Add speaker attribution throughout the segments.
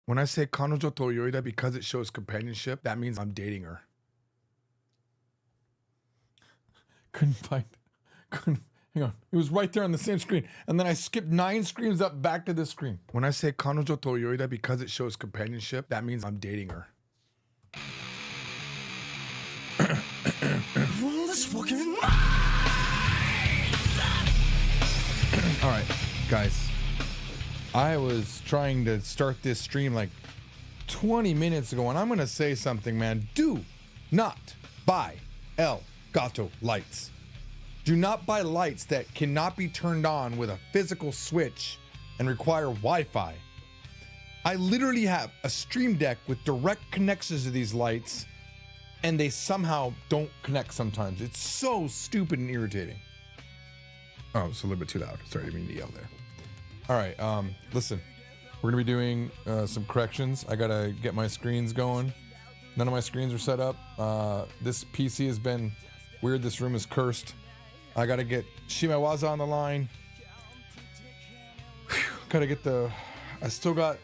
Speaker 1: When I say kanojo to yoida because it shows companionship, that means I'm dating her. Couldn't, hang on. It was right there on the same screen. And then I skipped 9 screens up back to this screen. When I say kanojo to yoida because it shows companionship, that means I'm dating her. All right, guys. I was trying to start this stream like 20 minutes ago, and I'm going to say something, man. Do not buy Elgato lights. Do not buy lights that cannot be turned on with a physical switch and require Wi-Fi. I literally have a Stream Deck with direct connections to these lights, and they somehow don't connect sometimes. It's so stupid and irritating. Oh, it's a little bit too loud. Sorry, I didn't mean to yell there. All right, listen, we're gonna be doing some corrections. I gotta get my screens going. None of my screens are set up. This PC has been weird. This room is cursed. I gotta get Shimawaza on the line. Whew, gotta get I still gotta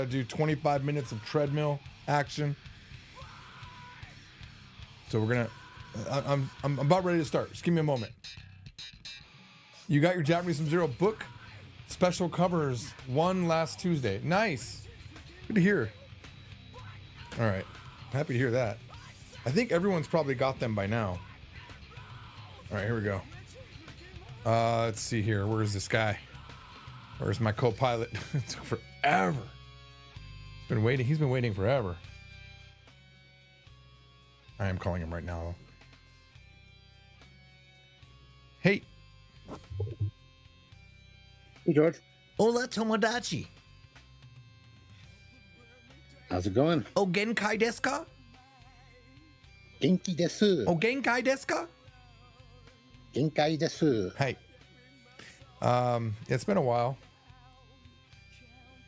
Speaker 1: do 25 minutes of treadmill action. So we're gonna, I'm about ready to start. Just give me a moment. You got your Japanese Sub-Zero book? Special covers won last Tuesday. Nice. Good to hear. All right. Happy to hear that. I think everyone's probably got them by now. All right, here we go. Let's see here. Where's this guy? Where's my co-pilot? It took forever. He's been waiting forever. I am calling him right now. Hey.
Speaker 2: Hey, George.
Speaker 3: Hola, Tomodachi.
Speaker 2: How's it going?
Speaker 3: O genkai desu ka?
Speaker 2: Genki desu.
Speaker 3: O genkai desu ka?
Speaker 2: Genkai desu.
Speaker 1: Hey. It's been a while.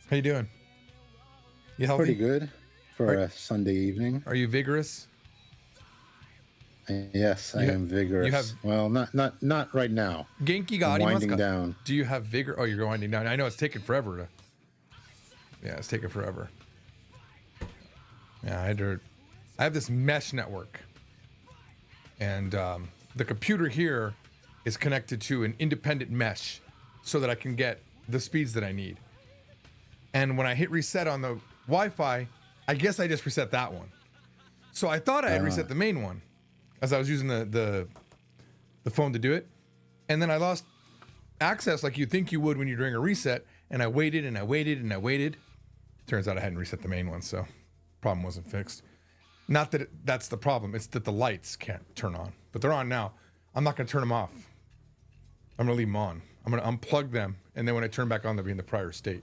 Speaker 1: How you doing? You healthy?
Speaker 2: Pretty good for a Sunday evening.
Speaker 1: Are you vigorous?
Speaker 2: Yes, I am vigorous. Well, not right now.
Speaker 1: Genki ga
Speaker 2: I'm
Speaker 1: arimasu
Speaker 2: winding
Speaker 1: ka?
Speaker 2: down.
Speaker 1: Do you have vigor? Oh, you're winding down. I know it's taking forever. It's taking forever. Yeah, I have this mesh network, and the computer here is connected to an independent mesh, so that I can get the speeds that I need. And when I hit reset on the Wi-Fi, I guess I just reset that one. So I thought I had reset the main one, as I was using the phone to do it. And then I lost access like you'd think you would when you're doing a reset. And I waited and I waited and I waited. Turns out I hadn't reset the main one, so problem wasn't fixed. Not that that's the problem. It's that the lights can't turn on. But they're on now. I'm not going to turn them off. I'm going to leave them on. I'm going to unplug them. And then when I turn back on, they'll be in the prior state.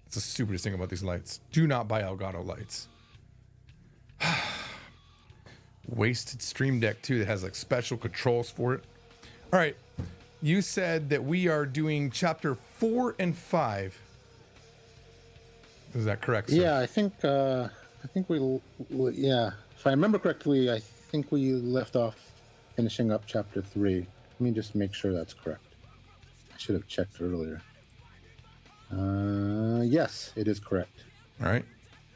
Speaker 1: It's the stupidest thing about these lights. Do not buy Elgato lights. Wasted Stream Deck too that has like special controls for it. All right, you said that we are doing chapter 4 and 5. Is that correct, sir?
Speaker 2: Yeah, I think we yeah. If I remember correctly, I think we left off finishing up chapter 3. Let me just make sure that's correct. I should have checked earlier. Yes, it is correct.
Speaker 1: All right.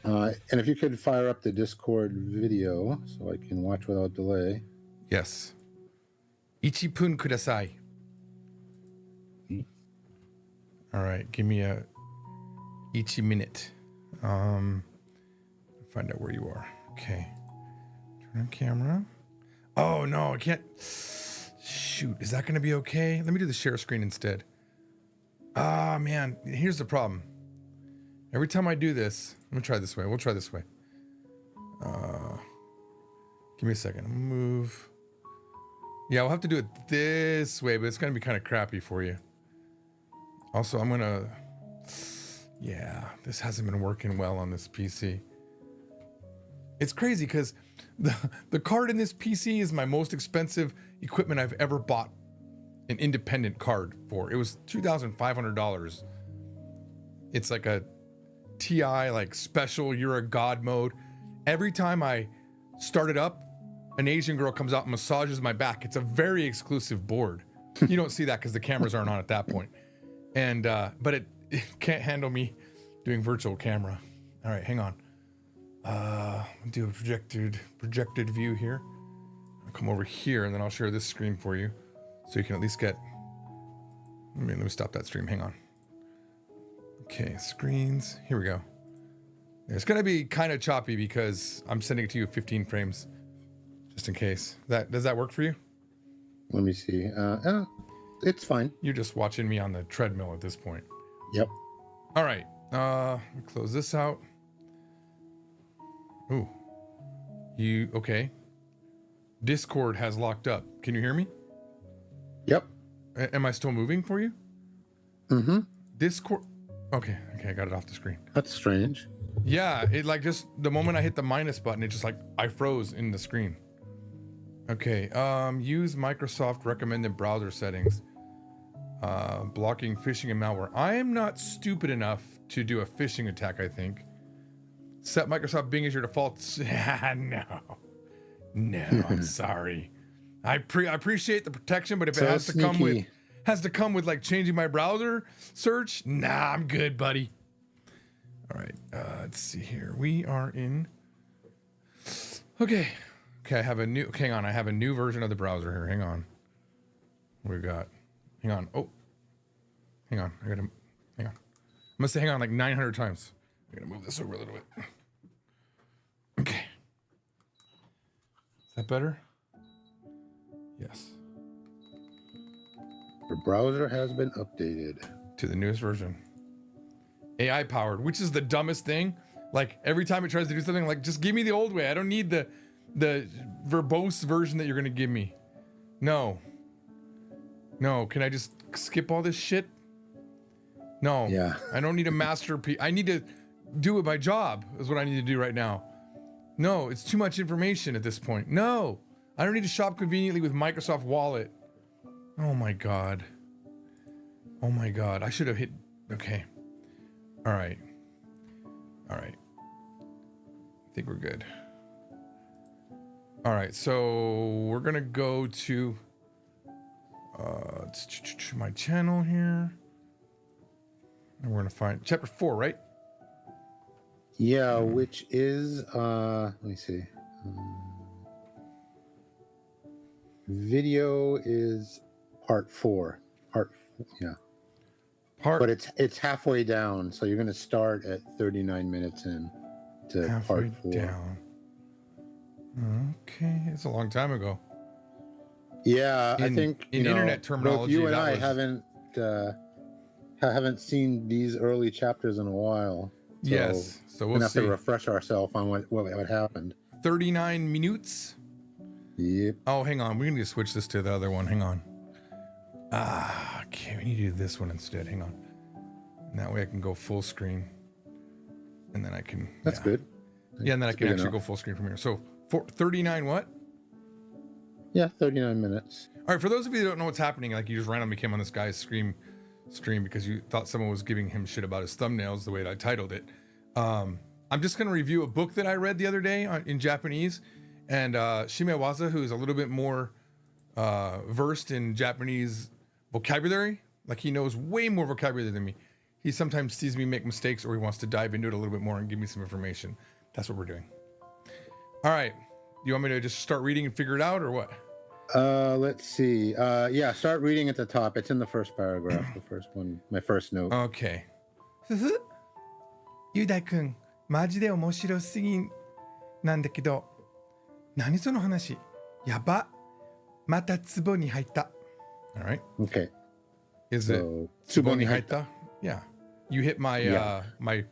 Speaker 2: And if you could fire up the Discord video so I can watch without delay.
Speaker 1: Yes. 1分ください. All right, give me a 1 minute. Find out where you are. Okay. Turn on camera. Oh no, I can't. Shoot, is that going to be okay? Let me do the share screen instead. Ah, man, here's the problem. Every time I do this, let me try this way. We'll try this way. Give me a second. Move. Yeah, we'll have to do it this way, but it's going to be kind of crappy for you. Also, I'm going to... Yeah, this hasn't been working well on this PC. It's crazy because the card in this PC is my most expensive equipment I've ever bought an independent card for. It was $2,500. It's like a TI, like special, you're a god mode. Every time I start it up, an Asian girl comes out and massages my back. It's a very exclusive board. You don't see that because the cameras aren't on at that point. And but it can't handle me doing virtual camera. All right, hang on. Do a projected view here. I'll come over here and then I'll share this screen for you, so you can at least get. Let me stop that stream. Hang on. Okay, screens. Here we go. It's gonna be kind of choppy because I'm sending it to you 15 frames, just in case. Does that work for you?
Speaker 2: Let me see. It's fine.
Speaker 1: You're just watching me on the treadmill at this point.
Speaker 2: Yep.
Speaker 1: All right. Close this out. Ooh. Okay. Discord has locked up. Can you hear me?
Speaker 2: Yep.
Speaker 1: Am I still moving for you?
Speaker 2: Mm-hmm.
Speaker 1: Discord. Okay, I got it off the screen.
Speaker 2: That's strange.
Speaker 1: Yeah, it like just the moment I hit the minus button, it just like I froze in the screen. Okay, use Microsoft recommended browser settings. Blocking phishing and malware. I am not stupid enough to do a phishing attack, I think. Set Microsoft Bing as your default. No, I'm sorry. I appreciate the protection, but if
Speaker 2: So
Speaker 1: it has
Speaker 2: sneaky.
Speaker 1: to come with like changing my browser search, nah, I'm good, buddy. All right, let's see here. We are in. Okay, I have a new. Hang on, I have a new version of the browser here. Hang on. What we got? Hang on. Oh, hang on. Hang on. I must say hang on like 900 times. I'm gonna move this over a little bit. Okay. Is that better? Yes.
Speaker 2: Your browser has been updated
Speaker 1: To the newest version. AI powered, which is the dumbest thing. Like every time it tries to do something, like just give me the old way. I don't need the verbose version that you're gonna give me. No, can I just skip all this shit? No.
Speaker 2: Yeah.
Speaker 1: I don't need a masterpiece. I need to do it. My job is what I need to do right now. No, it's too much information at this point. No, I don't need to shop conveniently with Microsoft Wallet. Oh my God. I should have hit. Okay. All right. I think we're good. All right, so we're gonna go to my channel here, and we're gonna find chapter 4, right?
Speaker 2: Yeah, which is let me see. Video is part 4. But it's halfway down, so you're gonna start at 39 minutes in to
Speaker 1: Halfway
Speaker 2: part 4.
Speaker 1: down. Okay, it's a long time ago.
Speaker 2: Yeah, I
Speaker 1: In-
Speaker 2: think
Speaker 1: in internet
Speaker 2: both
Speaker 1: terminology,
Speaker 2: you and
Speaker 1: that
Speaker 2: I
Speaker 1: was-
Speaker 2: haven't seen these early chapters in a while. So
Speaker 1: Yes, so
Speaker 2: we're
Speaker 1: we'll
Speaker 2: gonna have
Speaker 1: see.
Speaker 2: to refresh ourselves on what happened.
Speaker 1: 39 minutes.
Speaker 2: Yep.
Speaker 1: Oh, hang on. We need to switch this to the other one. Hang on. Okay. We need to do this one instead. Hang on. And that way I can go full screen. And then I can.
Speaker 2: That's good.
Speaker 1: Yeah, and then I
Speaker 2: That's
Speaker 1: can
Speaker 2: big
Speaker 1: actually
Speaker 2: enough.
Speaker 1: go full screen from here. So 39 what?
Speaker 2: Yeah, 39 minutes.
Speaker 1: All right. For those of you that don't know what's happening, like you just randomly came on this guy's stream because you thought someone was giving him shit about his thumbnails, the way that I titled it. I'm just going to review a book that I read the other day in Japanese. And Shimewaza, who is a little bit more versed in Japanese vocabulary, like he knows way more vocabulary than me. He sometimes sees me make mistakes, or he wants to dive into it a little bit more and give me some information. That's what we're doing. All right. You want me to just start reading and figure it out, or what?
Speaker 2: Let's see. Yeah, start reading at the top. It's in the first paragraph, the first one, my first note.
Speaker 1: Okay. ふふ雄大くん、マジで面白すぎんなんだけど、何その話やば。また壺に入った。All right.
Speaker 2: Okay.
Speaker 1: Is
Speaker 2: So,
Speaker 1: it 壺に入った? Yeah. You hit my
Speaker 2: Yeah.
Speaker 1: My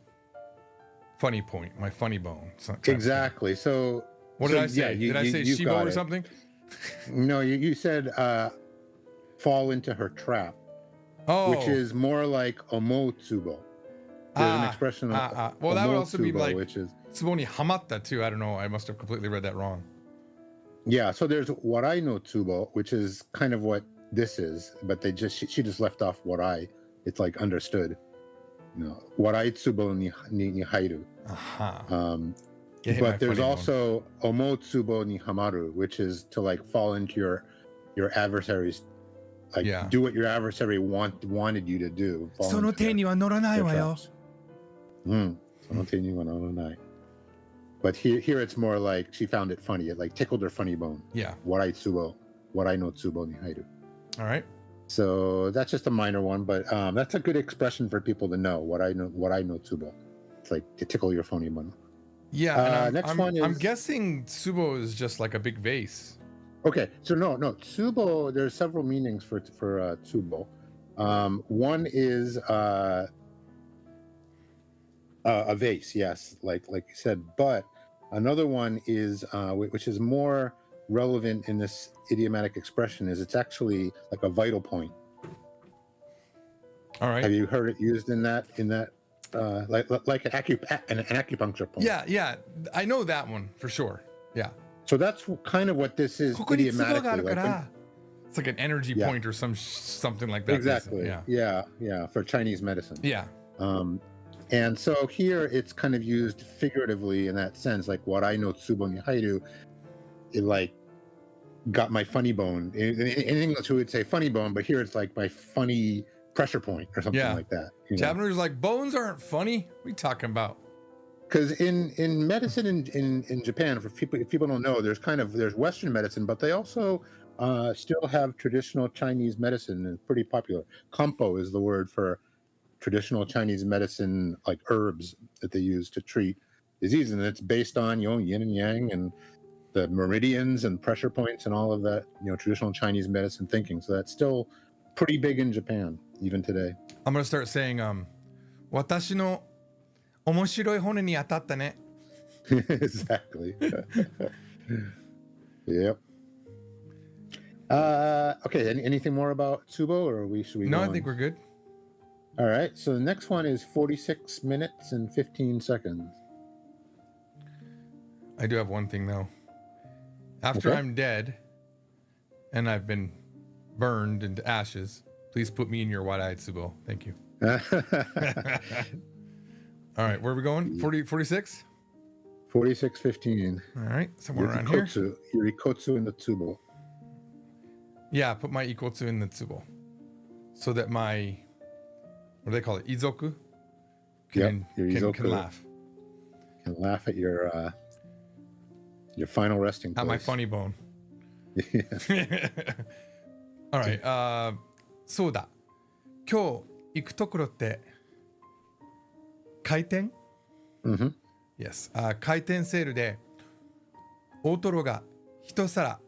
Speaker 1: funny point, my funny bone. So- kind of thing.
Speaker 2: Exactly. So
Speaker 1: What
Speaker 2: so,
Speaker 1: did I say?
Speaker 2: yeah, you-
Speaker 1: did I
Speaker 2: you-
Speaker 1: say
Speaker 2: you
Speaker 1: Shibo
Speaker 2: got
Speaker 1: or
Speaker 2: it.
Speaker 1: something?
Speaker 2: No, you said fall into her trap,
Speaker 1: Oh.
Speaker 2: which is more like omotsubo. There's an expression of
Speaker 1: well, that would also be
Speaker 2: omotsubo,
Speaker 1: like
Speaker 2: which is
Speaker 1: 壺にはまった too. I don't know. I must have completely read that wrong.
Speaker 2: yeah. So there's warai no tsubo, which is kind of what this is, but she just left off warai. It's like understood. Warai tsubo ni hairu.
Speaker 1: Aha. Yeah, hit my
Speaker 2: But there's
Speaker 1: funny bone.
Speaker 2: also omotsubo ni hamaru, which is to like fall into your adversary's, like
Speaker 1: Yeah.
Speaker 2: do what your adversary wanted you to do. fall
Speaker 3: その
Speaker 2: into
Speaker 3: 手には乗らない
Speaker 2: their
Speaker 3: わよ。
Speaker 2: traps. But here it's more like she found it funny. It like tickled her funny bone.
Speaker 1: Yeah.
Speaker 2: Warai tsubo, warai no tsubo ni hairu.
Speaker 1: All right.
Speaker 2: So that's just a minor one, but that's a good expression for people to know. Warai no tsubo. It's like to tickle your funny bone.
Speaker 1: Yeah. And
Speaker 2: next one
Speaker 1: I'm
Speaker 2: is-
Speaker 1: guessing tsubo is just like a big vase.
Speaker 2: Okay, so no, tsubo. There's several meanings for tsubo. One is a vase, yes, like you said. But another one is which is more relevant in this idiomatic expression, is it's actually like a vital point.
Speaker 1: All right.
Speaker 2: Have you heard it used in that like an acupuncture point?
Speaker 1: Yeah. I know that one for sure. Yeah.
Speaker 2: So that's kind of what this is
Speaker 1: ここにツボがあ
Speaker 2: idiomatically.
Speaker 1: るか
Speaker 2: Like when-
Speaker 1: ら it's like an energy
Speaker 2: Yeah.
Speaker 1: point or something like that.
Speaker 2: exactly.
Speaker 1: Yeah.
Speaker 2: Yeah. For Chinese medicine.
Speaker 1: Yeah.
Speaker 2: And so here it's kind of used figuratively in that sense, like warai no tsubo ni hairu, it like got my funny bone. In English we would say funny bone, but here it's like my funny pressure point or something
Speaker 1: Yeah.
Speaker 2: like that. You know?
Speaker 1: Japanese like bones aren't funny. What are you talking about?
Speaker 2: Because in medicine in Japan, for people, if people don't know, there's Western medicine, but they also still have traditional Chinese medicine, and pretty popular. Kampo is the word for traditional Chinese medicine, like herbs that they use to treat disease, and it's based on yin and yang and the meridians and pressure points and all of that, traditional Chinese medicine thinking. So that's still pretty big in Japan even today.
Speaker 1: I'm gonna start saying 私の面白い骨に当たったね
Speaker 2: Exactly. Yep. Okay. Anything more about Tsubo, or should we?
Speaker 1: No,
Speaker 2: go
Speaker 1: I
Speaker 2: on?
Speaker 1: think we're good.
Speaker 2: All right. So the next one is 46 minutes and 15 seconds.
Speaker 1: I do have one thing though. After
Speaker 2: Okay.
Speaker 1: I'm dead and I've been burned into ashes, please put me in your wide-eyed tsubo. Thank you. All right, where are we going? 46?
Speaker 2: 46:15.
Speaker 1: All right, somewhere around here.
Speaker 2: Yurikotsu in the Tsubo.
Speaker 1: Yeah, put my ikotsu in the tsubo. So that my, what do they call it? Izoku? Can,
Speaker 2: your
Speaker 1: can
Speaker 2: izoku.
Speaker 1: laugh.
Speaker 2: And laugh at your final resting place.
Speaker 1: At my funny bone.
Speaker 2: Yeah.
Speaker 1: All right, そうだ。今日行くところって開店
Speaker 2: Mhm.
Speaker 1: Yes. 開店セールで大トロが一皿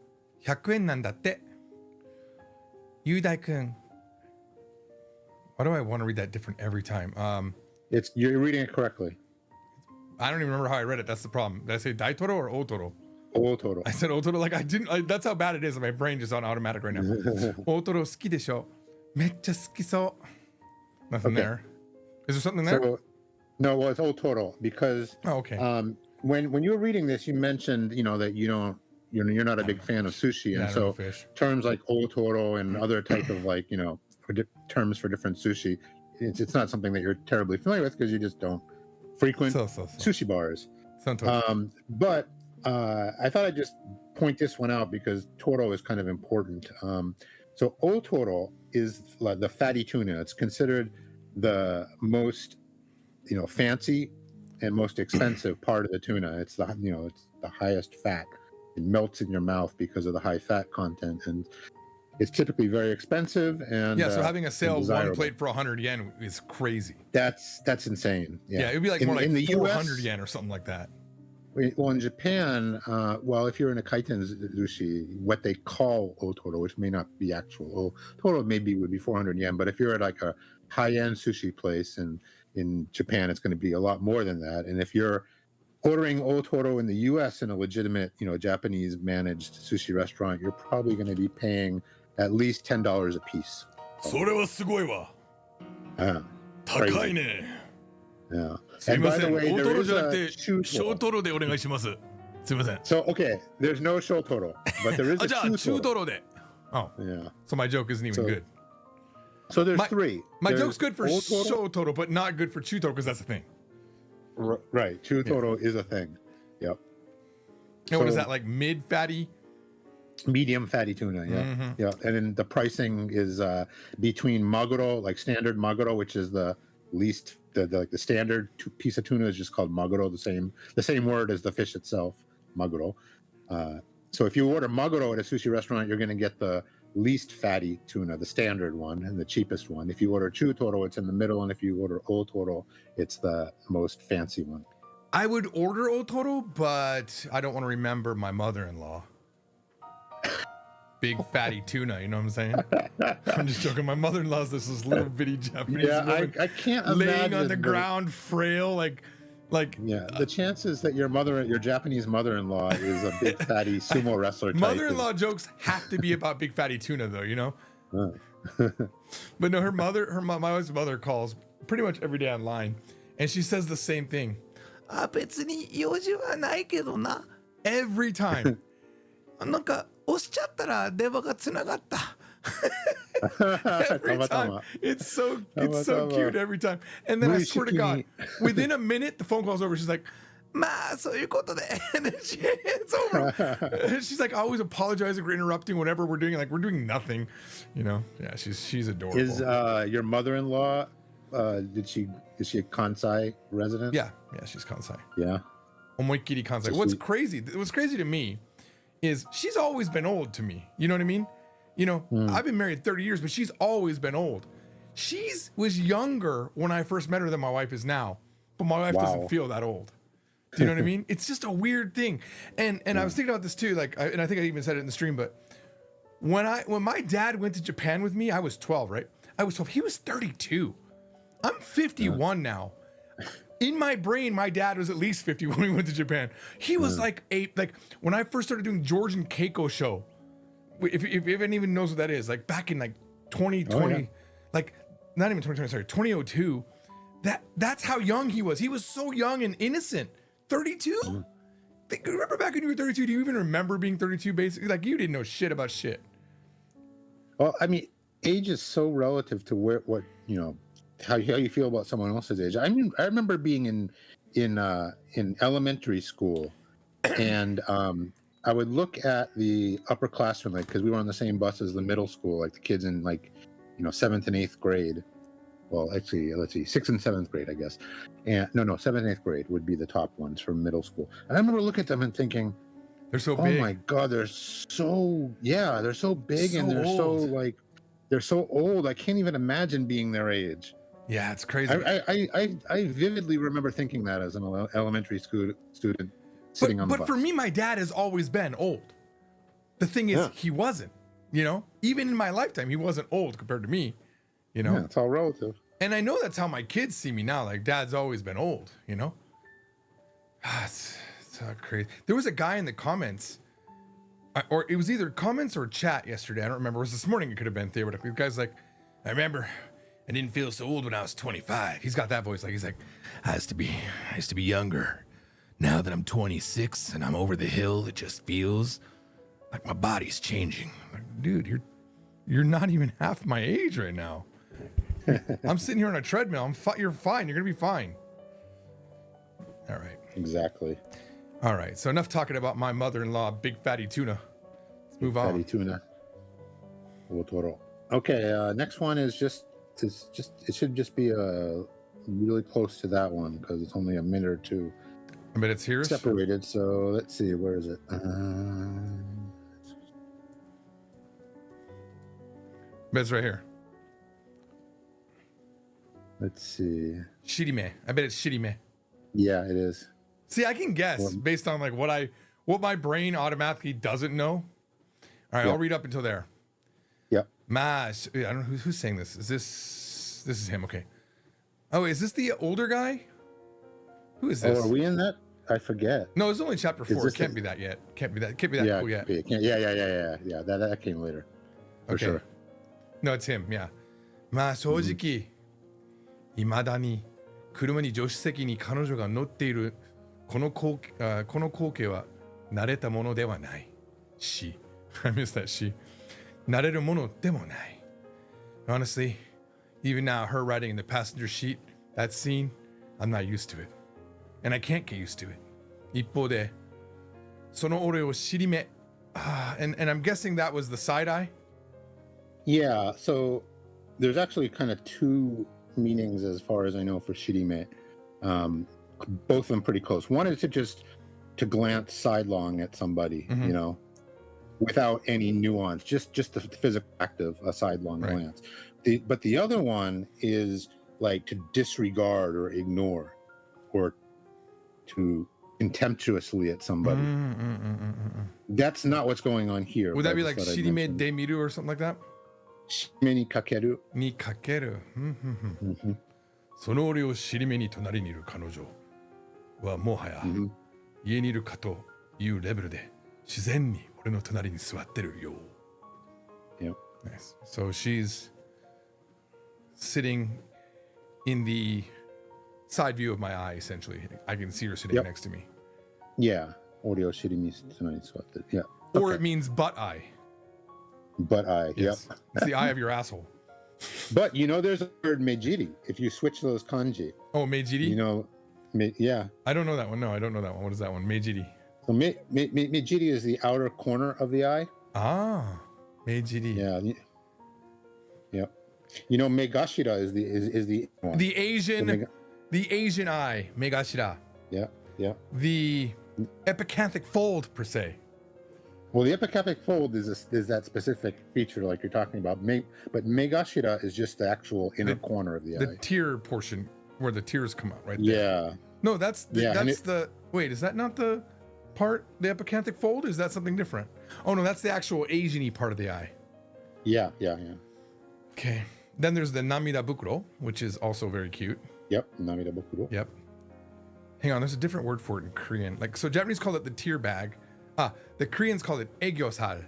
Speaker 1: 100円なんだって。雄大くん。Why do I want to read that different every time?
Speaker 2: You're reading it correctly.
Speaker 1: I don't even remember how I read it. That's the problem. Did I say daitoro or otoro?
Speaker 2: Otoro.
Speaker 1: I said otoro like I didn't. That's how bad it is. My brain just on automatic right now. 大トロ好きでしょ。めっちゃ好きそう。Nothing
Speaker 2: Okay.
Speaker 1: there. Is there something there?
Speaker 2: So, no, well, it's Otoro because
Speaker 1: Oh, okay.
Speaker 2: when you were reading this, you mentioned that you're not a big fan of sushi,
Speaker 1: Yeah,
Speaker 2: and
Speaker 1: I don't
Speaker 2: so
Speaker 1: know fish.
Speaker 2: terms like Otoro and other type of terms for different sushi, it's not something that you're terribly familiar with because you just don't frequent
Speaker 1: So.
Speaker 2: sushi bars.
Speaker 1: Santo.
Speaker 2: But I thought I'd just point this one out because Toro is kind of important. So Otoro is like the fatty tuna. It's considered the most fancy and most expensive part of the tuna. It's it's the highest fat. It melts in your mouth because of the high fat content, and it's typically very expensive. And
Speaker 1: Yeah, so having a sale one
Speaker 2: desirable.
Speaker 1: plate for 100 yen is crazy.
Speaker 2: That's insane.
Speaker 1: Yeah, it'd be like
Speaker 2: In-
Speaker 1: more like
Speaker 2: in the
Speaker 1: 400
Speaker 2: US
Speaker 1: yen or something like that.
Speaker 2: Well, in Japan, if you're in a kaiten sushi, what they call otoro, which may not be actual otoro, maybe would be 400 yen. But if you're at like a high-end sushi place in Japan, it's going to be a lot more than that. And if you're ordering otoro in the U.S. in a legitimate, Japanese managed sushi restaurant, you're probably going to be paying at least $10 a piece.
Speaker 1: それはすごいわ。
Speaker 2: 高
Speaker 1: いね。
Speaker 2: Yeah.
Speaker 1: すい
Speaker 2: And
Speaker 1: ま
Speaker 2: by
Speaker 1: せ
Speaker 2: the
Speaker 1: ん。
Speaker 2: way,
Speaker 1: 大ト
Speaker 2: there
Speaker 1: ロ
Speaker 2: is
Speaker 1: じゃなく
Speaker 2: a
Speaker 1: て、ショ
Speaker 2: shutoro.
Speaker 1: ートロでお願いします。すいません。
Speaker 2: So okay, there's no shotoro, but there is
Speaker 1: あ、
Speaker 2: a
Speaker 1: じゃあ、中
Speaker 2: shutoro.
Speaker 1: トロで。Oh,
Speaker 2: Yeah.
Speaker 1: so my joke isn't even
Speaker 2: So-
Speaker 1: good.
Speaker 2: So there's
Speaker 1: My-
Speaker 2: three.
Speaker 1: My
Speaker 2: There's
Speaker 1: joke's good for
Speaker 2: otoro-
Speaker 1: Shotoro, but not good for Chutoro because that's the thing.
Speaker 2: Right. Chutoro is a thing. Yep.
Speaker 1: And what is
Speaker 2: So-
Speaker 1: that, like mid-fatty?
Speaker 2: Medium fatty tuna. Yeah.
Speaker 1: Mhm.
Speaker 2: Yeah. And then the pricing is between maguro, like standard maguro, which is the least the standard piece of tuna is just called maguro, the same word as the fish itself, maguro. So if you order maguro at a sushi restaurant, you're going to get the least fatty tuna, the standard one and the cheapest one. If you order chutoro, it's in the middle, and if you order otoro, it's the most fancy one.
Speaker 1: I would order otoro, but I don't want to remember my mother-in-law. Big fatty tuna, you know what I'm saying? I'm just joking. My mother-in-law's this little bitty Japanese woman
Speaker 2: I can't
Speaker 1: laying
Speaker 2: imagine
Speaker 1: on the ground, frail, like
Speaker 2: the chances that your Japanese mother-in-law is a big fatty sumo wrestler type.
Speaker 1: Mother-in-law jokes have to be about big fatty tuna, though, you know. But no, my wife's mother calls pretty much every day online, and she says the same thing. 別に用事はないけどな. Every time. なんか押しちゃったら電話がつながった。Every time. It's so cute every time. And then I swear to God, within a minute, the phone call's over. She's like, まあそういうことで. And then it's over. And she's like always apologizing for interrupting whatever we're doing. Like we're doing nothing, you know. Yeah, she's adorable.
Speaker 2: Is your mother-in-law? Is she a Kansai resident?
Speaker 1: Yeah, she's Kansai.
Speaker 2: Yeah.
Speaker 1: Omoikiri Kansai. What's crazy to me is she's always been old to me. You know what I mean? You know, I've been married 30 years, but she's always been old. She's was younger when I first met her than my wife is now, but my wife doesn't feel that old. Do you know what I mean? It's just a weird thing. And I was thinking about this too, like, and I think I even said it in the stream, but when my dad went to Japan with me, I was 12, right? I was 12. He was 32. I'm 51 now. In my brain, my dad was at least 50 when we went to Japan. He was like when I first started doing George and Keiko show. If anyone even knows what that is, like back in like 2020, like not even 2020, sorry, 2002. That's how young he was. He was so young and innocent. 32? Remember back when you were 32? Do you even remember being 32? Basically, like you didn't know shit about shit.
Speaker 2: Well, I mean, age is so relative to what you know, how you feel about someone else's age. I mean, I remember being in elementary school, and I would look at the upperclassmen, like, because we were on the same bus as the middle school, like the kids in like, you know, 7th and 8th grade. Well, actually, let's see, 6th and 7th grade, I guess. And no, 7th and 8th grade would be the top ones from middle school. And I remember looking at them and thinking,
Speaker 1: they're so big.
Speaker 2: Oh my God, they're so big,
Speaker 1: So
Speaker 2: and they're
Speaker 1: old.
Speaker 2: they're so old. I can't even imagine being their age.
Speaker 1: Yeah, it's crazy.
Speaker 2: I vividly remember thinking that as an elementary student sitting on the bus.
Speaker 1: But for me, my dad has always been old. The thing is, he wasn't, you know, even in my lifetime, he wasn't old compared to me, you know.
Speaker 2: Yeah, it's all relative.
Speaker 1: And I know that's how my kids see me now. Like, dad's always been old, you know. It's so crazy. There was a guy in the comments, or it was either comments or chat yesterday. I don't remember. It was this morning. It could have been theoretically. The guy's like, I remember I didn't feel so old when I was 25. He's got that voice. Like, he's like, I used to be younger. Now that I'm 26 and I'm over the hill, it just feels like my body's changing. Like, dude, you're not even half my age right now. I'm sitting here on a treadmill. You're fine. You're gonna be fine. All right.
Speaker 2: Exactly.
Speaker 1: All right. So enough talking about my mother-in-law, big fatty tuna. Let's move on.
Speaker 2: Fatty tuna. Otoro. Okay. Next one is it should just be really close to that one because it's only a minute or two.
Speaker 1: But it's here.
Speaker 2: Separated. So let's see. Where is it?
Speaker 1: But it's right here.
Speaker 2: Let's see.
Speaker 1: Shirime. I bet it's Shirime.
Speaker 2: Yeah, it is.
Speaker 1: See, I can guess based on like what my brain automatically doesn't know. All right, I'll read up until there.
Speaker 2: Yep.
Speaker 1: I don't know who's saying this. This is him. Okay. Oh, is this the older guy? Who is this?
Speaker 2: Oh, are we in that? I forget.
Speaker 1: No, it's only chapter 4. It can't be that yet. Can't be that cool yet.
Speaker 2: Yeah. That came later. For sure.
Speaker 1: No, it's him. Yeah. まあ正直、未だに車に助手席に彼女が乗っているこの光景は慣れたものではないし、I missed that she. 慣れるものでもない。Honestly, even now, her riding in the passenger seat, that scene, I'm not used to it. And I can't get used to it. 一方で、その俺を尻目。And I'm guessing that was the side eye?
Speaker 2: Yeah, so there's actually kind of two meanings as far as I know for shirime. Both of them pretty close. One is to glance sidelong at somebody,
Speaker 1: Mhm.
Speaker 2: you know, without any nuance, just the physical act of a sidelong
Speaker 1: Right.
Speaker 2: glance. But the other one is like to disregard or ignore, or to contemptuously at somebody. That's not what's going on here.
Speaker 1: Would that
Speaker 2: but
Speaker 1: be
Speaker 2: I
Speaker 1: like
Speaker 2: just thought I'd
Speaker 1: shirime
Speaker 2: mention.
Speaker 1: de miru or something like that?
Speaker 2: Shirime ni kakeru.
Speaker 1: Ni kakeru.
Speaker 2: Mhm.
Speaker 1: その俺を尻目に隣にいる彼女はもはや
Speaker 2: Mhm.
Speaker 1: 家にいるかというレベルで自然に俺の隣に座ってるよ。
Speaker 2: Yep.
Speaker 1: Nice. So she's sitting in the side view of my eye, essentially. I can see her sitting
Speaker 2: Yep.
Speaker 1: next to me.
Speaker 2: Yeah. Oreo shirimi tonight sweat. Yeah.
Speaker 1: Or
Speaker 2: Okay.
Speaker 1: it means butt eye.
Speaker 2: But I.
Speaker 1: Yes.
Speaker 2: Yep.
Speaker 1: It's the eye of your asshole.
Speaker 2: But you know, there's a word mejiri. If you switch those kanji,
Speaker 1: Oh, meijiri?
Speaker 2: you know, yeah.
Speaker 1: I don't know that one. No, I don't know that one. What is that one? Meijiri.
Speaker 2: So mejiri is the outer corner of the eye.
Speaker 1: Ah, meijiri.
Speaker 2: Yeah. Yep. You know, megashira is the one.
Speaker 1: The Asian,
Speaker 2: mega-
Speaker 1: the Asian eye, megashira.
Speaker 2: Yeah. Yeah.
Speaker 1: The epicanthic fold, per se.
Speaker 2: Well, the epicaphic fold is that specific feature like you're talking about. But megashira is just the actual inner corner of the
Speaker 1: The
Speaker 2: eye.
Speaker 1: tear portion where the tears come out, right there.
Speaker 2: Yeah.
Speaker 1: No, that's the,
Speaker 2: Yeah, and
Speaker 1: that's
Speaker 2: it-
Speaker 1: the. Wait, is that not the part, the epicanthic fold? Or is that something different? Oh no, that's the actual Asian-y part of the eye.
Speaker 2: Yeah.
Speaker 1: Okay. Then there's the namida bukuro, which is also very cute.
Speaker 2: Yep. Namida bokuro.
Speaker 1: Yep. Hang on, there's a different word for it in Korean. Like, so Japanese call it the tear bag. The Koreans call it egyoshal,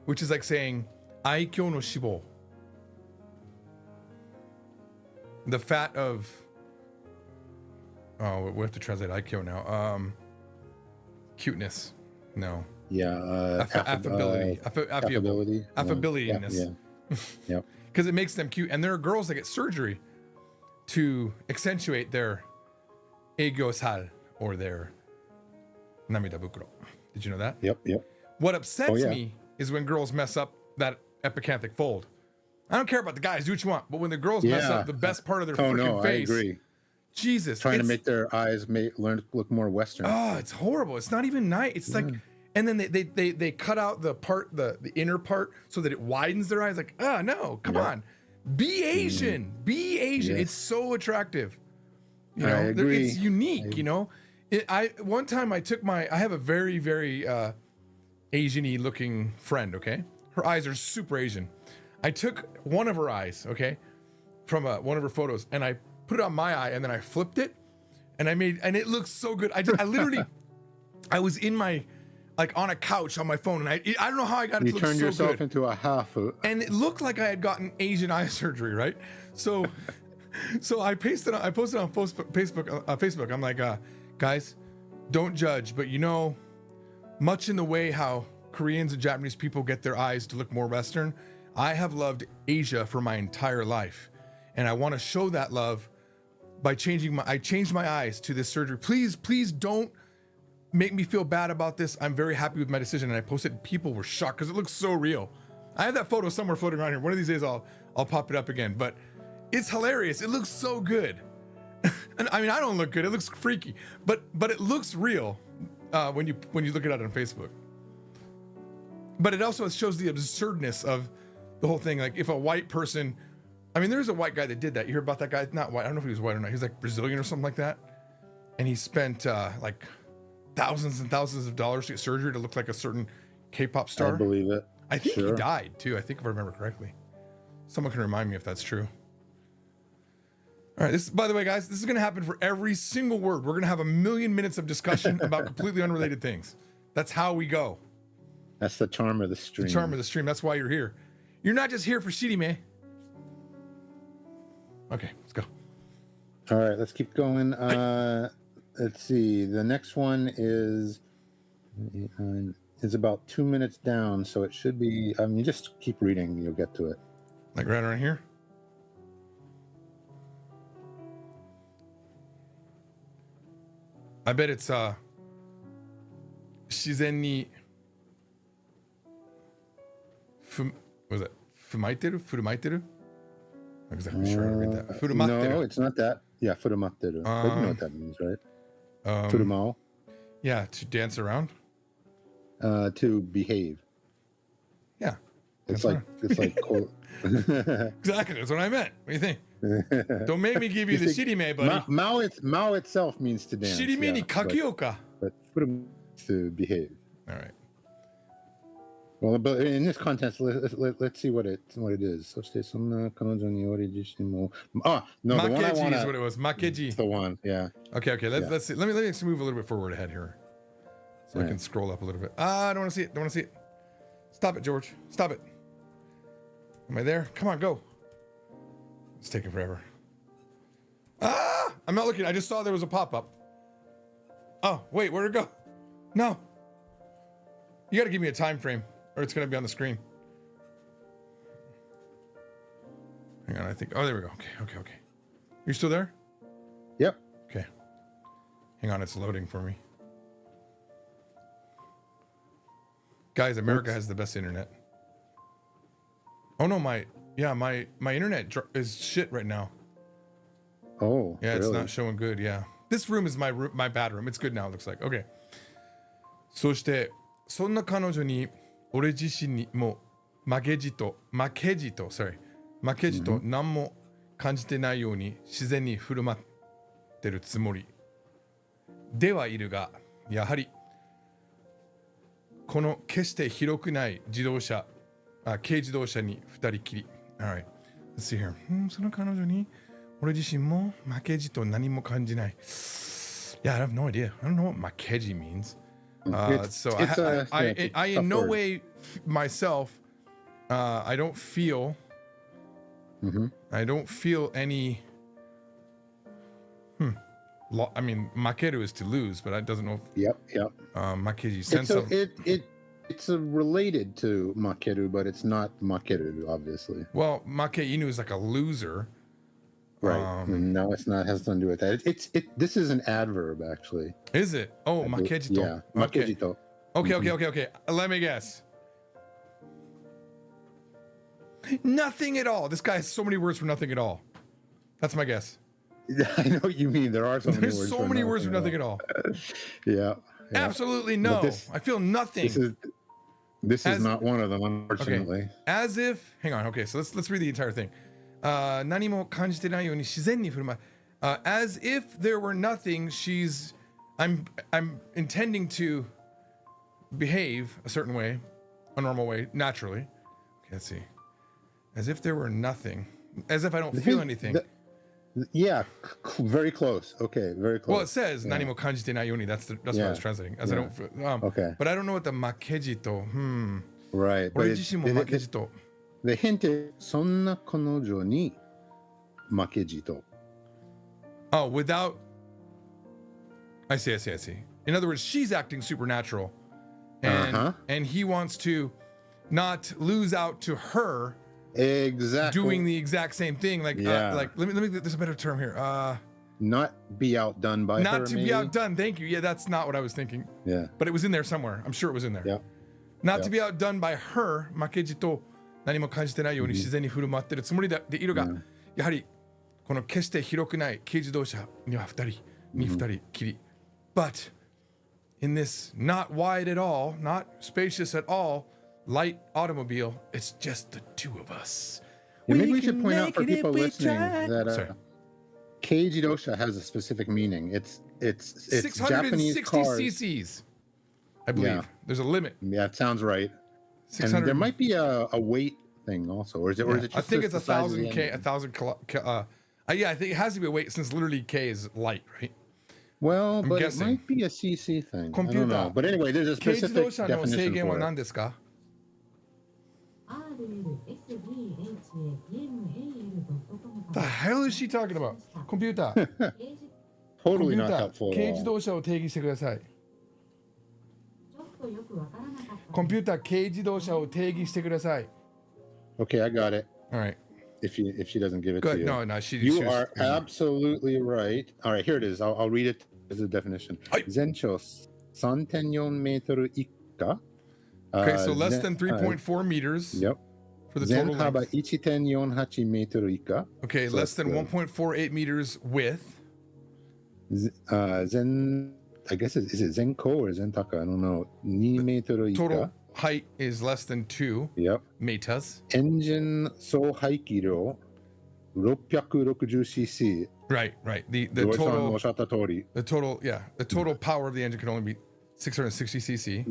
Speaker 1: which is like saying aikyo no shibo. The fat of. Oh, we have to translate aikyo now. Cuteness. No.
Speaker 2: Yeah.
Speaker 1: Affability.
Speaker 2: Affability.
Speaker 1: Affability-ness.
Speaker 2: Yep.
Speaker 1: Because it makes them cute. And there are girls that get surgery to accentuate their egyoshal or their namida bukuro. Did you know that?
Speaker 2: Yep.
Speaker 1: What upsets
Speaker 2: yeah.
Speaker 1: me is when girls mess up that epicanthic fold. I don't care about the guys, do what you want. But when the girls mess
Speaker 2: Yeah.
Speaker 1: up the best part of their
Speaker 2: Oh
Speaker 1: freaking
Speaker 2: no,
Speaker 1: face,
Speaker 2: I agree.
Speaker 1: Jesus.
Speaker 2: Trying to
Speaker 1: it's-
Speaker 2: make their eyes look more Western.
Speaker 1: Oh, it's horrible. It's not even nice. It's like, and then they cut out the part, the inner part, so that it widens their eyes. Like, no, come on, be Asian, be Asian.
Speaker 2: Yes.
Speaker 1: It's so attractive. You
Speaker 2: I
Speaker 1: know,
Speaker 2: agree.
Speaker 1: it's unique. You know, one time I have a very very Asian-y looking friend. Okay, her eyes are super Asian. I took one of her eyes, okay, from one of her photos, and I put it on my eye, and then I flipped it, and it looks so good. I literally, I was in my, like on a couch on my phone, and I don't know how I got it
Speaker 2: You
Speaker 1: to look
Speaker 2: turned
Speaker 1: so
Speaker 2: yourself
Speaker 1: good.
Speaker 2: into a half.
Speaker 1: And it looked like I had gotten Asian eye surgery, right? So, so I posted on Facebook. I'm like, guys, don't judge, but you know, much in the way how Koreans and Japanese people get their eyes to look more Western, I have loved Asia for my entire life, and I want to show that love by I changed my eyes to this surgery. Please don't make me feel bad about this. I'm very happy with my decision. And I posted, people were shocked because it looks so real. I have that photo somewhere floating around here. One of these days I'll pop it up again, but it's hilarious. It looks so good. And I mean, I don't look good. It looks freaky, but it looks real when you look at it on Facebook. But it also shows the absurdness of the whole thing. Like if a white person, I mean, there's a white guy that did that. You heard about that guy? Not white. I don't know if he was white or not. He was like Brazilian or something like that. And he spent like thousands and thousands of dollars to get surgery to look like a certain K-pop
Speaker 2: I
Speaker 1: star.
Speaker 2: believe it.
Speaker 1: I think he
Speaker 2: Sure.
Speaker 1: died too. I think if I remember correctly. Someone can remind me if that's true. All right. This, by the way, guys, this is going to happen for every single word. We're going to have 1,000,000 minutes of discussion about completely unrelated things. That's how we go.
Speaker 2: That's the charm of the stream.
Speaker 1: The charm of the stream. That's why you're here. You're not just here for shirime. Okay, let's go.
Speaker 2: All right, let's keep going. Let's see. The next one is about 2 minutes down, so it should be. I mean, just keep reading. You'll get to it.
Speaker 1: Like right around here. I bet it's shizen ni was it fumaiteru? Furumaiteru? I'm exactly sure how to read that.
Speaker 2: No,
Speaker 1: Furumatteru.
Speaker 2: it's not that. Yeah, furumatteru. But you know what that means, right?
Speaker 1: Um,
Speaker 2: Furumao,
Speaker 1: yeah, to dance around.
Speaker 2: to behave.
Speaker 1: Yeah.
Speaker 2: It's
Speaker 1: That's
Speaker 2: like
Speaker 1: right.
Speaker 2: it's like cool.
Speaker 1: Exactly. That's what I meant. What do you think? Don't make me give you the shirime, buddy.
Speaker 2: Mao itself means to dance.
Speaker 1: Shirime ni
Speaker 2: yeah,
Speaker 1: kakioka.
Speaker 2: but furumo is to behave.
Speaker 1: All right.
Speaker 2: Well, but in this context, let's see what it is. So stay some kanojo ni ori jishin mo. Ah, no, the one I
Speaker 1: Makeji
Speaker 2: want
Speaker 1: is what it was.
Speaker 2: is
Speaker 1: Makeji.
Speaker 2: the one. Yeah.
Speaker 1: Okay.
Speaker 2: Yeah.
Speaker 1: Let's see. Let me just move a little bit forward ahead here, so I
Speaker 2: Right.
Speaker 1: can scroll up a little bit. I don't want to see it. Don't want to see it. Stop it, George. Stop it. Am I there? Come on, go. It's taking forever. I'm not looking. I just saw there was a pop-up. Oh, wait, where'd it go? No. You got to give me a time frame, or it's going to be on the screen. Hang on, I think. Oh, there we go. Okay. You still there?
Speaker 2: Yep.
Speaker 1: Okay. Hang on, it's loading for me. Guys, America has the best internet. Oh no, my internet is shit right now.
Speaker 2: Oh.
Speaker 1: Yeah, it's
Speaker 2: really?
Speaker 1: not showing good. Yeah, this room is my bad room. It's good now. It looks like. Okay. そしてそんな彼女に俺自身にも負けじと何も感じてないように自然に振る舞ってるつもりではいるが、やはりこの決して広くない軽自動車に二人きり。Alright, let's see here. その彼女に俺自身も負けじと何も感じない。Yeah, I have no idea. I don't know what makeji means. I in no way myself. I don't feel. I don't feel any. I mean, makeru is to lose, but I doesn't know.
Speaker 2: Yep.
Speaker 1: Makeji sense of.
Speaker 2: It's related to makeru, but it's not makeru, obviously.
Speaker 1: Well, makeinu is like a loser.
Speaker 2: Right. No, it's not. It has nothing to do with that. This is an adverb, actually.
Speaker 1: Is it? Oh, makejito.
Speaker 2: Yeah. Makejito.
Speaker 1: Okay. Let me guess. Nothing at all. This guy has so many words for nothing at all. That's my guess.
Speaker 2: I know what you mean. There are so many words.
Speaker 1: There's so many words for nothing at all.
Speaker 2: Yeah.
Speaker 1: Absolutely no. I feel nothing.
Speaker 2: This is not one of them, unfortunately.
Speaker 1: Okay. As if. Hang on. Okay, so let's read the entire thing. 何も感じてないように自然に振る舞う。As if there were nothing, I'm intending to behave a certain way, a normal way, naturally. Okay, let's see. As if there were nothing. As if I don't feel anything.
Speaker 2: Yeah, very close. Okay, very close.
Speaker 1: Well, it says 何も感じてないように. That's what I was translating. As I don't feel.
Speaker 2: Okay.
Speaker 1: But I don't know what the makejito.
Speaker 2: Right.
Speaker 1: 俺自身も負けじと。
Speaker 2: The hint is そんな彼女に負けじと.
Speaker 1: Oh, without. I see. In other words, she's acting supernatural, and he wants to not lose out to her.
Speaker 2: Exactly.
Speaker 1: Doing the exact same thing, like let me. There's a better term here.
Speaker 2: Not be outdone by her.
Speaker 1: Not to be outdone. Thank you. Yeah, that's not what I was thinking.
Speaker 2: Yeah.
Speaker 1: But it was in there somewhere. I'm sure it was in there.
Speaker 2: Yeah.
Speaker 1: Not to be outdone by her. 負けじと何も感じてないように自然に振る舞ってるつもりでいるが、やはりこの決して広くない軽自動車には二人きり。But in this not wide at all, not spacious at all, light automobile, it's just the two of us.
Speaker 2: Yeah, maybe we should point out for people listening that Keiji dosha has a specific meaning. It's
Speaker 1: 660
Speaker 2: Japanese cars.
Speaker 1: cc's. I believe.
Speaker 2: Yeah.
Speaker 1: There's a limit.
Speaker 2: Yeah, it sounds right. And there might be a weight thing also, or is it? Or is it just
Speaker 1: I think it's
Speaker 2: the size of
Speaker 1: 1,000
Speaker 2: the
Speaker 1: K,
Speaker 2: engine?
Speaker 1: 1,000 yeah, I think it has to be a weight since literally K is light, right?
Speaker 2: Well, but
Speaker 1: guessing.
Speaker 2: it might be a CC thing. I
Speaker 1: Computer.
Speaker 2: don't know. But anyway, there's a
Speaker 1: 軽自
Speaker 2: specific
Speaker 1: 動車の制
Speaker 2: definition
Speaker 1: 限は
Speaker 2: for
Speaker 1: 何
Speaker 2: it.
Speaker 1: ですか？ The hell is she talking about? コンピューター。
Speaker 2: Totally not helpful
Speaker 1: 軽
Speaker 2: at
Speaker 1: 自
Speaker 2: all.
Speaker 1: 動車を定義してください。コンピューター軽自動車を定義してください。
Speaker 2: Okay, I got it.
Speaker 1: All right.
Speaker 2: If she doesn't give it
Speaker 1: Good.
Speaker 2: to you.
Speaker 1: No, she
Speaker 2: You
Speaker 1: was-
Speaker 2: are absolutely right. All right, here it is. I'll read it as a definition.
Speaker 1: はい。
Speaker 2: Zensho 3.4 meter ikka.
Speaker 1: Okay, so less than 3.4 meters.
Speaker 2: Yep.
Speaker 1: for the total
Speaker 2: 全幅
Speaker 1: length.
Speaker 2: 1.48メートル以下。
Speaker 1: Okay,
Speaker 2: So
Speaker 1: less than
Speaker 2: that's
Speaker 1: 1.48 meters width.
Speaker 2: I guess is it 全高 or 全高? I don't know. 2メートル以下。
Speaker 1: Total height is less than 2
Speaker 2: Yep.
Speaker 1: meters.
Speaker 2: エンジン総排気量 660cc。
Speaker 1: Right. The
Speaker 2: ジョージさんのおっ
Speaker 1: total
Speaker 2: しゃった通り。
Speaker 1: the total power of the engine can only be 660 cc.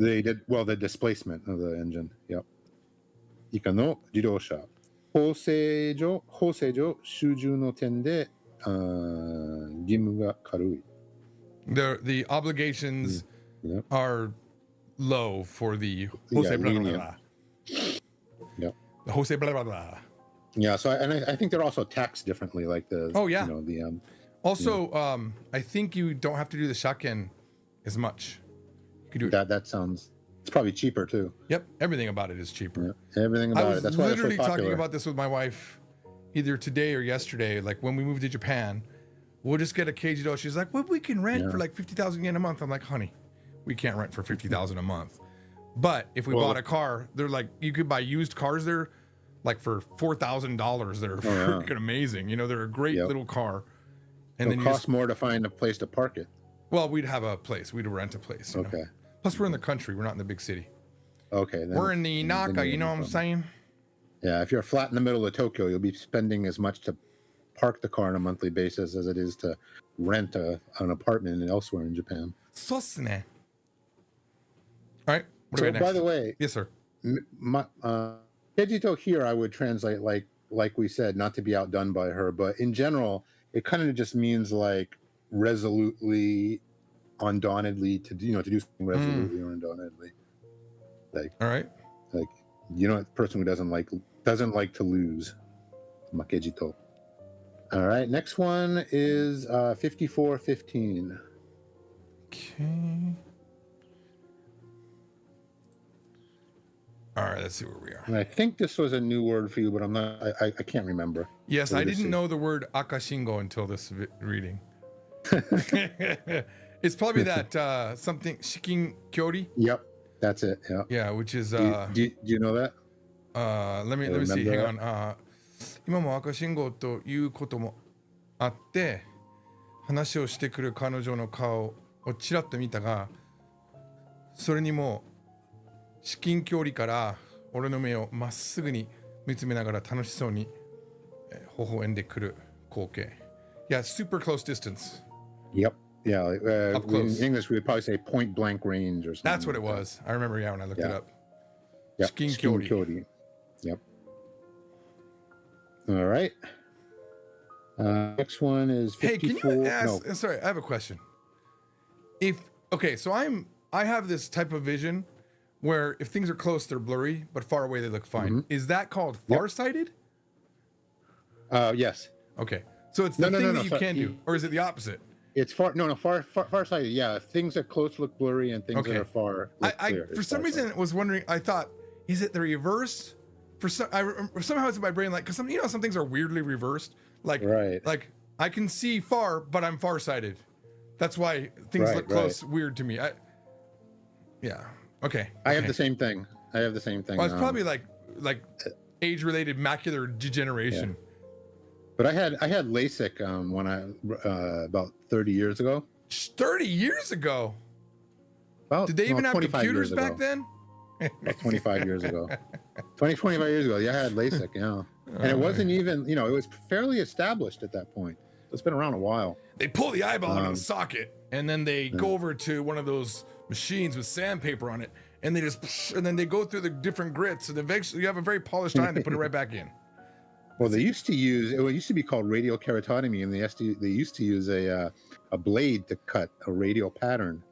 Speaker 2: The displacement of the engine. Yep. 以下の自動車。法制上集中の点で義務が軽い。
Speaker 1: The obligations
Speaker 2: Yep.
Speaker 1: are low for the
Speaker 2: Yeah,
Speaker 1: Jose blah, blah,
Speaker 2: lenient.
Speaker 1: blah.
Speaker 2: Yep.
Speaker 1: The Jose blah, blah, blah.
Speaker 2: Yeah. So I think they're also taxed differently, like the
Speaker 1: Oh, yeah.
Speaker 2: you know the
Speaker 1: Also, I think you don't have to do the shaken as much. You can do it.
Speaker 2: that sounds it's probably cheaper too.
Speaker 1: Yep, everything about it is cheaper.
Speaker 2: Yeah, everything
Speaker 1: I
Speaker 2: about
Speaker 1: was
Speaker 2: it. That's why it's so
Speaker 1: literally talking
Speaker 2: popular.
Speaker 1: about this with my wife either today or yesterday. Like when we moved to Japan, we'll just get a Keijido. She's like, well, we can rent for like 50,000 yen a month. I'm like, honey, we can't rent for 50,000 a month. But if we bought a car, they're like, you could buy used cars there like for $4,000. They're freaking amazing. You know, they're a great little car. And
Speaker 2: It'll
Speaker 1: then
Speaker 2: cost more to find a place to park it.
Speaker 1: well, we'd have a place. We'd rent a place. You know?
Speaker 2: Okay.
Speaker 1: Plus, we're in the country. We're not in the big city.
Speaker 2: Okay. Then
Speaker 1: We're in the Naka. You know what I'm saying?
Speaker 2: Yeah. If you're flat in the middle of Tokyo, you'll be spending as much to park the car on a monthly basis as it is to rent an apartment elsewhere in Japan.
Speaker 1: そうっすね. All right. What do
Speaker 2: So,
Speaker 1: we got next?
Speaker 2: by the way,
Speaker 1: Yes, sir.
Speaker 2: Kejito here I would translate like we said, not to be outdone by her, but in general, it kind of just means like resolutely, undauntedly to do something resolutely or undauntedly.
Speaker 1: All right.
Speaker 2: Like the person who doesn't like to lose. Makejito. All right, next one is 5415.
Speaker 1: Okay. All right. Let's see where we are.
Speaker 2: And I think this was a new word for you, but I'm not. I can't remember.
Speaker 1: Yes,
Speaker 2: What
Speaker 1: I
Speaker 2: did it
Speaker 1: didn't
Speaker 2: say?
Speaker 1: know the word akashingo until this reading. It's probably that something shikin kyori.
Speaker 2: Yep, that's it. Yeah.
Speaker 1: Yeah, which is
Speaker 2: Do you know that?
Speaker 1: let me see.
Speaker 2: remember
Speaker 1: Hang on. 今も赤信号ということもあって話をしてくる彼女の顔をちらっと見たがそれにも至近距離から俺の目をまっすぐに見つめながら楽しそうに微笑んでくる光景 Yeah, super close distance.
Speaker 2: Yep. Yeah.
Speaker 1: Up
Speaker 2: In
Speaker 1: close.
Speaker 2: English, we would probably say point blank range or something.
Speaker 1: That's what it
Speaker 2: like
Speaker 1: was. I remember, when I looked it
Speaker 2: Yeah.
Speaker 1: up.
Speaker 2: Yep.
Speaker 1: Shinkyori.
Speaker 2: Shinkyori. Yep. All right. Next one is 54.
Speaker 1: Hey, can you ask?
Speaker 2: No.
Speaker 1: Sorry, I have a question. So I have this type of vision where if things are close, they're blurry, but far away they look fine.
Speaker 2: Mm-hmm.
Speaker 1: Is that called farsighted?
Speaker 2: Yes.
Speaker 1: Okay, so it's the
Speaker 2: No,
Speaker 1: thing
Speaker 2: no,
Speaker 1: that
Speaker 2: no,
Speaker 1: you
Speaker 2: sorry.
Speaker 1: can do, or is it the opposite?
Speaker 2: It's far sighted. Yeah. Things that close look blurry and things
Speaker 1: Okay.
Speaker 2: that are far look
Speaker 1: I
Speaker 2: clear.
Speaker 1: for
Speaker 2: It's
Speaker 1: some
Speaker 2: farsighted.
Speaker 1: reason was wondering. I thought, is it the reverse? Somehow it's in my brain, like because some things are weirdly reversed. Like
Speaker 2: Right.
Speaker 1: like I can see far, but I'm farsighted. That's why things
Speaker 2: Right,
Speaker 1: look close weird to me. Yeah. Okay.
Speaker 2: I have
Speaker 1: okay.
Speaker 2: the same thing.
Speaker 1: Well, it's probably like age-related macular degeneration.
Speaker 2: But I had LASIK when I about 30 years ago.
Speaker 1: 30 years ago.
Speaker 2: About,
Speaker 1: Did they even have
Speaker 2: 25
Speaker 1: computers
Speaker 2: years
Speaker 1: back
Speaker 2: ago.
Speaker 1: then?
Speaker 2: About 25 years ago. 25 years ago. Yeah, I had LASIK. Yeah, and it wasn't even. It was fairly established at that point. It's been around a while.
Speaker 1: They pull the eyeball out of the socket, and then they go over to one of those machines with sandpaper on it, and then they go through the different grits, and eventually you have a very polished eye, and they put it right back in.
Speaker 2: Well, it used to be called radial keratotomy, and they used to use a blade to cut a radial pattern.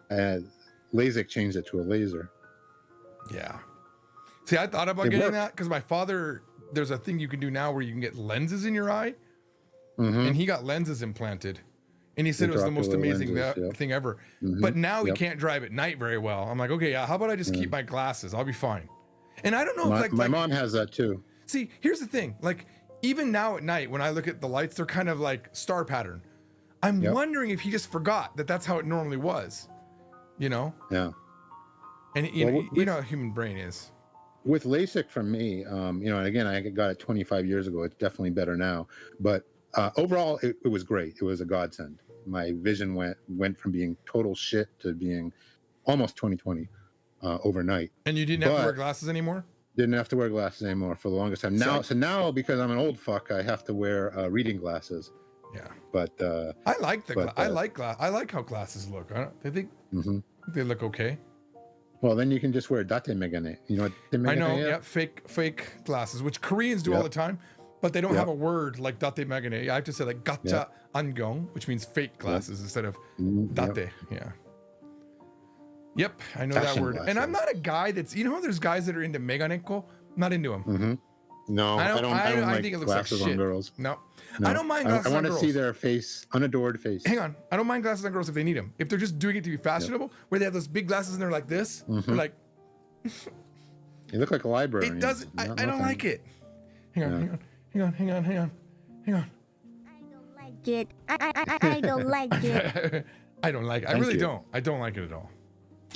Speaker 2: And LASIK changed it to a laser.
Speaker 1: Yeah. See, I thought about
Speaker 2: It
Speaker 1: getting
Speaker 2: worked.
Speaker 1: that because my father, there's a thing you can do now where you can get lenses in your eye,
Speaker 2: Mhm.
Speaker 1: and he got lenses implanted. And he said it was the most
Speaker 2: Intraocular
Speaker 1: amazing
Speaker 2: lenses, yeah.
Speaker 1: thing ever.
Speaker 2: Mhm.
Speaker 1: But now he
Speaker 2: Yep.
Speaker 1: can't drive at night very well. I'm like, okay, yeah, how about I just keep my glasses? I'll be fine. And I don't know if
Speaker 2: My mom has that too.
Speaker 1: see, here's the thing. Like, even now at night, when I look at the lights, they're kind of like star pattern. I'm
Speaker 2: Yep.
Speaker 1: wondering if he just forgot that that's how it normally was, you know?
Speaker 2: Yeah.
Speaker 1: And you
Speaker 2: Well,
Speaker 1: know, you know how human brain is.
Speaker 2: with LASIK for me, and again, I got it 25 years ago. It's definitely better now, but overall, it was great. It was a godsend. My vision went from being total shit to being almost 20/20 overnight.
Speaker 1: And you didn't have to wear
Speaker 2: But-
Speaker 1: glasses anymore?
Speaker 2: Didn't have to wear glasses anymore for the longest time. So now because I'm an old fuck, I have to wear reading glasses.
Speaker 1: Yeah.
Speaker 2: But
Speaker 1: I like I like how glasses look. I think
Speaker 2: mhm.
Speaker 1: they look okay.
Speaker 2: Well, then you can just wear date megane. You know what date megane
Speaker 1: I know,
Speaker 2: is?
Speaker 1: yeah, fake glasses, which Koreans do all the
Speaker 2: Yep.
Speaker 1: time, but they don't
Speaker 2: Yep.
Speaker 1: have a word like date megane. I have to say like gacha angong, which means fake glasses instead of
Speaker 2: Yep.
Speaker 1: date. Yeah. Yep, I know
Speaker 2: Fashion
Speaker 1: that word. And I'm
Speaker 2: glasses.
Speaker 1: not a guy that's, how there's guys that are into meganeko? Not into them.
Speaker 2: Mm-hmm. No, I don't like
Speaker 1: think it looks like
Speaker 2: glasses
Speaker 1: shit.
Speaker 2: on girls.
Speaker 1: No.
Speaker 2: No.
Speaker 1: I don't mind glasses
Speaker 2: I
Speaker 1: on
Speaker 2: want to
Speaker 1: girls.
Speaker 2: see their face, unadored face.
Speaker 1: Hang on. I don't mind glasses on girls if they need them. If they're just doing it to be fashionable, where they have those big glasses and they're like this, they're like,
Speaker 2: You look like a librarian.
Speaker 1: it doesn't, I don't
Speaker 2: Nothing.
Speaker 1: like it. Hang on.
Speaker 4: I don't like it. I don't like it.
Speaker 1: I don't like it. I
Speaker 2: Thank
Speaker 1: really
Speaker 2: you.
Speaker 1: don't. I don't like it at all.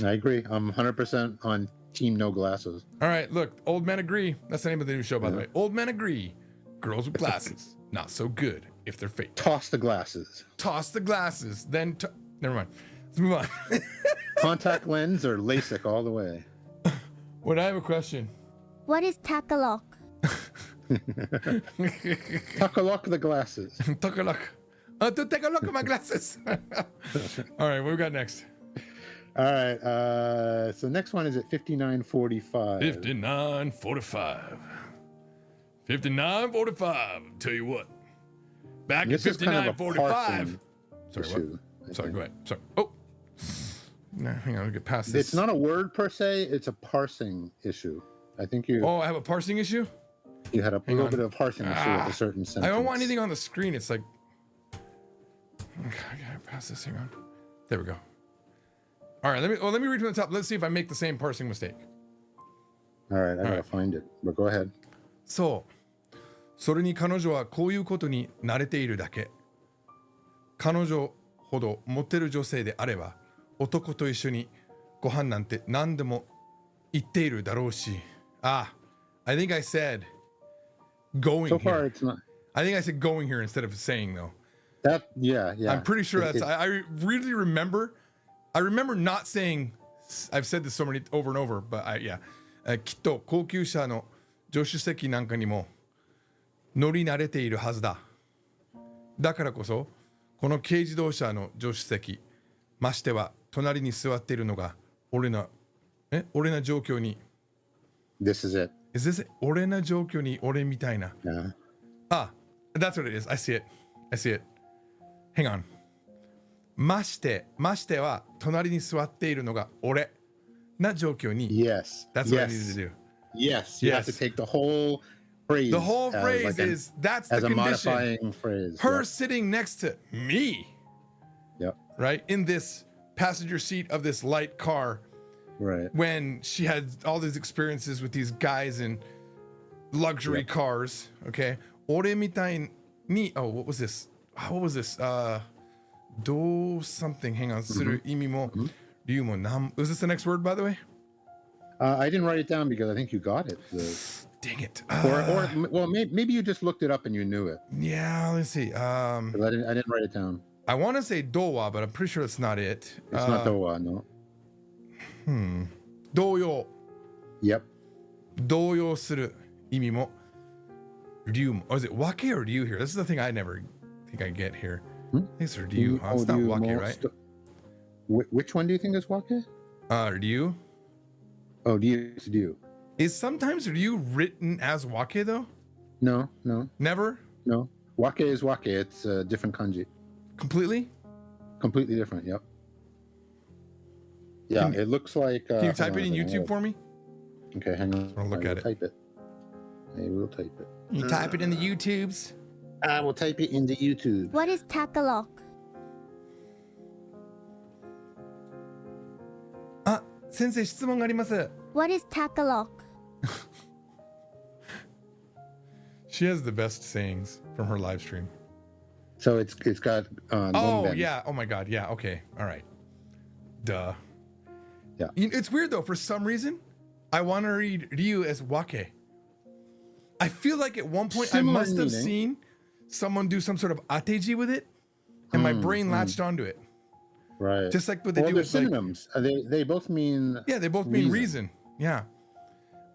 Speaker 2: I agree. I'm 100% on team no glasses.
Speaker 1: All right, look, Old Men Agree. That's the name of the new show, by the way. Old Men Agree. Girls with glasses, not so good if they're fake.
Speaker 2: Toss the glasses.
Speaker 1: Toss the glasses, then never mind. Let's move on.
Speaker 2: Contact lens or LASIK all the way.
Speaker 1: When I have a question.
Speaker 4: What is Takalok?
Speaker 2: Takalok the glasses.
Speaker 1: Take a look. Take a look at my glasses. All right, what we got next?
Speaker 2: All right. So next one is at 59:45.
Speaker 1: 59:45. 59:45. Tell you what. Back
Speaker 2: This
Speaker 1: at
Speaker 2: is kind of a
Speaker 1: 59:45.
Speaker 2: parsing
Speaker 1: Sorry,
Speaker 2: issue, I
Speaker 1: what? Sorry,
Speaker 2: think.
Speaker 1: go ahead. Sorry. Oh. No, hang on, I'll get past this.
Speaker 2: It's not a word per se. It's a parsing issue. I think you
Speaker 1: Oh, I have a parsing issue?
Speaker 2: had a little
Speaker 1: on.
Speaker 2: bit of parsing issue with a certain sentence.
Speaker 1: I don't want anything on the screen. It's like. Okay, I gotta pass this. Hang on. There we go. All right, let me read from the top. Let's see if I make the same parsing mistake.
Speaker 2: All right, I gotta
Speaker 1: right.
Speaker 2: find it. But go ahead.
Speaker 1: そう。それに彼女はこういうことに慣れているだけ。彼女ほどモテる女性であれば、男と一緒にご飯なんて何でも言っているだろうし。Ah, I think I said going
Speaker 2: So far,
Speaker 1: here.
Speaker 2: it's not
Speaker 1: I think I said going here instead of saying though.
Speaker 2: that. Yeah.
Speaker 1: I'm pretty sure
Speaker 2: It-
Speaker 1: that's. I really remember. I remember not saying. I've said this so many over and over, but yeah. きっと高級車の助手席なんかにも乗り慣れているはずだ。だからこそこの軽自動車の助手席、ましては隣に座っているのが俺な状況に。
Speaker 2: This is it.
Speaker 1: Is this 俺な状況に俺みたいな。
Speaker 2: Yeah.
Speaker 1: Ah, that's what it is. I see it. I see it. Hang on. ましては隣に座っているのが俺な状況に。
Speaker 2: Yes.
Speaker 1: That's what I
Speaker 2: yes.
Speaker 1: needed to do.
Speaker 2: Yes. You have to
Speaker 1: Yes.
Speaker 2: take the whole phrase.
Speaker 1: The whole
Speaker 2: as
Speaker 1: phrase
Speaker 2: like an-
Speaker 1: is that's the
Speaker 2: as a
Speaker 1: condition.
Speaker 2: modifying phrase.
Speaker 1: Her
Speaker 2: Yep.
Speaker 1: sitting next to me,
Speaker 2: Yep.
Speaker 1: right? In this passenger seat of this light car
Speaker 2: Right.
Speaker 1: when she had all these experiences with these guys in luxury
Speaker 2: Yep.
Speaker 1: cars, okay? 俺みたいに oh, what was this? What was this? どう something, hang on, する意味も理由もなんwas this the next word, by the way?
Speaker 2: I didn't write it down because I think you got it.
Speaker 1: Dang it.
Speaker 2: Or well, maybe you just looked it up and you knew it.
Speaker 1: Yeah, let's see.
Speaker 2: 'Cause I didn't write it down.
Speaker 1: I want to say dowa, but I'm pretty sure that's not it.
Speaker 2: It's not Dowa, no.
Speaker 1: 動揺
Speaker 2: Yep.
Speaker 1: 動揺する意味も流も or is it wake or ryu here? This is the thing I never think I get here. I think it's ryu.
Speaker 2: Oh,
Speaker 1: It's not
Speaker 2: do you
Speaker 1: wake,
Speaker 2: most-
Speaker 1: right?
Speaker 2: Which one do you think is wake?
Speaker 1: Ryu
Speaker 2: Oh, do you?
Speaker 1: is sometimes ryu written as wake though.
Speaker 2: No.
Speaker 1: Never
Speaker 2: Wake is wake. It's a different kanji.
Speaker 1: completely.
Speaker 2: Completely different. Yep. Yeah,
Speaker 1: Can-
Speaker 2: it looks like.
Speaker 1: Can you type it in YouTube for me?
Speaker 2: Okay, hang on.
Speaker 1: I'll look
Speaker 2: I
Speaker 1: at
Speaker 2: will
Speaker 1: it.
Speaker 2: Type it. I will type it.
Speaker 1: You type it in the YouTubes.
Speaker 2: I will type it into YouTube.
Speaker 4: What is Takalok?
Speaker 1: Sensei, 質問があります.
Speaker 4: What is Takalok?
Speaker 1: She has the best sayings from her live stream.
Speaker 2: So it's got.
Speaker 1: Oh
Speaker 2: nonben.
Speaker 1: yeah. Oh my god. Yeah. Okay. All right. Duh.
Speaker 2: Yeah.
Speaker 1: It's weird though. For some reason, I want to read Ryu as Wake. I feel like at one point
Speaker 2: Similar
Speaker 1: I must have
Speaker 2: meaning.
Speaker 1: seen someone do some sort of ateji with it, and my brain latched onto it.
Speaker 2: Right.
Speaker 1: Just like what they
Speaker 2: Well,
Speaker 1: do
Speaker 2: they're
Speaker 1: with like,
Speaker 2: synonyms. They both mean.
Speaker 1: yeah, they both mean reason. Yeah.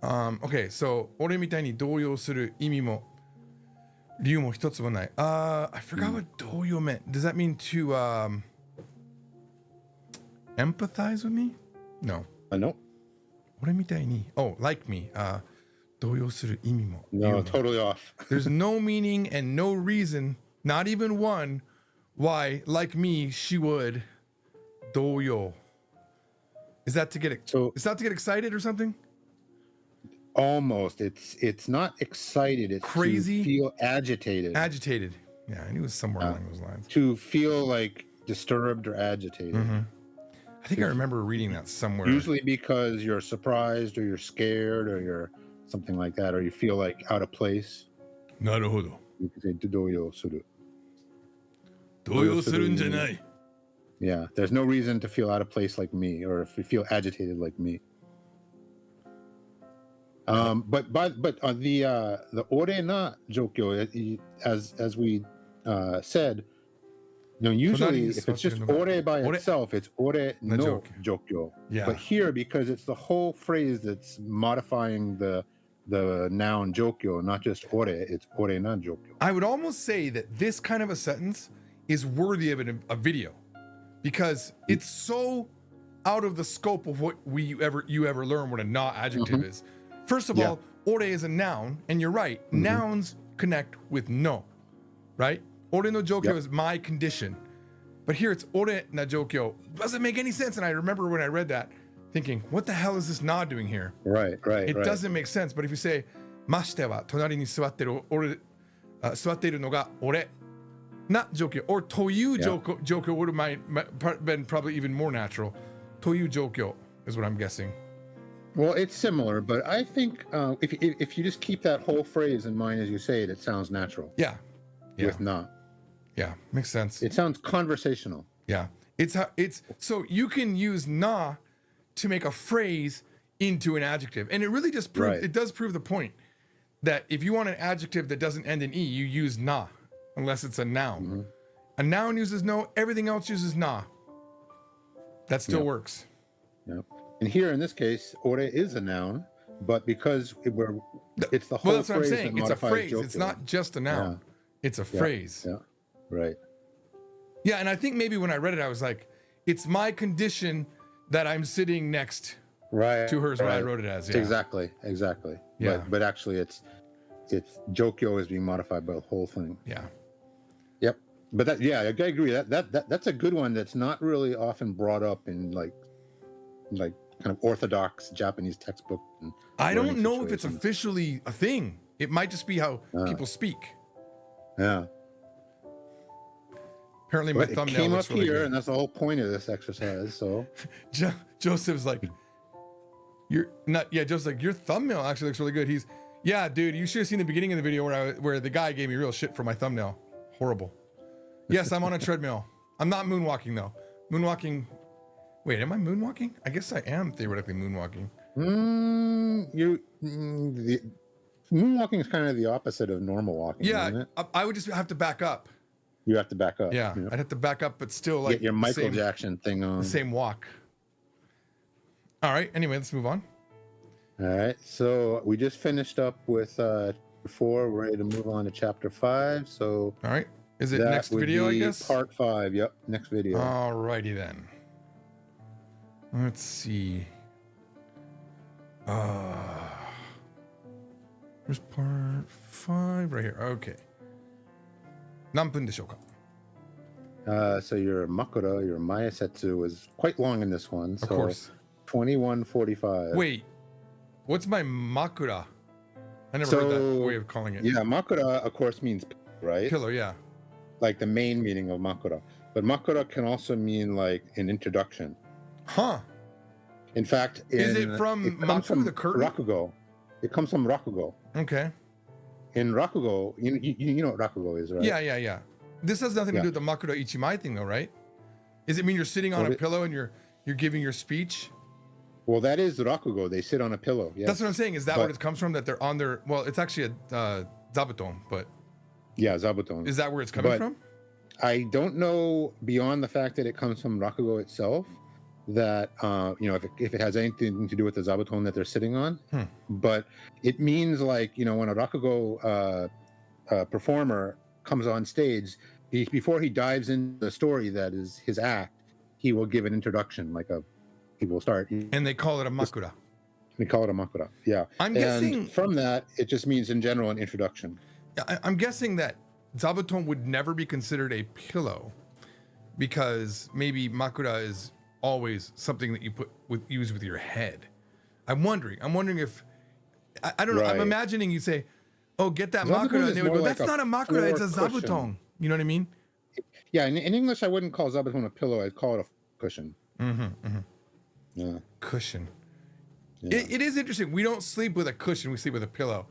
Speaker 1: Okay, so 俺みたいに動揺する意味も理由も一つもない。I forgot what 動揺 meant. Does that mean to empathize with me? No.
Speaker 2: No.
Speaker 1: 俺みたいに oh, like me. 動揺する意味も理由
Speaker 2: No,
Speaker 1: も
Speaker 2: totally off.
Speaker 1: There's no meaning and no reason, not even one, why, like me, she would 動揺. Is that to get
Speaker 2: So-
Speaker 1: is that to get excited or something?
Speaker 2: Almost. It's not excited. It's
Speaker 1: Crazy?
Speaker 2: to feel agitated.
Speaker 1: Agitated. Yeah, I knew it was somewhere along those lines.
Speaker 2: To feel like disturbed or agitated.
Speaker 1: I think I remember reading that somewhere.
Speaker 2: Usually because you're surprised or you're scared or you're something like that, or you feel like out of place.
Speaker 1: なるほど。
Speaker 2: You can say 動揺する.
Speaker 1: 動揺するんじゃない。
Speaker 2: Yeah, there's no reason to feel out of place like me, or if you feel agitated like me. But the ore na jokyo, as we said, usually if it's just ore by itself, it's ore no jokyo.
Speaker 1: Yeah.
Speaker 2: But here, because it's the whole phrase that's modifying the noun jokyo, not just ore, it's ore na jokyo.
Speaker 1: I would almost say that this kind of a sentence is worthy of a video because it's so out of the scope of what you ever learn what a na adjective is. First of all, ore is a noun, and you're right. Nouns connect with no, right? Ore no jokyo is my condition. But here it's ore na jokyo. Doesn't make any sense. And I remember when I read that thinking, what the hell is this na doing here?
Speaker 2: Right.
Speaker 1: It doesn't make sense. But if you say, ましては隣に座ってる座っているのが俺 not jokyo, or という jokyo would have been probably even more natural. という jokyo is what I'm guessing.
Speaker 2: Well, it's similar, but I think if you just keep that whole phrase in mind as you say it, it sounds natural.
Speaker 1: Yeah.
Speaker 2: With na.
Speaker 1: Yeah, makes sense.
Speaker 2: It sounds conversational.
Speaker 1: Yeah. It's so you can use na to make a phrase into an adjective. And it really just proves it does prove the point that if you want an adjective that doesn't end in e, you use na unless it's a noun. A noun uses no, everything else uses na. That still works.
Speaker 2: Yeah. And here in this case, ore is a noun, but because it's the whole
Speaker 1: Well, that's what I'm
Speaker 2: phrase
Speaker 1: saying.
Speaker 2: that
Speaker 1: It's a
Speaker 2: modifies
Speaker 1: phrase.
Speaker 2: jokyo.
Speaker 1: It's not just a noun. It's a phrase.
Speaker 2: Yeah. Right.
Speaker 1: Yeah, and I think maybe when I read it, I was like, it's my condition that I'm sitting next
Speaker 2: Right.
Speaker 1: to her is what I
Speaker 2: right.
Speaker 1: wrote it as. Yeah.
Speaker 2: Exactly.
Speaker 1: Yeah.
Speaker 2: But actually it's jokyo is being modified by the whole thing.
Speaker 1: Yeah.
Speaker 2: Yep. But I agree. That's a good one that's not really often brought up in like kind of orthodox Japanese textbook.
Speaker 1: I don't know if it's
Speaker 2: situations.
Speaker 1: officially a thing. It might just be how people speak.
Speaker 2: Yeah.
Speaker 1: Apparently, my
Speaker 2: But it
Speaker 1: thumbnail
Speaker 2: came up
Speaker 1: looks really
Speaker 2: here,
Speaker 1: good.
Speaker 2: and that's the whole point of this exercise. So
Speaker 1: Joseph's like, you're not. Yeah, Joseph's like, your thumbnail actually looks really good. He's, yeah, dude. You should have seen the beginning of the video where the guy gave me real shit for my thumbnail. Horrible. Yes, I'm on a treadmill. I'm not moonwalking though. Moonwalking. Wait, am I moonwalking? I guess I am theoretically moonwalking.
Speaker 2: moonwalking is kind of the opposite of normal walking. Isn't
Speaker 1: Yeah,
Speaker 2: it?
Speaker 1: I would just have to back up.
Speaker 2: You have to back up.
Speaker 1: Yeah, I'd have to back up, but still like
Speaker 2: Get your
Speaker 1: the
Speaker 2: Michael
Speaker 1: same-
Speaker 2: Jackson thing on.
Speaker 1: the same walk. All right. Anyway, let's move on.
Speaker 2: All right. So we just finished up with 4. We're ready to move on to chapter 5. So
Speaker 1: All right. Is it
Speaker 2: that
Speaker 1: next
Speaker 2: would
Speaker 1: video? I
Speaker 2: be
Speaker 1: guess.
Speaker 2: part 5. Yep. Next video.
Speaker 1: All righty then. Let's see. Where's part 5? Right here. Okay. 何分でしょうか?
Speaker 2: So your Makura, your Mayasetsu was quite long in this one.
Speaker 1: Of
Speaker 2: So
Speaker 1: course.
Speaker 2: 21:45.
Speaker 1: Wait. What's my makura? I never heard that
Speaker 2: So,
Speaker 1: way of calling it.
Speaker 2: Yeah, Makura, of course, means right?
Speaker 1: Pillow, yeah.
Speaker 2: Like the main meaning of Makura. But Makura can also mean like an introduction.
Speaker 1: Huh.
Speaker 2: In fact,
Speaker 1: Is it from
Speaker 2: comes
Speaker 1: Maku, the curtain?
Speaker 2: Rakugo. It comes from Rakugo.
Speaker 1: Okay.
Speaker 2: In Rakugo, you know what Rakugo is, right?
Speaker 1: Yeah. This has nothing to do with the makura ichimai thing though, right? Does it mean you're sitting on
Speaker 2: Well,
Speaker 1: a pillow and you're giving your speech?
Speaker 2: Well, that is rakugo. They sit on a pillow. Yeah.
Speaker 1: That's what I'm saying. Is that
Speaker 2: But-
Speaker 1: what it comes from? That they're on their, well, it's actually a zabuton, but
Speaker 2: Yeah, zabuton.
Speaker 1: is that where it's coming
Speaker 2: But-
Speaker 1: from?
Speaker 2: I don't know beyond the fact that it comes from rakugo itself that if it has anything to do with the zabuton that they're sitting on. But it means like when a rakugo performer comes on stage, before he dives into the story that is his act, he will give an introduction, he will start.
Speaker 1: And they call it a makura.
Speaker 2: We call it a makura. Yeah.
Speaker 1: I'm
Speaker 2: And
Speaker 1: guessing-
Speaker 2: from that, it just means in general an introduction.
Speaker 1: I'm guessing that zabuton would never be considered a pillow because maybe makura is always something that you use with your head. I'm wondering if I don't know. I'm
Speaker 2: Right.
Speaker 1: imagining you say, "Oh, get that
Speaker 2: Zabuton
Speaker 1: makura,"
Speaker 2: is
Speaker 1: and they would
Speaker 2: more
Speaker 1: go,
Speaker 2: like
Speaker 1: "That's
Speaker 2: a
Speaker 1: not a makura. It's a
Speaker 2: floor
Speaker 1: zabuton."
Speaker 2: cushion.
Speaker 1: You know what I mean?
Speaker 2: Yeah. In English, I wouldn't call zabuton a pillow. I'd call it a cushion. Yeah.
Speaker 1: Cushion.
Speaker 2: Yeah.
Speaker 1: It is interesting. We don't sleep with a cushion. We sleep with a pillow.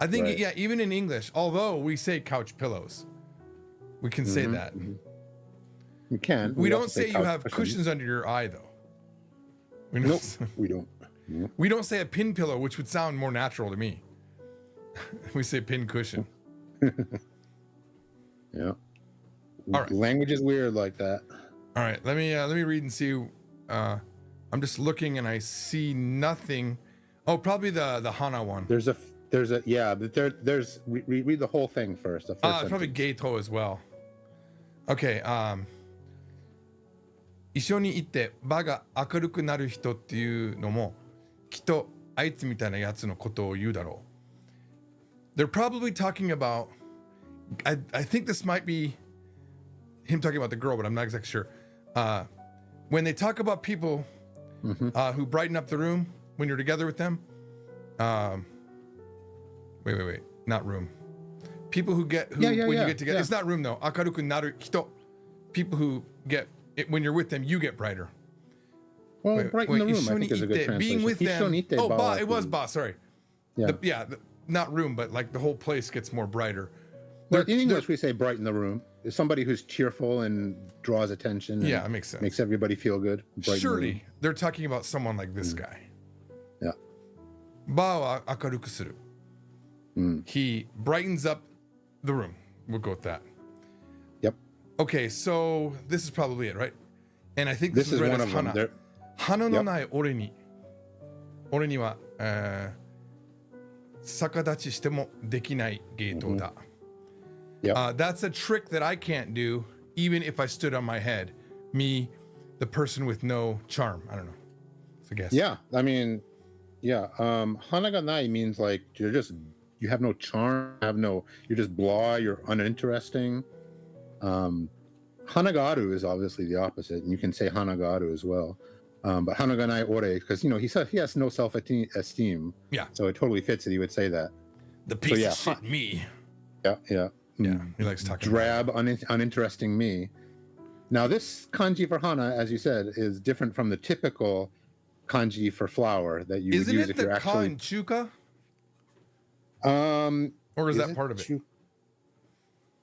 Speaker 1: I think,
Speaker 2: Right.
Speaker 1: yeah, even in English, although we say couch pillows, we can say that.
Speaker 2: You can.
Speaker 1: We don't
Speaker 2: also
Speaker 1: say you
Speaker 2: couch
Speaker 1: have cushions under your eye, though. We don't,
Speaker 2: Nope, we don't. Nope.
Speaker 1: we don't say a pin pillow, which would sound more natural to me. We say pin cushion.
Speaker 2: Yeah.
Speaker 1: All right.
Speaker 2: Language is weird like that.
Speaker 1: All right, let me read and see. I'm just looking and I see nothing. Oh, probably the Hana one.
Speaker 2: There's a yeah, but there's read the whole thing first. The first
Speaker 1: It's probably
Speaker 2: sentence.
Speaker 1: Gato as well. Okay. 一緒に行って場が明るくなる人っていうのもきっとあいつみたいなやつのことを言うだろう. They're probably talking about. I think this might be him talking about the girl, but I'm not exactly sure. When they talk about people who brighten up the room when you're together with them. Wait. Not room. People who get when you get together.
Speaker 2: Yeah.
Speaker 1: It's not room though. 明るくなる人. People who get it when you're with them, you get brighter.
Speaker 2: Well, right in the room, I think is a good
Speaker 1: 一緒に行って
Speaker 2: translation.
Speaker 1: being with them.
Speaker 2: 一緒に行って
Speaker 1: Oh, ba.
Speaker 2: 場
Speaker 1: It was ba. Sorry.
Speaker 2: Yeah.
Speaker 1: Not room, but like the whole place gets more brighter.
Speaker 2: But in
Speaker 1: They're-
Speaker 2: English, we say brighten the room. It's somebody who's cheerful and draws attention. And
Speaker 1: Yeah, it makes sense.
Speaker 2: Makes everybody feel good. Brighten the room.
Speaker 1: Surely they're talking about someone like this guy.
Speaker 2: Yeah.
Speaker 1: 場は明るくする. He brightens up the room. We'll go with that.
Speaker 2: Yep.
Speaker 1: Okay, so this is probably it, right? And I think this,
Speaker 2: This is
Speaker 1: read
Speaker 2: one
Speaker 1: as
Speaker 2: of them.
Speaker 1: Hana.
Speaker 2: They're-
Speaker 1: 花のない俺には、逆立ちしてもできない芸当だ。
Speaker 2: Yep.
Speaker 1: That's a trick that I can't do, even if I stood on my head. Me, the person with no charm. I don't know. It's a guess.
Speaker 2: Yeah, I mean, yeah. Hanaganai means like you have no charm, you're just blah, you're uninteresting. Hanagaru is obviously the opposite, and you can say Hanagaru as well. But Hanaganai ore, because he has no self-esteem.
Speaker 1: Yeah.
Speaker 2: So it totally fits it. He would say that.
Speaker 1: The piece
Speaker 2: yeah,
Speaker 1: of shit me.
Speaker 2: Yeah, yeah.
Speaker 1: Yeah, he likes talking.
Speaker 2: Drab, uninteresting me. Now, this kanji for hana, as you said, is different from the typical kanji for flower that you
Speaker 1: Isn't
Speaker 2: would use
Speaker 1: it
Speaker 2: if
Speaker 1: the
Speaker 2: you're
Speaker 1: ka
Speaker 2: actually.
Speaker 1: and chuka? Or is that
Speaker 2: it
Speaker 1: part of it?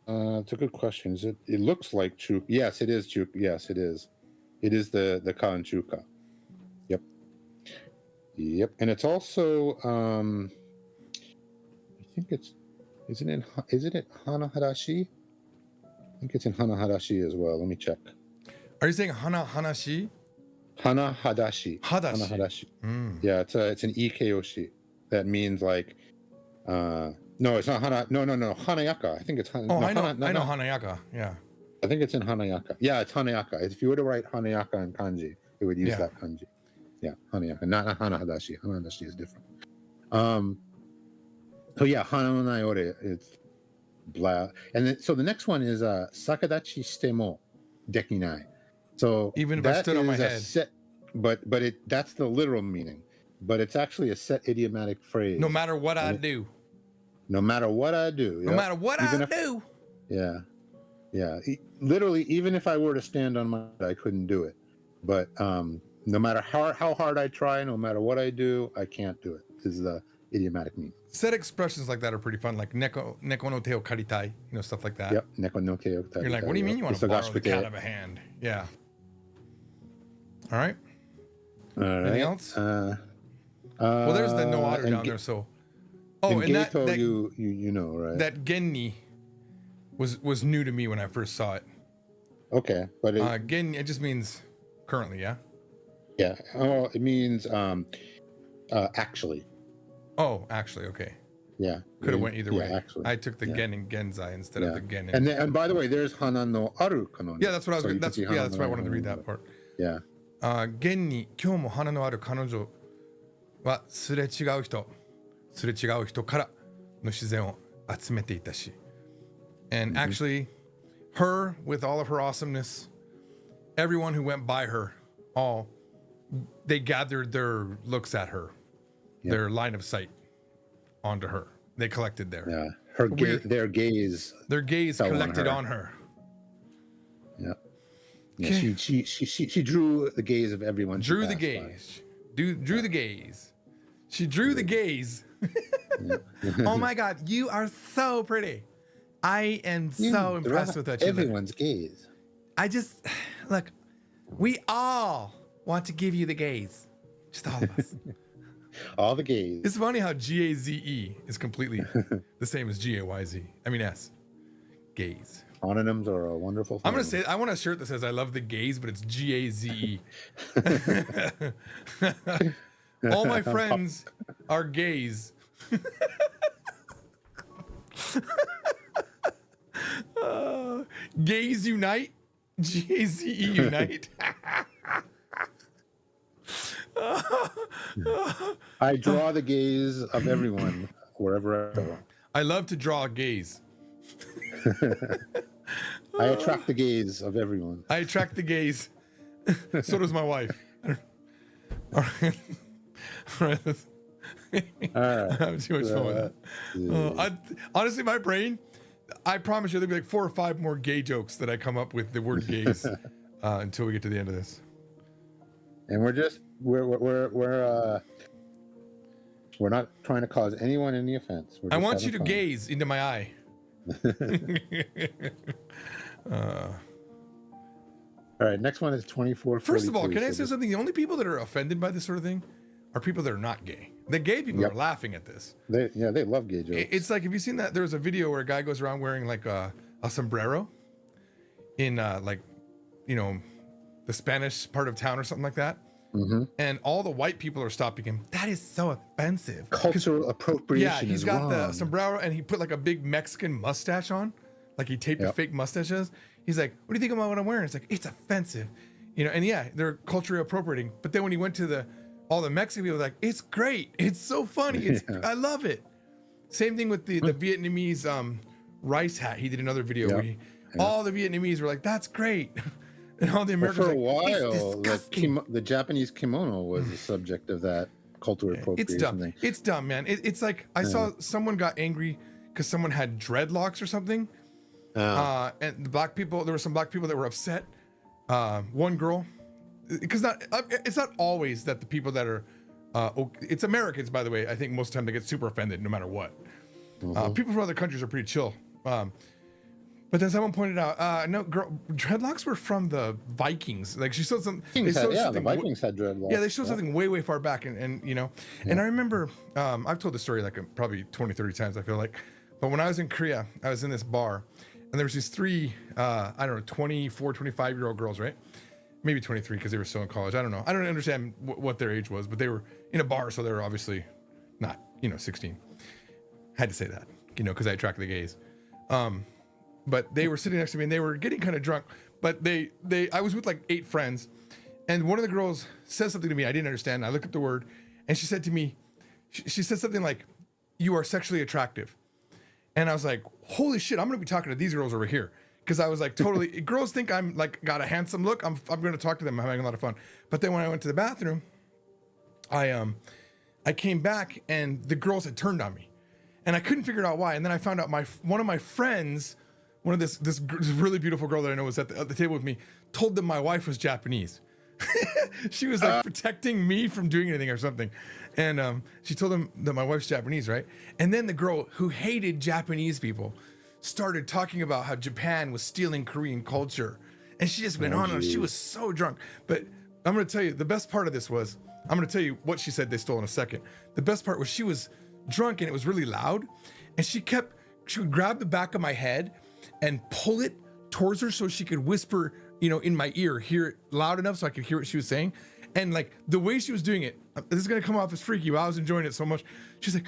Speaker 2: It's a good question. Is it? It looks like chuka. Yes, it is chuka. Yes, it is. It is the ka and chuka. Yep. Yep. And it's also. I think it's. Isn't it Hana Harashi? I think it's in Hana Harashi as well. Let me check.
Speaker 1: Are you saying hana hanashi?
Speaker 2: Hana Hadashi.
Speaker 1: Hadashi.
Speaker 2: Hana Hadashi.
Speaker 1: Mm.
Speaker 2: Yeah, it's an ikeyoshi. That means like. No, it's not Hana. No. Hanayaka. I think it's Hana.
Speaker 1: Oh,
Speaker 2: no,
Speaker 1: I know.
Speaker 2: Hana,
Speaker 1: I know
Speaker 2: no.
Speaker 1: Hanayaka. Yeah.
Speaker 2: I think it's in Hanayaka. Yeah, it's Hanayaka. If you were to write Hanayaka in kanji, it would use
Speaker 1: Yeah.
Speaker 2: that kanji. Yeah, Hanayaka. Not Hana Hadashi. Hana Hadashi is different. So yeah, Hana no nai ore. It's blah. And then, so the next one is Sakadachi shitemo dekinai. So
Speaker 1: Even if I
Speaker 2: that
Speaker 1: stood on my
Speaker 2: is a
Speaker 1: head.
Speaker 2: set, but that's the literal meaning. But it's actually a set idiomatic phrase.
Speaker 1: No matter what I do.
Speaker 2: No matter what I do.
Speaker 1: No
Speaker 2: yep.
Speaker 1: matter what
Speaker 2: Even
Speaker 1: I
Speaker 2: if-
Speaker 1: do.
Speaker 2: Yeah. Yeah. Literally, even if I were to stand on my head, I couldn't do it. But no matter how hard I try, no matter what I do, I can't do it, is the idiomatic meaning.
Speaker 1: Set expressions like that are pretty fun, like neko no te o karitai, stuff like that.
Speaker 2: Yep. Neko no te o
Speaker 1: You're like, what do you mean you want to borrow the cat of a hand? Yeah. All right.
Speaker 2: All right.
Speaker 1: Anything else? Well, there's the no otter down there. So, oh, and that
Speaker 2: you know, right?
Speaker 1: that Genni was new to me when I first saw it.
Speaker 2: Okay, but
Speaker 1: Genni, it just means currently, yeah.
Speaker 2: yeah. Oh, it means actually.
Speaker 1: Oh, actually, okay.
Speaker 2: Yeah.
Speaker 1: Could have went either way.
Speaker 2: Actually.
Speaker 1: I took the gen and genzai instead of the gen.
Speaker 2: And by the way, there's hana no aru kanoni.
Speaker 1: Yeah, that's what I was.
Speaker 2: So
Speaker 1: That's
Speaker 2: you can see
Speaker 1: that's why I
Speaker 2: hana
Speaker 1: wanted to
Speaker 2: no
Speaker 1: read
Speaker 2: aru.
Speaker 1: that part.
Speaker 2: Yeah.
Speaker 1: 現に今日も花のある彼女はすれ違う人からの自然を集めていたし。And actually, her, with all of her awesomeness, everyone who went by her, they gathered their looks at her, their line of sight onto her. They collected there.
Speaker 2: Yeah. Their gaze fell
Speaker 1: collected on her.
Speaker 2: Yeah. Yeah, she drew the gaze of everyone.
Speaker 1: Drew the gaze. Drew the gaze. She drew the gaze. Oh my God, you are so pretty. I am so impressed with what you
Speaker 2: everyone's gaze.
Speaker 1: I just look. We all want to give you the gaze. Just all of us.
Speaker 2: All the gaze.
Speaker 1: It's funny how GAZE is completely the same as GAYZ. I mean S. Gaze.
Speaker 2: Homonyms are a wonderful thing.
Speaker 1: I'm gonna say I want a shirt that says I love the gaze, but it's GAZE. All my friends are gays. Gays unite. GAZE unite.
Speaker 2: I draw the gaze of everyone wherever I go.
Speaker 1: I love to draw gays.
Speaker 2: I attract the gaze of everyone.
Speaker 1: I attract the gays. So does my wife. All right. All right. I'm having too much fun with that. Honestly, my brain, I promise you, there'll be like 4 or 5 more gay jokes that I come up with the word gays until we get to the end of this.
Speaker 2: And we're not trying to cause anyone any offense.
Speaker 1: I want you to gaze into my eye.
Speaker 2: All right, next one is 24.
Speaker 1: First of all, can I say something? The only people that are offended by this sort of thing are people that are not gay. The gay people are laughing at this.
Speaker 2: They love gay jokes.
Speaker 1: It's like, have you seen that? There's a video where a guy goes around wearing like a sombrero in like, you know, the Spanish part of town or something like that. Mm-hmm. And all the white people are stopping him. That is so offensive.
Speaker 2: Cultural appropriation.
Speaker 1: Yeah, he's got the sombrero and he put like a big Mexican mustache on. Like he taped a fake mustaches. He's like, what do you think about what I'm wearing? It's like, it's offensive. You know, and yeah, they're culturally appropriating. But then when he went to all the Mexican people, like, it's great. It's so funny. I love it. Same thing with the Vietnamese rice hat. He did another video where all the Vietnamese were like, that's great. And all the Americans
Speaker 2: for a
Speaker 1: while,
Speaker 2: the Japanese kimono was the subject of that cultural appropriation
Speaker 1: it's dumb.
Speaker 2: thing.
Speaker 1: It's dumb, man. It's like I saw someone got angry because someone had dreadlocks or something. And the black people, there were some black people that were upset. One girl, because it's not always that the people that are, it's Americans, by the way. I think most of the time they get super offended no matter what. People from other countries are pretty chill. But then someone pointed out, no, girl, dreadlocks were from the Vikings. Like she showed some.
Speaker 2: The Vikings had dreadlocks.
Speaker 1: Yeah, they showed something way far back, and you know. And I remember, I've told the story like probably 20, 30 times. I feel like, but when I was in Korea, I was in this bar, and there was these 3, I don't know, 24, 25-year-old girls, right? Maybe 23 because they were still in college. I don't know. I don't understand what their age was, but they were in a bar, so they were obviously not, 16. Had to say that, because I attract the gays. But they were sitting next to me and they were getting kind of drunk. But I was with like 8 friends, and one of the girls said something to me I didn't understand. I looked up the word, and she said to me, she said something like, "You are sexually attractive." And I was like, "Holy shit! I'm gonna be talking to these girls over here." Because I was like, totally. Girls think I'm like got a handsome look. I'm gonna talk to them. I'm having a lot of fun. But then when I went to the bathroom, I came back and the girls had turned on me, and I couldn't figure out why. And then I found out one of my friends. One of this really beautiful girl that I know was at the table with me, told them my wife was Japanese. She was like protecting me from doing anything or something. And she told them that my wife's Japanese, right? And then the girl who hated Japanese people started talking about how Japan was stealing Korean culture. And she just went on and she was so drunk. But I'm going to tell you the best part of this was, I'm going to tell you what she said they stole in a second. The best part was she was drunk and it was really loud, and she would grab the back of my head and pull it towards her so she could whisper, in my ear, hear it loud enough so I could hear what she was saying. And like the way she was doing it, this is gonna come off as freaky, but I was enjoying it so much. She's like,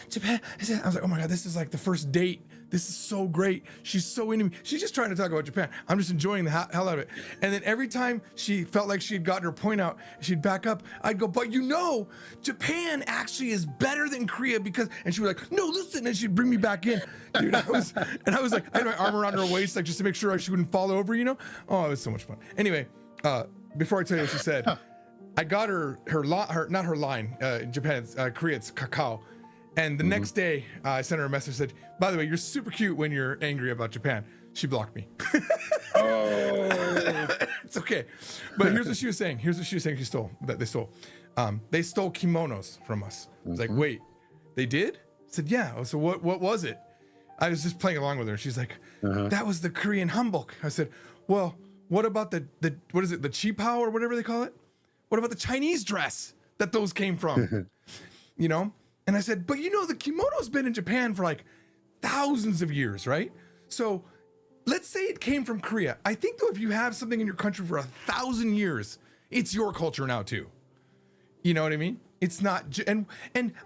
Speaker 1: Japan. I was like, oh my God, this is like the first date. This is so great. She's so into me. She's just trying to talk about Japan. I'm just enjoying the hell out of it. And then every time she felt like she had gotten her point out, she'd back up. I'd go, but Japan actually is better than Korea because, and she was like, no, listen. And she'd bring me back in. Dude, I was like, I had my arm around her waist, like just to make sure she wouldn't fall over, Oh, it was so much fun. Anyway, before I tell you what she said, I got her not her line, in Japan, Korea, it's kakao. And the next day, I sent her a message, said, by the way, you're super cute when you're angry about Japan. She blocked me.
Speaker 2: Oh.
Speaker 1: It's okay. But here's what she was saying. They stole. They stole kimonos from us. I was like, wait, they did? I said, yeah. So what was it? I was just playing along with her. She's like, that was the Korean hanbok. I said, well, what about the what is it, the chipao or whatever they call it? What about the Chinese dress that those came from? And I said, but the kimono's been in Japan for like thousands of years, right? So let's say it came from Korea. I think though, if you have something in your country for 1,000 years, it's your culture now too. You know what I mean? It's not, and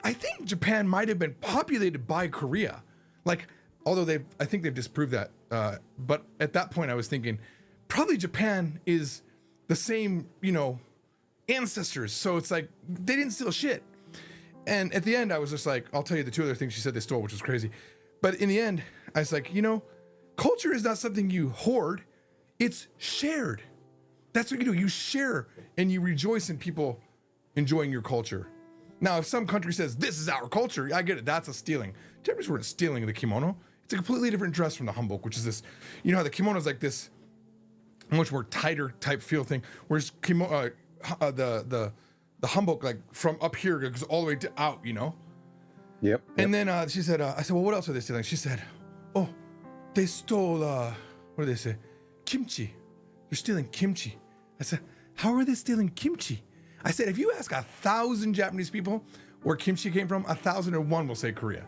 Speaker 1: I think Japan might have been populated by Korea. Like, although I think they've disproved that. But at that point I was thinking, probably Japan is the same, ancestors. So it's like, they didn't steal shit. And at the end, I was just like, I'll tell you the two other things she said they stole, which was crazy. But in the end, I was like, culture is not something you hoard. It's shared. That's what you do. You share and you rejoice in people enjoying your culture. Now, if some country says, this is our culture, I get it. That's a stealing. Japanese weren't stealing the kimono. It's a completely different dress from the hanbok, which is this, how the kimono is like this much more tighter type feel thing. Whereas the hanbok, like from up here, goes all the way to out,
Speaker 2: Yep.
Speaker 1: And then she said, I said, well, what else are they stealing? She said, oh, they stole, what did they say? Kimchi. They're stealing kimchi. I said, how are they stealing kimchi? I said, if you ask 1,000 Japanese people where kimchi came from, 1,001 will say Korea.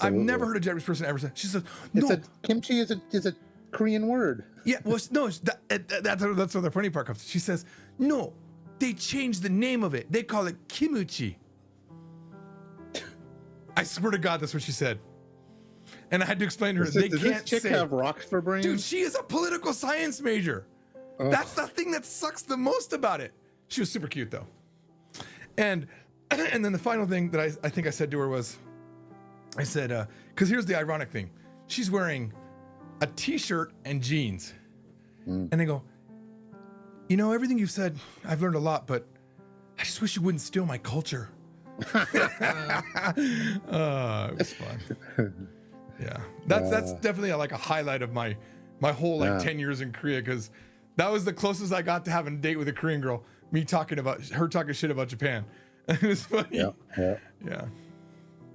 Speaker 1: I've never heard a Japanese person ever say. She says, no.
Speaker 2: Kimchi is a Korean word.
Speaker 1: Yeah, well, no, that's where the funny part comes. She says, no, they changed the name of it. They call it kimuchi. I swear to God, that's what she said. And I had to explain to her, they
Speaker 2: does
Speaker 1: can't
Speaker 2: this chick
Speaker 1: say.
Speaker 2: have rocks for brains?
Speaker 1: Dude, she is a political science major.
Speaker 2: Ugh.
Speaker 1: That's the thing that sucks the most about it. She was super cute though. And then the final thing that I think I said to her was, I said, because here's the ironic thing. She's wearing a t-shirt and jeans. And I go, everything you've said, I've learned a lot, but I just wish you wouldn't steal my culture. It was fun. Yeah, that's definitely like a highlight of my whole 10 years in Korea, because that was the closest I got to having a date with a Korean girl. Me talking shit about Japan. It was funny. Yeah.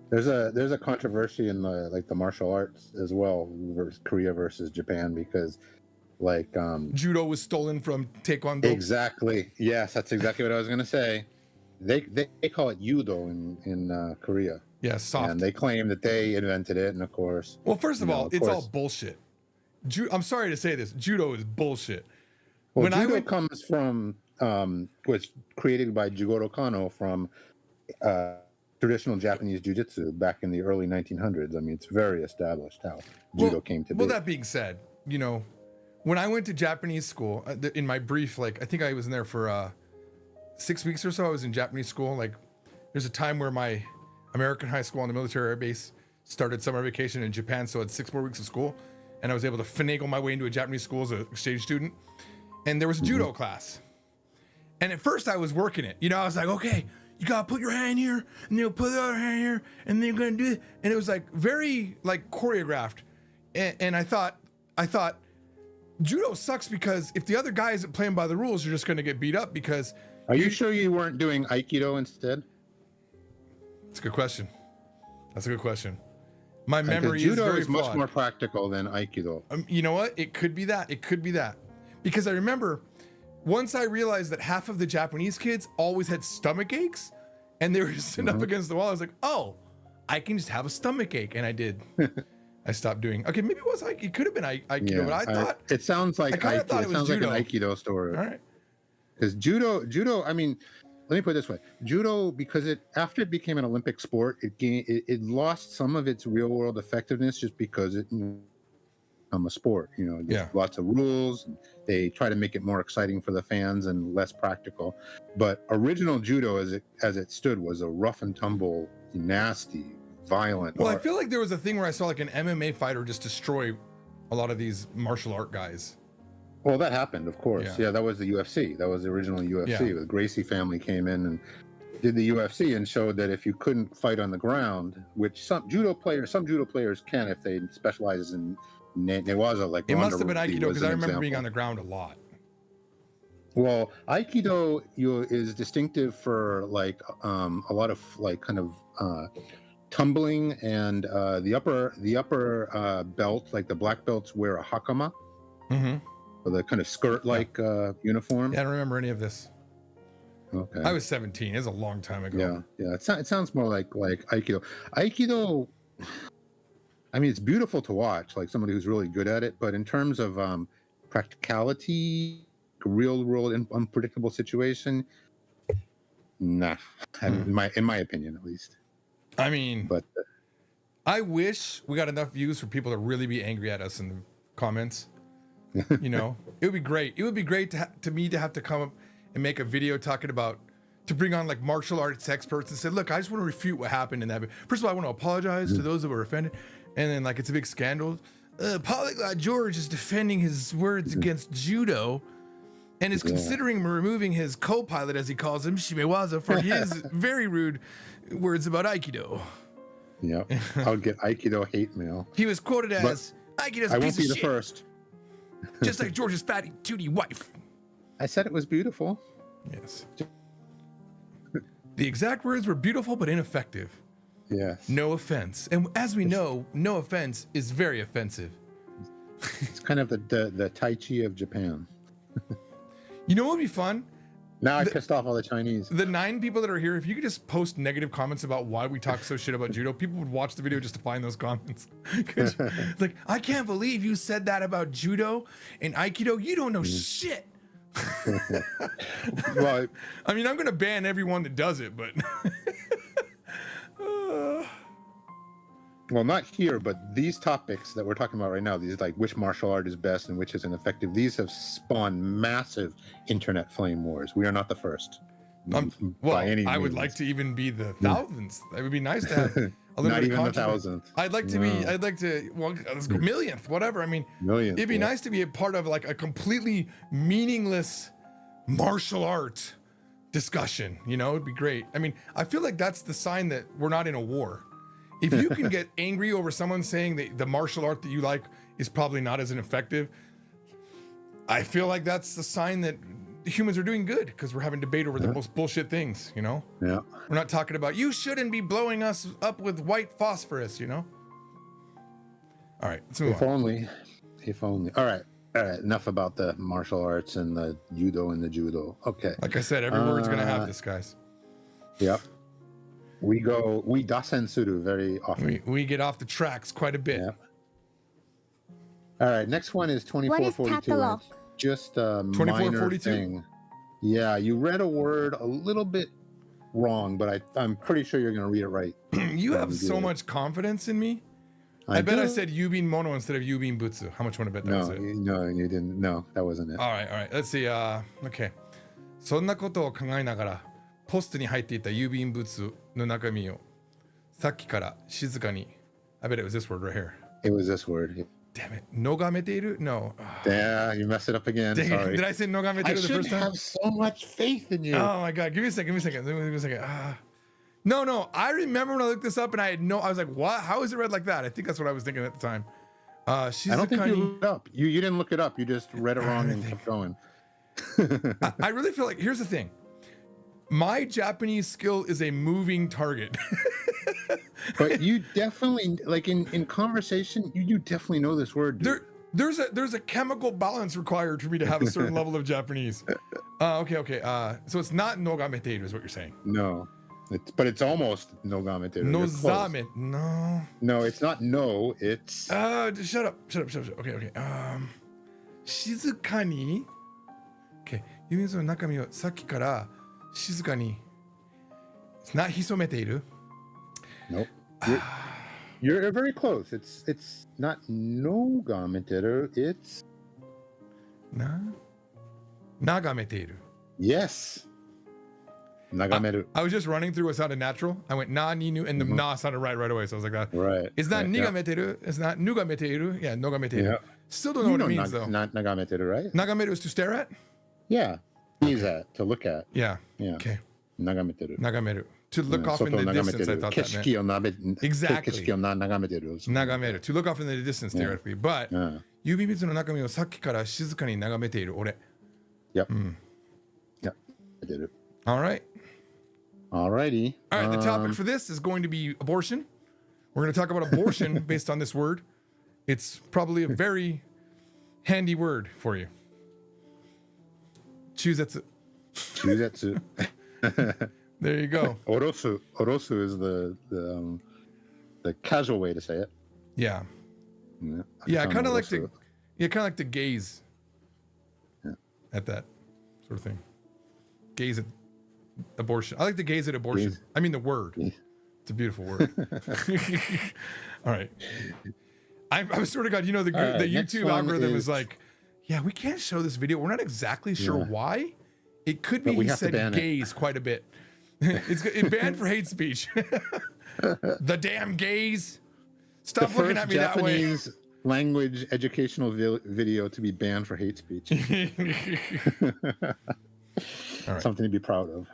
Speaker 2: There's a controversy in the martial arts as well, Korea versus Japan, because
Speaker 1: judo was stolen from taekwondo.
Speaker 2: Exactly. Yes, that's exactly what I was gonna say. They call it judo in Korea.
Speaker 1: Yeah, soft.
Speaker 2: And they claim that they invented it, and of course.
Speaker 1: Well, first of all, it's all bullshit. I'm sorry to say this. Judo is bullshit.
Speaker 2: Well, judo comes from was created by Jigoro Kano from traditional Japanese jiu-jitsu back in the early 1900s. I mean, it's very established how judo came to be.
Speaker 1: Well, that being said, when I went to Japanese school, in my brief, I think I was in there for 6 weeks or so. I was in Japanese school. There's a time where my American high school on the military air base started summer vacation in Japan, so I had 6 more weeks of school, and I was able to finagle my way into a Japanese school as an exchange student. And there was a judo class. And at first I was working it. I was like, okay, you gotta put your hand here, and you'll put the other hand here, and then you're gonna do it. And it was very choreographed. And I thought, judo sucks because if the other guy isn't playing by the rules, you're just gonna get beat up because.
Speaker 2: Are you sure you weren't doing Aikido instead?
Speaker 1: That's a good question. My memory
Speaker 2: judo
Speaker 1: is
Speaker 2: much more practical than Aikido.
Speaker 1: You know what? It could be that. Because I remember once I realized that half of the Japanese kids always had stomach aches and they were just sitting up against the wall, I was like, oh, I can just have a stomach ache. And I did. I stopped doing. Okay, maybe it was like it could have been Aikido, but I thought
Speaker 2: it sounds like
Speaker 1: kinda thought it was
Speaker 2: sounds like an
Speaker 1: judo.
Speaker 2: Aikido story.
Speaker 1: all right.
Speaker 2: Because judo, I mean, let me put it this way: judo, because after it became an Olympic sport, it lost some of its real world effectiveness just because it became a sport. You know, there's lots of rules. And they try to make it more exciting for the fans and less practical. But original judo, as it stood, was a rough and tumble, nasty, violent.
Speaker 1: Well, I feel like there was a thing where I saw like an MMA fighter just destroy a lot of these martial art guys.
Speaker 2: Well, that happened, of course.
Speaker 1: Yeah.
Speaker 2: Yeah, that was the UFC. That was the original UFC.
Speaker 1: Yeah.
Speaker 2: The Gracie family came in and did the UFC and showed that if you couldn't fight on the ground, which some judo players can if they specialize in newaza, like
Speaker 1: It must
Speaker 2: Ronda
Speaker 1: have been
Speaker 2: Rousey
Speaker 1: Aikido
Speaker 2: was
Speaker 1: because
Speaker 2: an
Speaker 1: I remember being
Speaker 2: example.
Speaker 1: on the ground a lot.
Speaker 2: Well, Aikido is distinctive for like a lot of like kind of tumbling, and the upper belt, like the black belts, wear a hakama,
Speaker 1: Mm-hmm.
Speaker 2: or the kind of skirt like uniform.
Speaker 1: Yeah, I don't remember any of this.
Speaker 2: Okay.
Speaker 1: I was 17. It was a long time ago.
Speaker 2: Yeah. It sounds more like Aikido. Aikido, I mean, it's beautiful to watch, like somebody who's really good at it. But in terms of practicality, real world, unpredictable situation, nah. In my opinion, at least.
Speaker 1: I mean,
Speaker 2: But
Speaker 1: I wish we got enough views for people to really be angry at us in the comments. You know, it would be great. It would be great to me to have to come up and make a video talking about, to bring on like martial arts experts and say, look, I just want to refute what happened in that. First of all, I want to apologize to those that were offended. And then like, it's a big scandal. Polyglot George is defending his words against judo and is considering removing his co-pilot, as he calls him, Shimewaza, for his very rude words about Aikido.
Speaker 2: yeah, I'll get Aikido hate mail.
Speaker 1: He was quoted as, Aikido's a
Speaker 2: I
Speaker 1: piece
Speaker 2: won't be
Speaker 1: of
Speaker 2: the
Speaker 1: shit,
Speaker 2: first.
Speaker 1: just like George's fatty, tooty wife.
Speaker 2: I said it was beautiful.
Speaker 1: Yes. The exact words were beautiful but ineffective.
Speaker 2: Yes.
Speaker 1: No offense. And as we know, no offense is very offensive.
Speaker 2: It's kind of the Tai Chi of Japan.
Speaker 1: You know what would be fun?
Speaker 2: Now I pissed off all the Chinese.
Speaker 1: The 9 people that are here, if you could just post negative comments about why we talk so shit about judo, people would watch the video just to find those comments. It's like, I can't believe you said that about judo and Aikido. You don't know shit.
Speaker 2: Well,
Speaker 1: I mean, I'm going to ban everyone that does it, but
Speaker 2: well, not here, but these topics that we're talking about right now, these like which martial art is best and which is ineffective, these have spawned massive internet flame wars. We are not the first.
Speaker 1: well,
Speaker 2: by any
Speaker 1: I would
Speaker 2: means.
Speaker 1: like to even be the thousandth. It would be nice to have a little
Speaker 2: Not
Speaker 1: bit
Speaker 2: even
Speaker 1: of
Speaker 2: the
Speaker 1: controversy.
Speaker 2: 1000th.
Speaker 1: I'd like to be, well, let's go millionth, whatever. I mean,
Speaker 2: Millionth,
Speaker 1: it'd be
Speaker 2: yeah.
Speaker 1: nice to be a part of like a completely meaningless martial art discussion. You know, it'd be great. I mean, I feel like that's the sign that we're not in a war. If you can get angry over someone saying that the martial art that you like is probably not as effective, I feel like that's the sign that humans are doing good, because we're having debate over the most bullshit things, you know?
Speaker 2: Yeah.
Speaker 1: We're not talking about, you shouldn't be blowing us up with white phosphorus, you know? All right, let's move
Speaker 2: If
Speaker 1: on.
Speaker 2: only. If only. All right. Enough about the martial arts and the judo and the judo. Okay.
Speaker 1: Like I said, every word's going to have this, guys.
Speaker 2: Yep. We dasen suru very often.
Speaker 1: We get off the tracks quite a bit.
Speaker 2: Yep. All right. Next one is 2442.
Speaker 4: catalog?
Speaker 2: Just a minor
Speaker 1: 2442?
Speaker 2: thing. Yeah, you read a word a little bit wrong, but I'm pretty sure you're going to read it right.
Speaker 1: You have
Speaker 2: we
Speaker 1: so
Speaker 2: do.
Speaker 1: much confidence in me. I bet I
Speaker 2: do.
Speaker 1: said Yubin Mono instead of Yubin Butsu. How much want to bet that was
Speaker 2: No,
Speaker 1: it?
Speaker 2: no, you didn't. No, that wasn't it.
Speaker 1: All right. Let's see. Okay. そんなことを考えながら、ポストに入っていた郵便物の中身を、さっきから静かに、I bet it was this word right here.
Speaker 2: It was this word.
Speaker 1: Damn it. 拝めている? No.
Speaker 2: Yeah, you messed it up again.
Speaker 1: Dang it.
Speaker 2: Sorry.
Speaker 1: Did I say 拝めてい
Speaker 2: I
Speaker 1: る the
Speaker 2: should
Speaker 1: first time?
Speaker 2: have so much faith in you.
Speaker 1: Oh my God. Give me a second. Give me a second. No. I remember when I looked this up and I was like, what? How is it read like that? I think that's what I was thinking at the time.
Speaker 2: I don't think you looked it up. You didn't look it up. You just read it wrong and kept going.
Speaker 1: I really feel like, here's the thing. My Japanese skill is a moving target.
Speaker 2: But you definitely, like in conversation, you definitely know this word. Dude.
Speaker 1: There's a chemical balance required for me to have a certain level of Japanese. Okay. So it's not nogameteiru is what you're saying.
Speaker 2: No. But it's almost nogameteru. You're close.
Speaker 1: Nozame. No.
Speaker 2: No, it's not no, it's
Speaker 1: Just shut up. Okay. Shizukani. Okay. 指水の中身をさっきから静かに。It's not hisometeiru.
Speaker 2: nope. You're very close. It's not nogameteru, it's
Speaker 1: Nagameteiru.
Speaker 2: yes. Nagameru.
Speaker 1: I was just running through what sounded natural. I went na ni nu, and the na sounded right away. So I was like that.
Speaker 2: Right.
Speaker 1: It's not
Speaker 2: right, yeah.
Speaker 1: nigameteru. It's not nugameteiru. Yeah, nogameteiru.
Speaker 2: Yeah.
Speaker 1: Still don't know what it means though.
Speaker 2: Not nagameteru, right?
Speaker 1: Nagameru is to stare at.
Speaker 2: Yeah. He's at to look at.
Speaker 1: Yeah.
Speaker 2: Yeah.
Speaker 1: Okay.
Speaker 2: Nagameteru.
Speaker 1: Nagameru. To look off in the distance. I thought that meant.
Speaker 2: 景色を
Speaker 1: Exactly.
Speaker 2: 景色を眺めてる。
Speaker 1: Nagameru. To look off in the distance theoretically. But 指水の中身をさっきから静かに眺めている俺。
Speaker 2: Yep. Yep. I did it.
Speaker 1: All right.
Speaker 2: Alrighty.
Speaker 1: All right. The topic for this is going to be abortion. We're going to talk about abortion based on this word. It's probably a very handy word for you. Chuzetsu.
Speaker 2: Chuzetsu.
Speaker 1: There you go.
Speaker 2: Orosu. Orosu is the casual way to say it.
Speaker 1: Yeah. Yeah, kind of like to gaze at that sort of thing. Gaze at abortion. I like to gaze at abortion.
Speaker 2: Gaze.
Speaker 1: I mean the word. It's a beautiful word. All right. I sort of got, the YouTube algorithm is like, yeah, we can't show this video. We're not exactly sure why. It could be he said gaze quite a bit. It's banned for hate speech. The damn gaze. Stop looking at me that way.
Speaker 2: Japanese language educational video to be banned for hate speech.
Speaker 1: All right.
Speaker 2: Something to be proud of.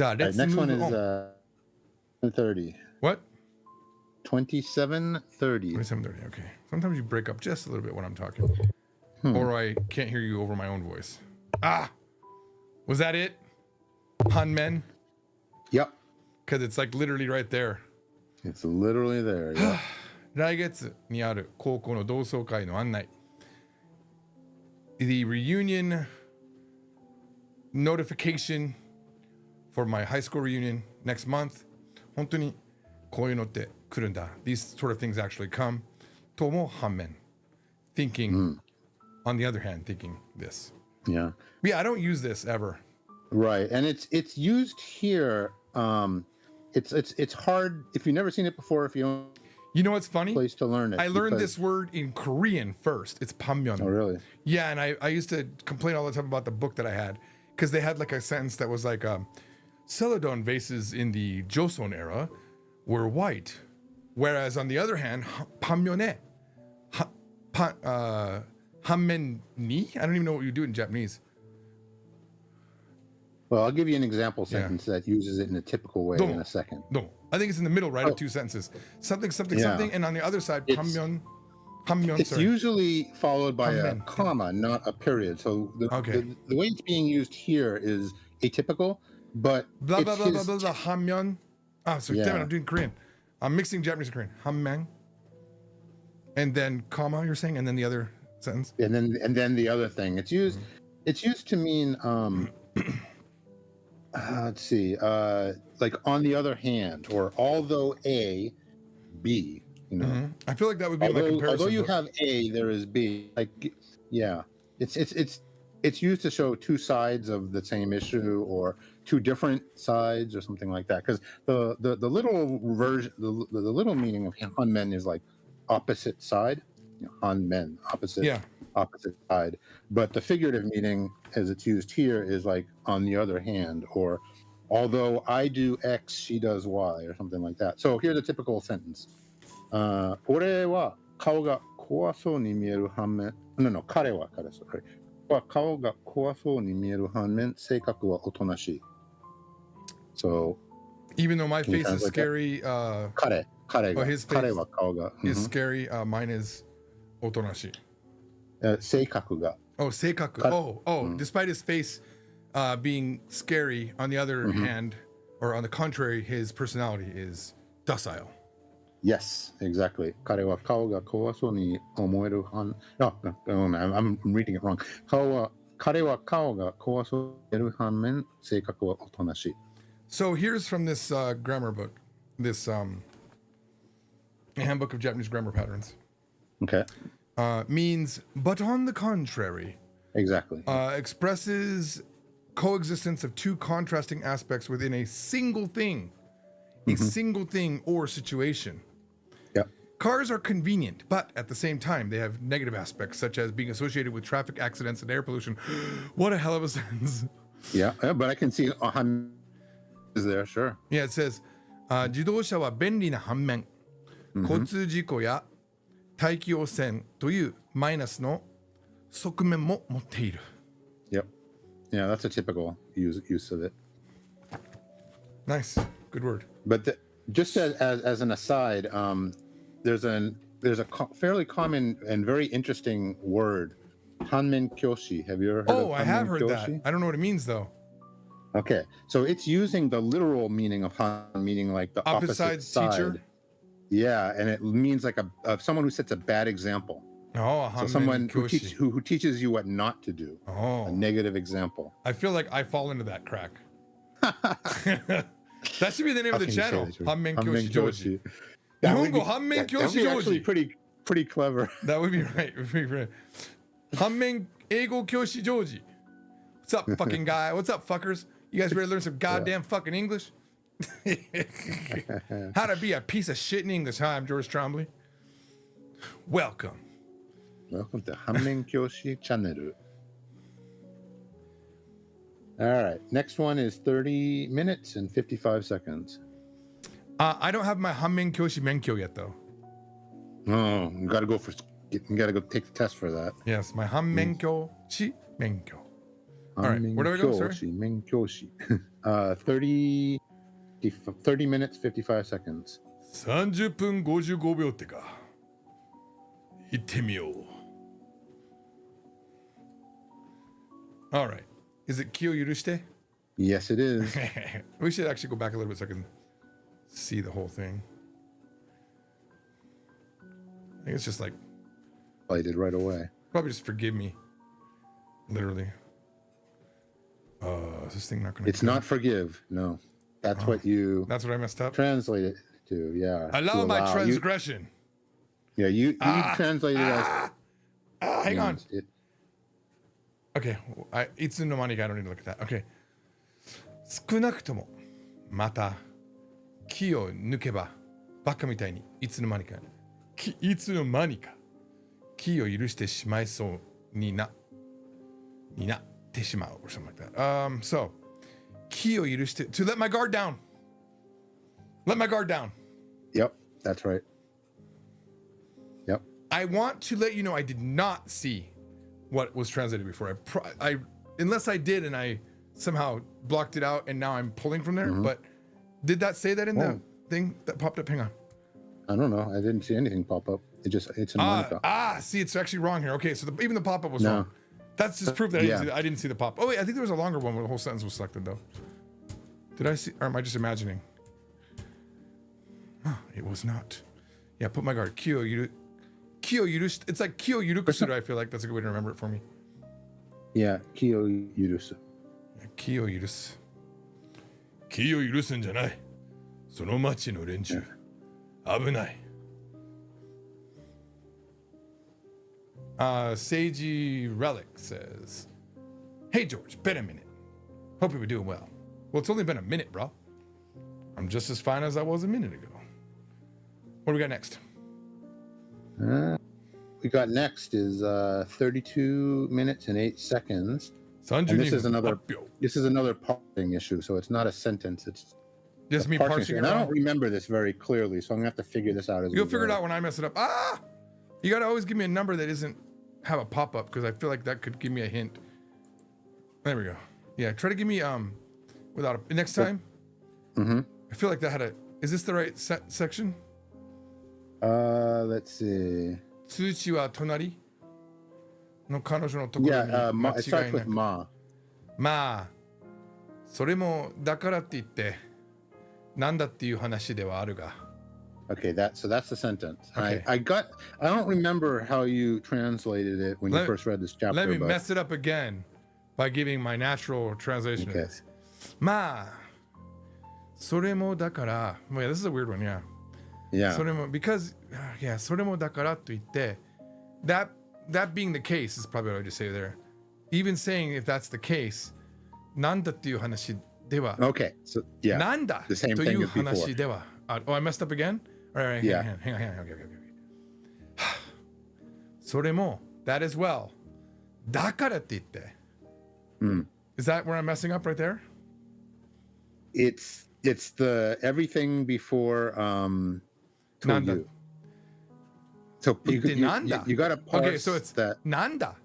Speaker 1: All right,
Speaker 2: next one is 30.
Speaker 1: What?
Speaker 2: 27:30.
Speaker 1: 27:30. Okay. Sometimes you break up just a little bit when I'm talking, or I can't hear you over my own voice. Was that it? Hanmen?
Speaker 2: Yep.
Speaker 1: Because it's like literally right there.
Speaker 2: It's literally there. Yeah.
Speaker 1: 来月にある高校の同窓会の案内。The reunion notification for my high school reunion next month. 本当にこういうのって来るんだ。These sort of things actually come. とも反面。Thinking, on the other hand, thinking this.
Speaker 2: Yeah.
Speaker 1: Yeah, I don't use this ever.
Speaker 2: Right, and it's used here. It's hard if you've never seen it before. If you don't,
Speaker 1: you know what's funny?
Speaker 2: Place to learn it.
Speaker 1: I learned this word in Korean first. It's pamyeon.
Speaker 2: Oh, really?
Speaker 1: Yeah, and I used to complain all the time about the book that I had because they had like a sentence that was like, Celadon vases in the Joseon era were white, whereas on the other hand, pamyeone, hanmen ni. I don't even know what you do in Japanese.
Speaker 2: Well, I'll give you an example sentence that uses it in a typical way in a second.
Speaker 1: No, I think it's in the middle, right, of two sentences. Something, and on the other side, pamyeon.
Speaker 2: It's usually followed by a comma, not a period. So the way it's being used here is atypical, but
Speaker 1: blah blah blah blah blah hamyeon. So damn it, I'm doing Korean. I'm mixing Japanese and Korean. Hammyeon. And then comma, you're saying, and then the other sentence.
Speaker 2: And then the other thing. It's used. It's used to mean. Let's see. Like on the other hand, or although A, B. You know.
Speaker 1: I feel like that would be my comparison.
Speaker 2: Although you have A, there is B. Like, yeah, it's used to show two sides of the same issue or two different sides or something like that. Because the literal version, the literal meaning of hanmen is like opposite side. Hanmen, opposite side. But the figurative meaning, as it's used here, is like on the other hand, or although I do X, she does Y, or something like that. So here's a typical sentence. 俺は顔が怖そうに見える反面、彼は顔が怖そうに見える反面、性格はおとなしい。So,
Speaker 1: even though my face is scary,
Speaker 2: 彼が、
Speaker 1: his face
Speaker 2: 彼は顔が、
Speaker 1: is scary, mine is おとなしい。
Speaker 2: 性格が。
Speaker 1: Oh, 性格。Despite his face being scary, on the other hand, or on the contrary, his personality is docile.
Speaker 2: Yes, exactly. 彼は顔が怖そうに思える反... No, I'm reading it wrong. 彼は顔が怖そうに思える反面、性格はおとなしい。
Speaker 1: So here's from this grammar book, this handbook of Japanese grammar patterns.
Speaker 2: Okay.
Speaker 1: Means, but on the contrary,
Speaker 2: Exactly.
Speaker 1: expresses coexistence of two contrasting aspects within a single thing, a single thing or situation.
Speaker 2: Yeah.
Speaker 1: Cars are convenient, but at the same time, they have negative aspects, such as being associated with traffic accidents and air pollution. What a hell of a sentence.
Speaker 2: Yeah, but I can see Han is there, sure.
Speaker 1: Yeah, it says, 自動車は便利な反面、交通事故や大気汚染というマイナスの側面も持っている。
Speaker 2: Yep. Yeah, that's a typical use of it.
Speaker 1: Nice. Good word.
Speaker 2: But just as an aside, there's a fairly common and very interesting word, Hanmen Kyoshi. Have you ever heard of
Speaker 1: Oh, I have
Speaker 2: Hanmen
Speaker 1: heard
Speaker 2: Kyoshi?
Speaker 1: that. I don't know what it means though.
Speaker 2: Okay, so it's using the literal meaning of Han, meaning like the opposite side.
Speaker 1: Teacher?
Speaker 2: Yeah, and it means like someone who sets a bad example.
Speaker 1: Oh,
Speaker 2: So someone who,
Speaker 1: Kyoshi.
Speaker 2: who teaches you what not to do.
Speaker 1: Oh.
Speaker 2: A negative example.
Speaker 1: I feel like I fall into that crack. That should be the name of the channel. Hanmen Kyoshi Joji. Nihongo Hanmen
Speaker 2: That would be
Speaker 1: Kyoshi
Speaker 2: actually
Speaker 1: Joji.
Speaker 2: pretty clever.
Speaker 1: That would be right. Hanmen Eigo Kyoshi Joji. What's up, fucking guy? What's up, fuckers? You guys ready to learn some goddamn fucking English? How to be a piece of shit in English. Hi, I'm George Trombley. Welcome.
Speaker 2: Welcome to Hanmen Kyoshi channel. All right, next one is 30 minutes and 55 seconds.
Speaker 1: I don't have my Hanmen Kyoshi Menkyo yet, though.
Speaker 2: Oh, you gotta go take the test for that.
Speaker 1: Yes, my Hanmen Kyoshi Menkyo. All right, where do I go? Sorry.
Speaker 2: Hanmen Kyoshi. 30 minutes, 55 seconds.
Speaker 1: 30分55秒ってか。行ってみよう。All right. Is it 気を許して?
Speaker 2: Yes, it is.
Speaker 1: We should actually go back a little bit so I can see the whole thing. I think it's just like,
Speaker 2: I did right away.
Speaker 1: probably just forgive me. Literally. Is this thing not gonna...
Speaker 2: It's not forgive. No, that's what you
Speaker 1: That's what I messed up?
Speaker 2: translate it to. Yeah.
Speaker 1: Allow
Speaker 2: To
Speaker 1: my
Speaker 2: allow.
Speaker 1: transgression.
Speaker 2: You translate it as.
Speaker 1: Hang on.
Speaker 2: It,
Speaker 1: Okay. Itsu no Manika, I don't need to look at that. Okay. 少なくとも、また、気を抜けば、バカみたいに、いつの間にか、いつの間にか、気を許してしまいそうになってしまう or something like that. So, 気を許して、to let my guard down. Let my guard down.
Speaker 2: Yep, that's right. Yep.
Speaker 1: I want to let you know I did not see what was translated before. I unless I did and I somehow blocked it out and now I'm pulling from there. But did that say that in the thing that popped up? Hang on.
Speaker 2: I don't know. I didn't see anything pop up. It's in Monica.
Speaker 1: See, it's actually wrong here. Okay, so even the pop up was
Speaker 2: No.
Speaker 1: wrong. That's just proof that
Speaker 2: Yeah.
Speaker 1: I didn't see the pop. Oh wait, I think there was a longer one where the whole sentence was selected though. Did I see? Or am I just imagining? It was not. Yeah, put my guard. Kyo Yurushu. It's like Kyo Yurukusuru. I feel like that's a good way to remember it for me.
Speaker 2: Yeah, Kyo Yurusu.
Speaker 1: Kyo Yurusu. Kyo Yurusuんじゃない。その町の連中。危ない。Seiji Relic says, Hey George, been a minute. Hope you were doing well. Well, it's only been a minute, bro. I'm just as fine as I was a minute ago. What do we got next?
Speaker 2: We got next is 32 minutes and 8 seconds. And this is another parsing issue, so it's not a sentence. It's
Speaker 1: just me parsing it.
Speaker 2: And I don't remember this very clearly, so I'm gonna have to figure this out as
Speaker 1: You'll figure it out when I mess it up. You gotta always give me a number that isn't have a pop-up because I feel like that could give me a hint. There we go. Yeah, try to give me without a next time. I feel like that had a. Is this the right section?
Speaker 2: Let's see.
Speaker 1: 通知は隣の彼女のところに
Speaker 2: Yeah,
Speaker 1: 間
Speaker 2: it
Speaker 1: 違
Speaker 2: starts
Speaker 1: いな
Speaker 2: with
Speaker 1: く。
Speaker 2: ma.
Speaker 1: まあ、それもだからって言って、なんだっていう話ではあるが、
Speaker 2: Okay, that's the sentence.
Speaker 1: Okay.
Speaker 2: I don't remember how you translated it when you
Speaker 1: Let-
Speaker 2: first read this chapter.
Speaker 1: Let me
Speaker 2: but,
Speaker 1: mess it up again by giving my natural translation
Speaker 2: Okay.
Speaker 1: of this. まあ、それもだから、well, yeah, this is a weird one, yeah.
Speaker 2: yeah.
Speaker 1: それも because yeah, それもだからと言って that being the case is probably what I would just say there. Even saying if that's the case, なんだっていう話では
Speaker 2: Okay, so yeah,
Speaker 1: なんだ
Speaker 2: the same
Speaker 1: と
Speaker 2: thing
Speaker 1: いう
Speaker 2: as before.
Speaker 1: 話ではあ Oh, I messed up again? All right,
Speaker 2: Yeah.
Speaker 1: hang on. Okay. それも that as well. だからって言って。Is that where I'm messing up right there?
Speaker 2: It's the everything before to
Speaker 1: Nanda.
Speaker 2: you. So you
Speaker 1: Nanda.
Speaker 2: got to parse
Speaker 1: Okay, so it's
Speaker 2: that.
Speaker 1: なんだ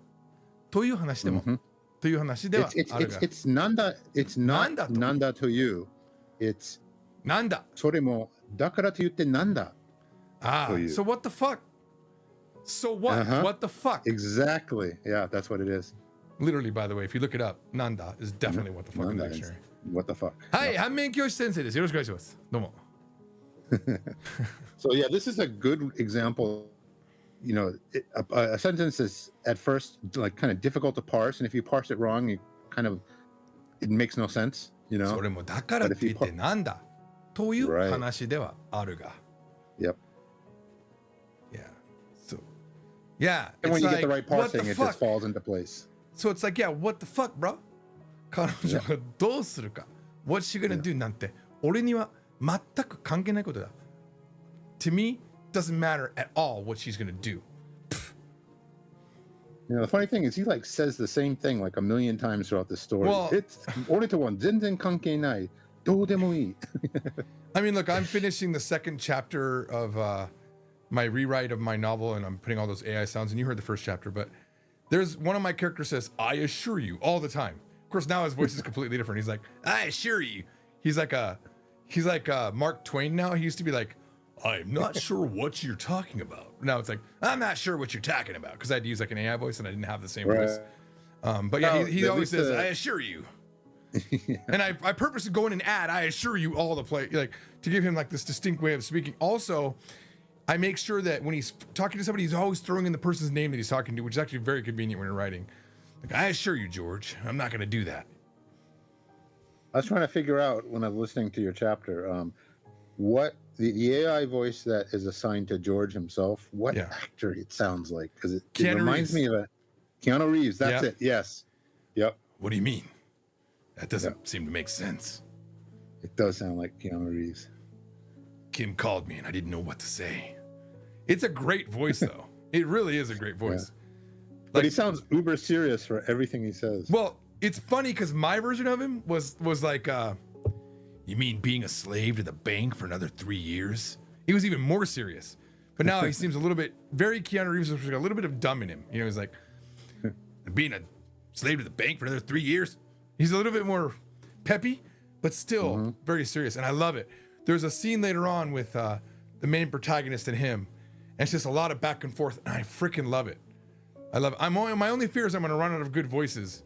Speaker 1: という話でも、という話では
Speaker 2: It's
Speaker 1: あるが。
Speaker 2: it's nanda. It's not
Speaker 1: Nanda to-
Speaker 2: nanda to you. It's
Speaker 1: なんだ
Speaker 2: それもだからと言ってなんだ。
Speaker 1: Ah,
Speaker 2: To you.
Speaker 1: so what the fuck? So what?
Speaker 2: Uh-huh.
Speaker 1: What the fuck?
Speaker 2: Exactly. Yeah, that's what it is.
Speaker 1: Literally, by the way, if you look it up, Nanda is definitely what the fuck in the
Speaker 2: Nanda is-
Speaker 1: dictionary.
Speaker 2: What the fuck?
Speaker 1: はい、反面教師先生です。よろしくお願いします。どうも。
Speaker 2: So yeah, this is a good example. You know, a sentence is at first like kind of difficult to parse, and if you parse it wrong, it makes no sense. You
Speaker 1: そ
Speaker 2: know.
Speaker 1: れもだからって言ってなんだという
Speaker 2: Right.
Speaker 1: 話ではあるが。
Speaker 2: Yep.
Speaker 1: Yeah. So, yeah.
Speaker 2: And when
Speaker 1: it's
Speaker 2: you
Speaker 1: like,
Speaker 2: get the right
Speaker 1: what
Speaker 2: parsing,
Speaker 1: the
Speaker 2: it
Speaker 1: fuck?
Speaker 2: just falls into place.
Speaker 1: So it's like, yeah, what the fuck, bro? 彼女がどうするか。What's she gonna do なんて、俺には全く関係ないことだ。To me, doesn't matter at all what she's gonna do.
Speaker 2: You know, the funny thing is, he like says the same thing like a million times throughout the story.
Speaker 1: Well-
Speaker 2: It's only to one. 全然関係ない。どうでもいい。
Speaker 1: I mean, look, I'm finishing the second chapter of my rewrite of my novel, and I'm putting all those AI sounds. And you heard the first chapter, but there's one of my characters says, "I assure you," all the time. Of course, now his voice is completely different. He's like, "I assure you." He's like Mark Twain now. He used to be like, "I'm not sure what you're talking about." Now it's like, "I'm not sure what you're talking about," because I had to use like an AI voice and I didn't have the same voice. But yeah,
Speaker 2: No,
Speaker 1: he
Speaker 2: at
Speaker 1: always
Speaker 2: least,
Speaker 1: says, "I assure you." And I purposely go in and add, I assure you, all the play, like to give him like this distinct way of speaking. Also, I make sure that when he's talking to somebody, he's always throwing in the person's name that he's talking to, which is actually very convenient when you're writing. Like, I assure you, George, I'm not going to do that.
Speaker 2: I was trying to figure out when I was listening to your chapter, what the AI voice that is assigned to George himself, what
Speaker 1: Yeah.
Speaker 2: actor it sounds like, because it
Speaker 1: Keanu
Speaker 2: reminds me of a Keanu Reeves. That's
Speaker 1: Yeah.
Speaker 2: it. Yes. Yep.
Speaker 1: What do you mean? That doesn't seem to make sense.
Speaker 2: It does sound like Keanu Reeves.
Speaker 1: Kim called me and I didn't know what to say. It's a great voice, though. It really is a great voice.
Speaker 2: But
Speaker 1: Like-
Speaker 2: he sounds uber serious for everything he says.
Speaker 1: Well, it's funny because my version of him was like, you mean being a slave to the bank for another 3 years? He was even more serious. But now he seems a little bit, very Keanu Reeves, with a little bit of dumb in him. You know, he's like, being a slave to the bank for another 3 years? He's a little bit more peppy, but still very serious. And I love it. There's a scene later on with the main protagonist and him. And it's just a lot of back and forth. And I freaking love it. I love it. My only fear is I'm going to run out of good voices.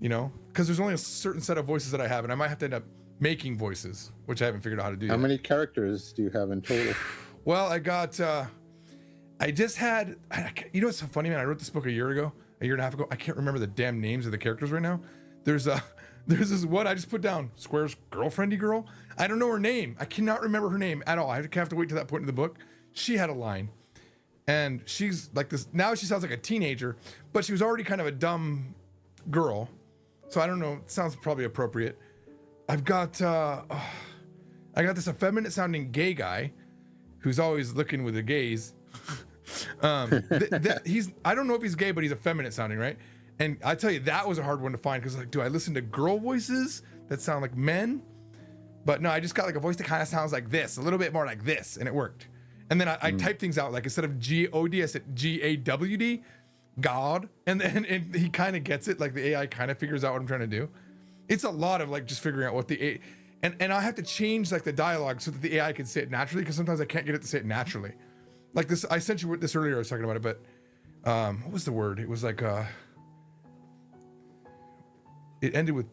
Speaker 1: You know, because there's only a certain set of voices that I have, and I might have to end up making voices, which I haven't figured out how to do
Speaker 2: How
Speaker 1: yet.
Speaker 2: many characters do you have in total?
Speaker 1: Well, I got, I just had, you know what's so funny, man? I wrote this book a year and a half ago. I can't remember the damn names of the characters right now. There's this one I just put down, Square's girlfriendy girl. I don't know her name. I cannot remember her name at all. I have to wait to that point in the book. She had a line, and she's like this, now she sounds like a teenager, but she was already kind of a dumb girl. So I don't know. It sounds probably appropriate. I've got I got this effeminate sounding gay guy who's always looking with the gays. He's I don't know if he's gay, but he's effeminate sounding, right? And I tell you, that was a hard one to find because like, do I listen to girl voices that sound like men? But no, I just got like a voice that kind of sounds like this, a little bit more like this, and it worked. And then I typed things out like instead of G-O-D, I said G-A-W-D. God, and he kind of gets it, like the AI kind of figures out what I'm trying to do. It's a lot of like just figuring out what the AI, and I have to change like the dialogue so that the AI can say it naturally, because sometimes I can't get it to say it naturally. Like this, I sent you this earlier, I was talking about it, but what was the word? It was like it ended with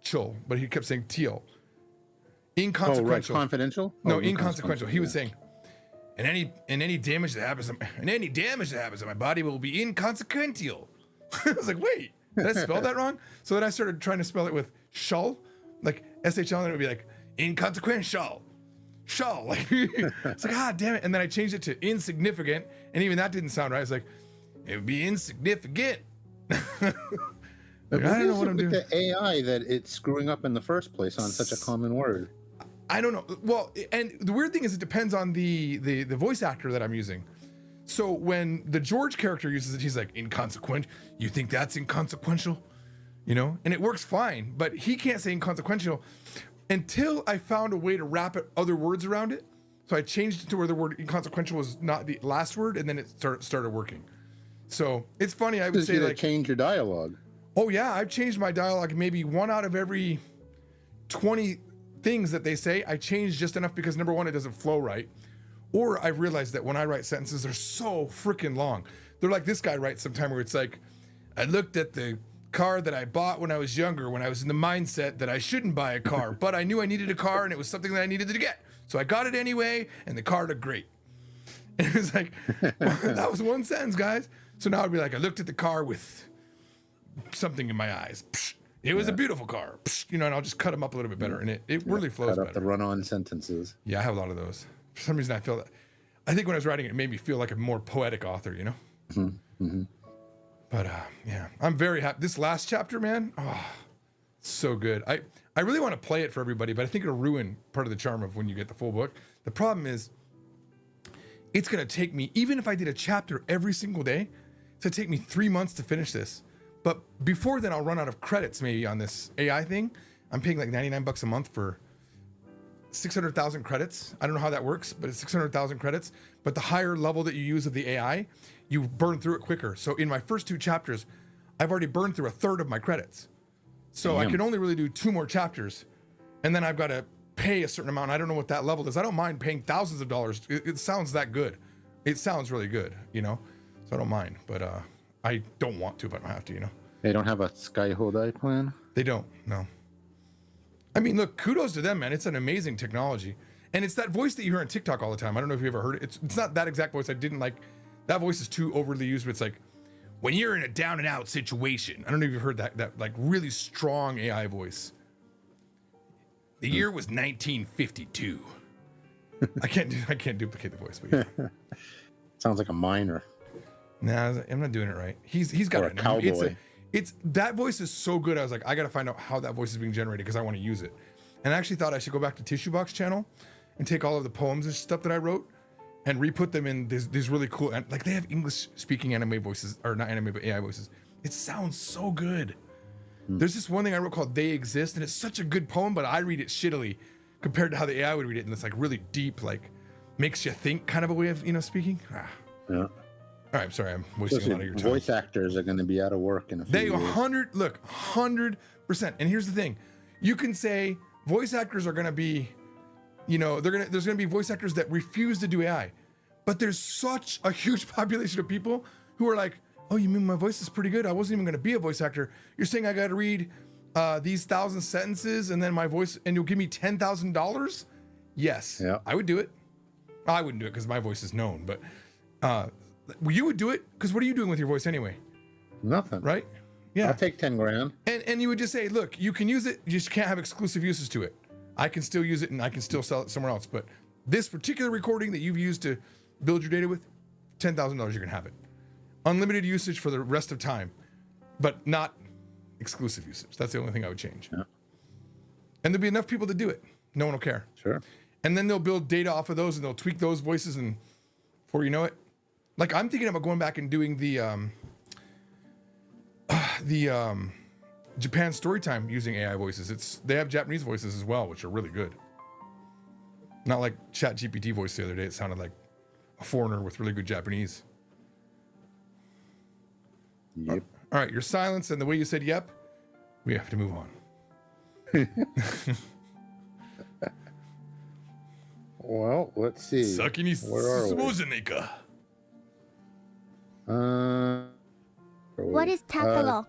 Speaker 1: chul, but he kept saying teal.
Speaker 2: Oh, right.
Speaker 1: Inconsequential.
Speaker 2: Confidential?
Speaker 1: No,
Speaker 2: Oh,
Speaker 1: inconsequential. He was
Speaker 2: yeah.
Speaker 1: saying, and any damage that happens to my body will be inconsequential. I was like, wait, did I spell that wrong? So then I started trying to spell it with shull, like SHL, and it would be like inconsequential. Shull. Like, it's like, ah, damn it. And then I changed it to insignificant, and even that didn't sound right. I was like, it would be insignificant. Like, I don't know what I'm doing.
Speaker 2: The AI that it's screwing up in the first place on such a common word.
Speaker 1: I don't know. Well, and the weird thing is it depends on the voice actor that I'm using. So when the George character uses it, he's like, inconsequential. You think that's inconsequential? You know? And it works fine, but he can't say inconsequential until I found a way to wrap other words around it. So I changed it to where the word inconsequential was not the last word, and then it started working. So it's funny. I would say, like,
Speaker 2: change your dialogue.
Speaker 1: Oh yeah, I've changed my dialogue maybe 1 out of every 20 things that they say. I changed just enough because, number one, it doesn't flow right. Or I've realized that when I write sentences, they're so freaking long. They're like this guy writes sometime where it's like, I looked at the car that I bought when I was younger, when I was in the mindset that I shouldn't buy a car, but I knew I needed a car and it was something that I needed to get. So I got it anyway, and the car looked great. And it was like, that was one sentence, guys. So now I'd be like, I looked at the car with something in my eyes. Psh, it was a beautiful car. Psh, you know, and I'll just cut them up a little bit better, and it really flows
Speaker 2: Cut up
Speaker 1: better.
Speaker 2: the run-on sentences.
Speaker 1: Yeah, I have a lot of those. For some reason, I feel that. I think when I was writing it made me feel like a more poetic author, you know?
Speaker 2: Mm-hmm.
Speaker 1: But yeah, I'm very happy. This last chapter, man, oh, so good. I really want to play it for everybody, but I think it'll ruin part of the charm of when you get the full book. The problem is, it's going to take me, even if I did a chapter every single day, it's going to take me 3 months to finish this. But before then, I'll run out of credits maybe on this AI thing. I'm paying like $99 a month for 600,000 credits. I don't know how that works, but it's 600,000 credits. But the higher level that you use of the AI, you burn through it quicker. So in my first 2 chapters, I've already burned through 1/3 of my credits. So I can only really do 2 more chapters. And then I've got to pay a certain amount. I don't know what that level is. I don't mind paying thousands of dollars. It sounds that good. It sounds really good, you know? So I don't mind. But I don't want to if I don't have to, you know?
Speaker 2: They don't have a Sky Hodai plan?
Speaker 1: They don't, no. I mean, look, kudos to them, man. It's an amazing technology. And it's that voice that you hear on TikTok all the time. I don't know if you ever heard it. It's not that exact voice. I didn't like, that voice is too overly used, but it's like, when you're in a down and out situation. I don't know if you've heard that like really strong AI voice. The year was 1952. I can't duplicate the voice, but yeah.
Speaker 2: Sounds like a miner.
Speaker 1: Nah, I'm not doing it right. He's got
Speaker 2: Or a cowboy.
Speaker 1: It's that voice is so good. I was like, I got to find out how that voice is being generated because I want to use it. And I actually thought I should go back to Tissue Box channel and take all of the poems and stuff that I wrote and re-put them in these really cool, and like they have English speaking anime voices, or not anime, but AI voices. It sounds so good. There's this one thing I wrote called They Exist, and it's such a good poem, but I read it shittily compared to how the AI would read it. And it's like really deep, like makes you think kind of a way of, you know, speaking.
Speaker 2: Yeah.
Speaker 1: All right, I'm sorry, I'm wasting a lot of your time.
Speaker 2: Voice actors are going to be out of work in a few
Speaker 1: They
Speaker 2: years.
Speaker 1: 100%. And here's the thing. You can say voice actors are going to be, you know, there's going to be voice actors that refuse to do AI. But there's such a huge population of people who are like, oh, you mean my voice is pretty good? I wasn't even going to be a voice actor. You're saying I got to read these 1,000 sentences and then my voice, and you'll give me $10,000? Yes,
Speaker 2: yeah.
Speaker 1: I would do it. I wouldn't do it because my voice is known, but you would do it because what are you doing with your voice anyway?
Speaker 2: Nothing.
Speaker 1: Right? Yeah.
Speaker 2: I'll take 10 grand.
Speaker 1: And you would just say, look, you can use it, you just can't have exclusive uses to it. I can still use it and I can still sell it somewhere else. But this particular recording that you've used to build your data with, $10,000, you're gonna have it. Unlimited usage for the rest of time, but not exclusive usage. That's the only thing I would change.
Speaker 2: Yeah.
Speaker 1: And there'll be enough people to do it. No one will care.
Speaker 2: Sure.
Speaker 1: And then they'll build data off of those and they'll tweak those voices, and before you know it, like I'm thinking about going back and doing the Japan Storytime using AI voices. They have Japanese voices as well, which are really good. Not like ChatGPT voice the other day. It sounded like a foreigner with really good Japanese.
Speaker 2: Yep.
Speaker 1: All right, your silence and the way you said yep, we have to move on.
Speaker 2: Well, let's see. Where are we?
Speaker 4: What is Takalok?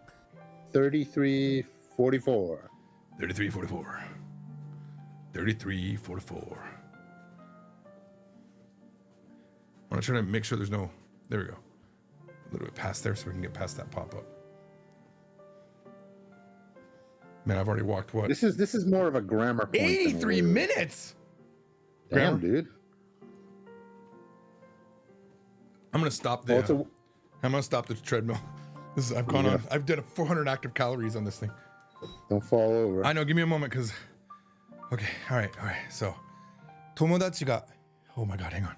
Speaker 2: 3344.
Speaker 1: 3344. 3344. I want to try to make sure there's no. There we go. A little bit past there so we can get past that pop up. Man, I've already walked what?
Speaker 2: This is more of a grammar point. than a
Speaker 1: 83
Speaker 2: word.
Speaker 1: minutes.
Speaker 2: Damn,
Speaker 1: Grammar?
Speaker 2: dude.
Speaker 1: I'm gonna stop
Speaker 2: Well,
Speaker 1: the. I'm gonna stop the treadmill. This is, I've gone
Speaker 2: Yeah.
Speaker 1: on. I've done 400 active calories on this thing.
Speaker 2: don't fall over.
Speaker 1: I know. Give me a moment, cause. Okay. All right. So, 友達が Oh my God. Hang on.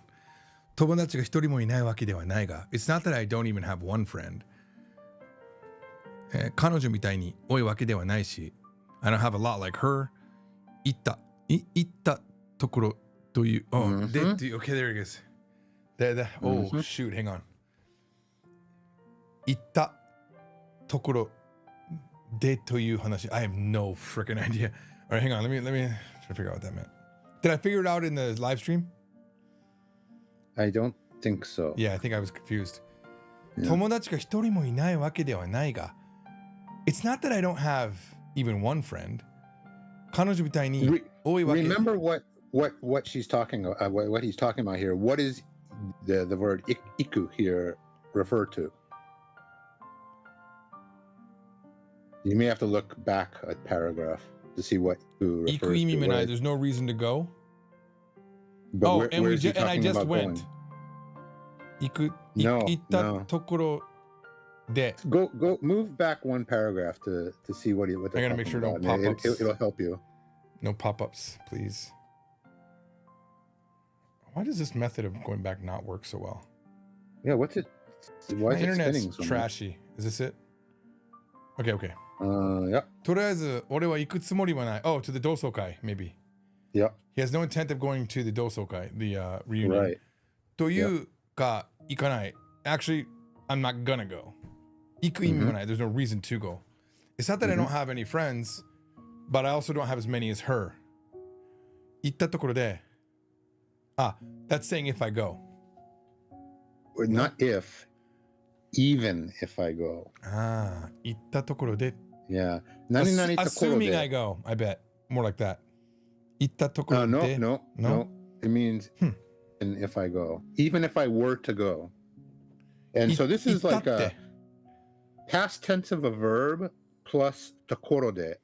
Speaker 1: 友達が一人もいないわけではないが It's not that I don't even have one friend. 彼女みたいに多いわけではないし I don't have a lot like her. 行ったところという Oh,
Speaker 2: Mhm.
Speaker 1: okay, there it is. Oh, shoot. Hang on. 行ったところでという話 I have no freaking idea. All right, hang on. Let me try to figure out what that meant. Did I figure it out in the live stream?
Speaker 2: I don't think so.
Speaker 1: Yeah, I think I was confused.
Speaker 2: Yeah.
Speaker 1: 友達が一人もいないわけではないが It's not that I don't have even one friend. 彼女みたいに多いわけ
Speaker 2: Remember what she's talking about, what he's talking about here. What is the word iku here refer to? You may have to look back at paragraph to see what iku refers
Speaker 1: 行く意味もない
Speaker 2: to.
Speaker 1: There's no reason to go.
Speaker 2: But
Speaker 1: Oh,
Speaker 2: where,
Speaker 1: and
Speaker 2: where is he
Speaker 1: and I
Speaker 2: talking
Speaker 1: just
Speaker 2: about
Speaker 1: went.
Speaker 2: going?
Speaker 1: 行く
Speaker 2: No,
Speaker 1: 行った
Speaker 2: no.
Speaker 1: ところで
Speaker 2: Go move back one paragraph to see what they're
Speaker 1: I gotta make
Speaker 2: talking
Speaker 1: sure no
Speaker 2: about. And
Speaker 1: pop-ups.
Speaker 2: It'll help you.
Speaker 1: No pop-ups, please. Why does this method of going back not work so well?
Speaker 2: Yeah, what's it? Why
Speaker 1: My
Speaker 2: is it spinning
Speaker 1: internet's
Speaker 2: so much?
Speaker 1: trashy. Is this it? Okay.
Speaker 2: Yeah,
Speaker 1: とりあえず俺は行くつもりはない Oh, to the 同窓会 maybe.
Speaker 2: yeah,
Speaker 1: He has no intent of going to the 同窓会 the reunion.
Speaker 2: right.
Speaker 1: というか行かない Actually, I'm not gonna go. 行く意味もない There's no reason to go. It's not that I don't have any friends, but I also don't have as many as her. 行ったところで that's saying if I go.
Speaker 2: Or not if, even if I go.
Speaker 1: 行ったところで
Speaker 2: Yeah. 何々ところ
Speaker 1: Assuming
Speaker 2: で
Speaker 1: I go, I bet. More like that. 行ったところ
Speaker 2: No,
Speaker 1: で
Speaker 2: no. It means and if I go, even if I were to go. And so this is like
Speaker 1: 行ったっ
Speaker 2: a
Speaker 1: て
Speaker 2: past tense of a verb plus takoro de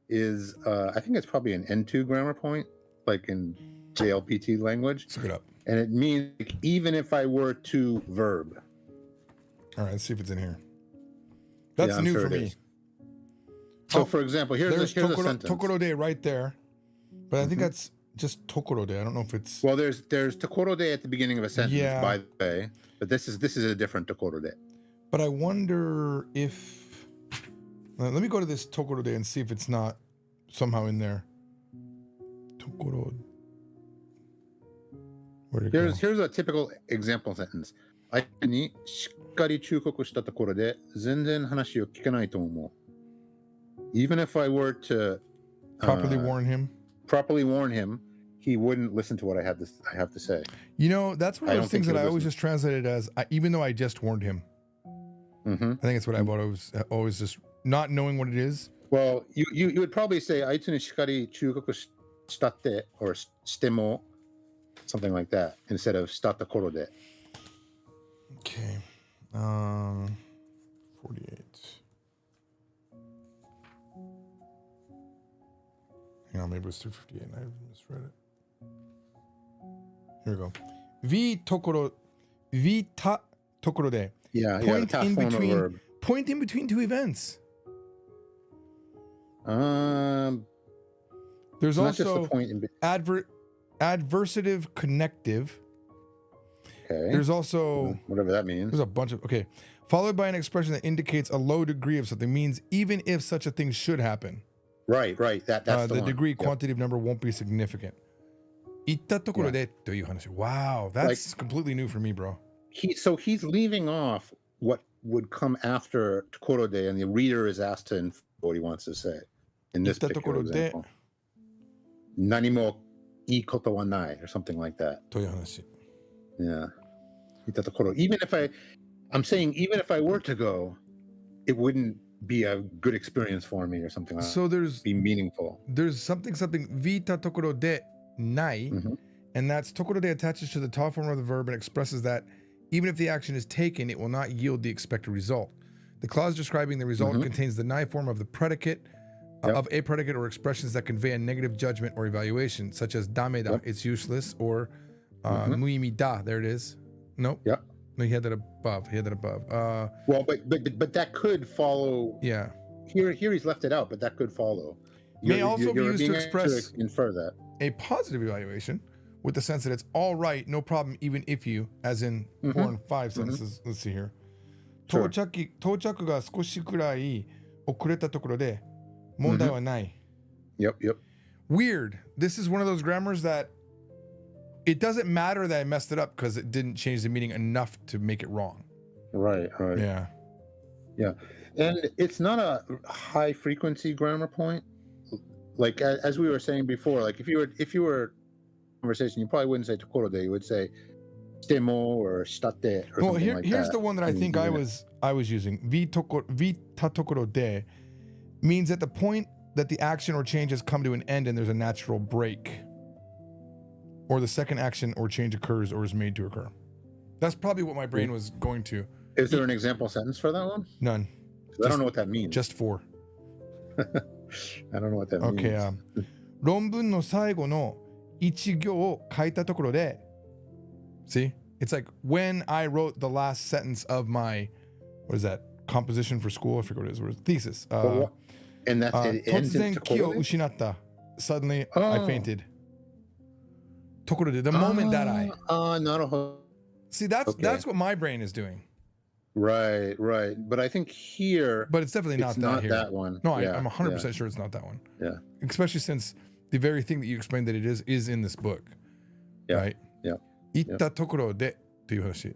Speaker 2: is, I think it's probably an N2 grammar point, like in JLPT language.
Speaker 1: Let's look it up.
Speaker 2: And it means like, even if I were to verb.
Speaker 1: All right, let's see if it's in here. That's
Speaker 2: Yeah, I'm
Speaker 1: new
Speaker 2: sure
Speaker 1: for
Speaker 2: it
Speaker 1: me.
Speaker 2: is. So
Speaker 1: Oh,
Speaker 2: for example, here's
Speaker 1: There's
Speaker 2: a sentence.
Speaker 1: tokoro de right there. But I think that's just tokoro de. I don't know if it's
Speaker 2: Well, there's takoro de at the beginning of a sentence,
Speaker 1: Yeah.
Speaker 2: by the way, but this is a different takoro de.
Speaker 1: But I wonder if let me go to this tokoro de and see if it's not somehow in there. Tokoro. Where'd it go?
Speaker 2: Here's a typical example sentence. 相手にしっかり忠告したところで全然話を聞かないと思う。Even if I were to
Speaker 1: Properly warn him.
Speaker 2: He wouldn't listen to what I have to say.
Speaker 1: You know, that's one
Speaker 2: I
Speaker 1: of
Speaker 2: don't
Speaker 1: those things
Speaker 2: think
Speaker 1: that I
Speaker 2: he'll
Speaker 1: always
Speaker 2: listen.
Speaker 1: just translated as, even though I just warned him.
Speaker 2: Mm-hmm.
Speaker 1: I think it's what I've always just not knowing what it is.
Speaker 2: Well, you would probably say 相手にしっかり忠告したって or しても something like that instead of したところで.
Speaker 1: Okay. 48. Hang on, maybe it was 358 and I misread it. Here we go. V ta tokoro de.
Speaker 2: Yeah, the
Speaker 1: Point
Speaker 2: past
Speaker 1: in
Speaker 2: form of
Speaker 1: between.
Speaker 2: verb.
Speaker 1: Point in between two events. There's
Speaker 2: Not just
Speaker 1: also
Speaker 2: the point in
Speaker 1: adversative connective.
Speaker 2: Okay.
Speaker 1: There's also
Speaker 2: whatever that means.
Speaker 1: there's a bunch of followed by an expression that indicates a low degree of something, means even if such a thing should happen.
Speaker 2: Right. That's
Speaker 1: The
Speaker 2: one.
Speaker 1: degree
Speaker 2: Yep.
Speaker 1: quantitative number won't be significant. 言ったところでという話. Wow, that's completely new for me, bro.
Speaker 2: So he's leaving off what would come after Tokorode, and the reader is asked to infer what he wants to say. In this particular example. 何もいいことはない or something like that.
Speaker 1: という話.
Speaker 2: Yeah. 言ったところ I'm saying even if I were to go, it wouldn't be a good experience for me or something like that.
Speaker 1: So there's
Speaker 2: Be meaningful.
Speaker 1: something 見たところでない
Speaker 2: Mhm.
Speaker 1: and that's tokoro de attaches to the ta form of the verb and expresses that even if the action is taken, it will not yield the expected result. The clause describing the result contains the nai form of the predicate of a predicate or expressions that convey a negative judgment or evaluation, such as dameda, it's useless, or muimi da, there it is. Nope.
Speaker 2: Yep.
Speaker 1: No, he had that above.
Speaker 2: Well, but that could follow.
Speaker 1: Yeah.
Speaker 2: Here he's left it out, but that could follow.
Speaker 1: May also be used to
Speaker 2: being
Speaker 1: express
Speaker 2: infer that
Speaker 1: a positive evaluation with the sense that it's all right, no problem, even if you, as in 4 and 5 sentences. Let's see here.
Speaker 2: Sure.
Speaker 1: 到着が少しくらい遅れたところで問題はない。
Speaker 2: Yep.
Speaker 1: Weird. This is one of those grammars that it doesn't matter that I messed it up because it didn't change the meaning enough to make it wrong.
Speaker 2: Right.
Speaker 1: Yeah.
Speaker 2: And it's not a high frequency grammar point. Like as we were saying before, like if you were conversation, you probably wouldn't say tokoro de, you would say stemo or shitatte or
Speaker 1: Well,
Speaker 2: something like
Speaker 1: here's
Speaker 2: that.
Speaker 1: the one that I think I was using. Vita tokoro de means at the point that the action or change has come to an end and there's a natural break, or the second action or change occurs or is made to occur. That's probably what my brain was going to.
Speaker 2: Is there an example sentence for that one?
Speaker 1: None.
Speaker 2: I don't know what that means.
Speaker 1: Just 4.
Speaker 2: I don't know what that means.
Speaker 1: Okay. 論文の最後の一行を書いたところで See? It's like when I wrote the last sentence of my, what is that, composition for school? I forget what it is. What is it? Thesis.
Speaker 2: And that's it ends
Speaker 1: 突然
Speaker 2: in
Speaker 1: 気を
Speaker 2: tokoro de?
Speaker 1: 失った Suddenly I fainted. ところで the moment that I.
Speaker 2: Naruhodo.
Speaker 1: See, that's what my brain is doing.
Speaker 2: Right. But I think here,
Speaker 1: But it's definitely not
Speaker 2: it's
Speaker 1: that
Speaker 2: not
Speaker 1: here.
Speaker 2: that one.
Speaker 1: No,
Speaker 2: Yeah,
Speaker 1: I'm 100% sure it's not that one.
Speaker 2: Yeah.
Speaker 1: Especially since the very thing that you explained that it is in this book.
Speaker 2: Yeah.
Speaker 1: Right? 行ったところでという話.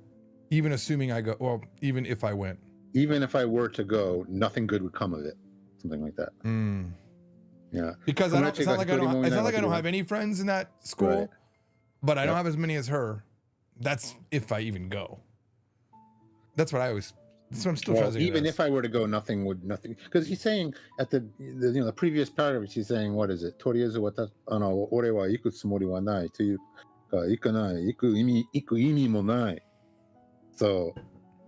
Speaker 1: Even assuming I go, well, even if I went.
Speaker 2: Even if I were to go, nothing good would come of it. Something like that. Yeah.
Speaker 1: Because it's not like I don't have any friends in that school,
Speaker 2: Right.
Speaker 1: but I don't have as many as her. That's if I even go. That's what I'm still trying to say.
Speaker 2: Even if I were to go, nothing. Because he's saying at the previous paragraph, he's saying, what is it? とりあえず俺は行くつもりはないというか、行かない、行く意味もない。So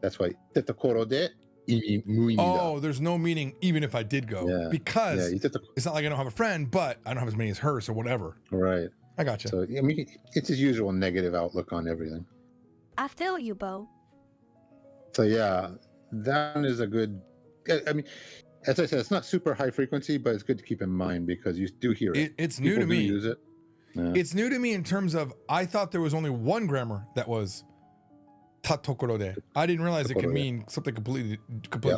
Speaker 2: that's why ってところで無意味だ。
Speaker 1: Oh, there's no meaning even if I did go.
Speaker 2: Yeah.
Speaker 1: Because
Speaker 2: Yeah,
Speaker 1: it's not like I don't have a friend, but I don't have as many as her, so whatever.
Speaker 2: Right.
Speaker 1: I gotcha.
Speaker 2: So I mean, it's his usual negative outlook on everything.
Speaker 4: I feel you, Bo.
Speaker 2: So yeah, that is a good. I mean, as I said, it's not super high frequency, but it's good to keep in mind because you do hear it.
Speaker 1: It's new to
Speaker 2: People do
Speaker 1: me.
Speaker 2: Use it. Yeah.
Speaker 1: It's new to me in terms of I thought there was only one grammar that was ta tokoro de. I didn't realize it could
Speaker 2: Tokoro de.
Speaker 1: mean something completely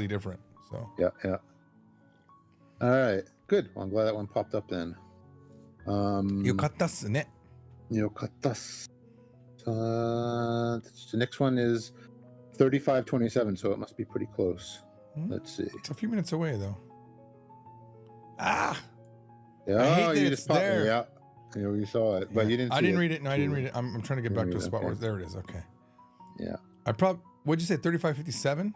Speaker 1: different. So
Speaker 2: Yeah. All right, good. Well, I'm glad that one popped up then.
Speaker 1: よかったっすね.
Speaker 2: よかったっす. The next one is 3527, so it must be pretty close. Let's see.
Speaker 1: It's a few minutes away though. Ah,
Speaker 2: Yeah,
Speaker 1: I hate that
Speaker 2: you
Speaker 1: it's
Speaker 2: just popped
Speaker 1: there.
Speaker 2: Yeah, you saw it, but you didn't.
Speaker 1: I
Speaker 2: see
Speaker 1: didn't
Speaker 2: it.
Speaker 1: read it. No, I didn't read it. I'm trying to get back to a spot where
Speaker 2: Okay.
Speaker 1: there it is. Okay.
Speaker 2: Yeah.
Speaker 1: What'd you say? 3557?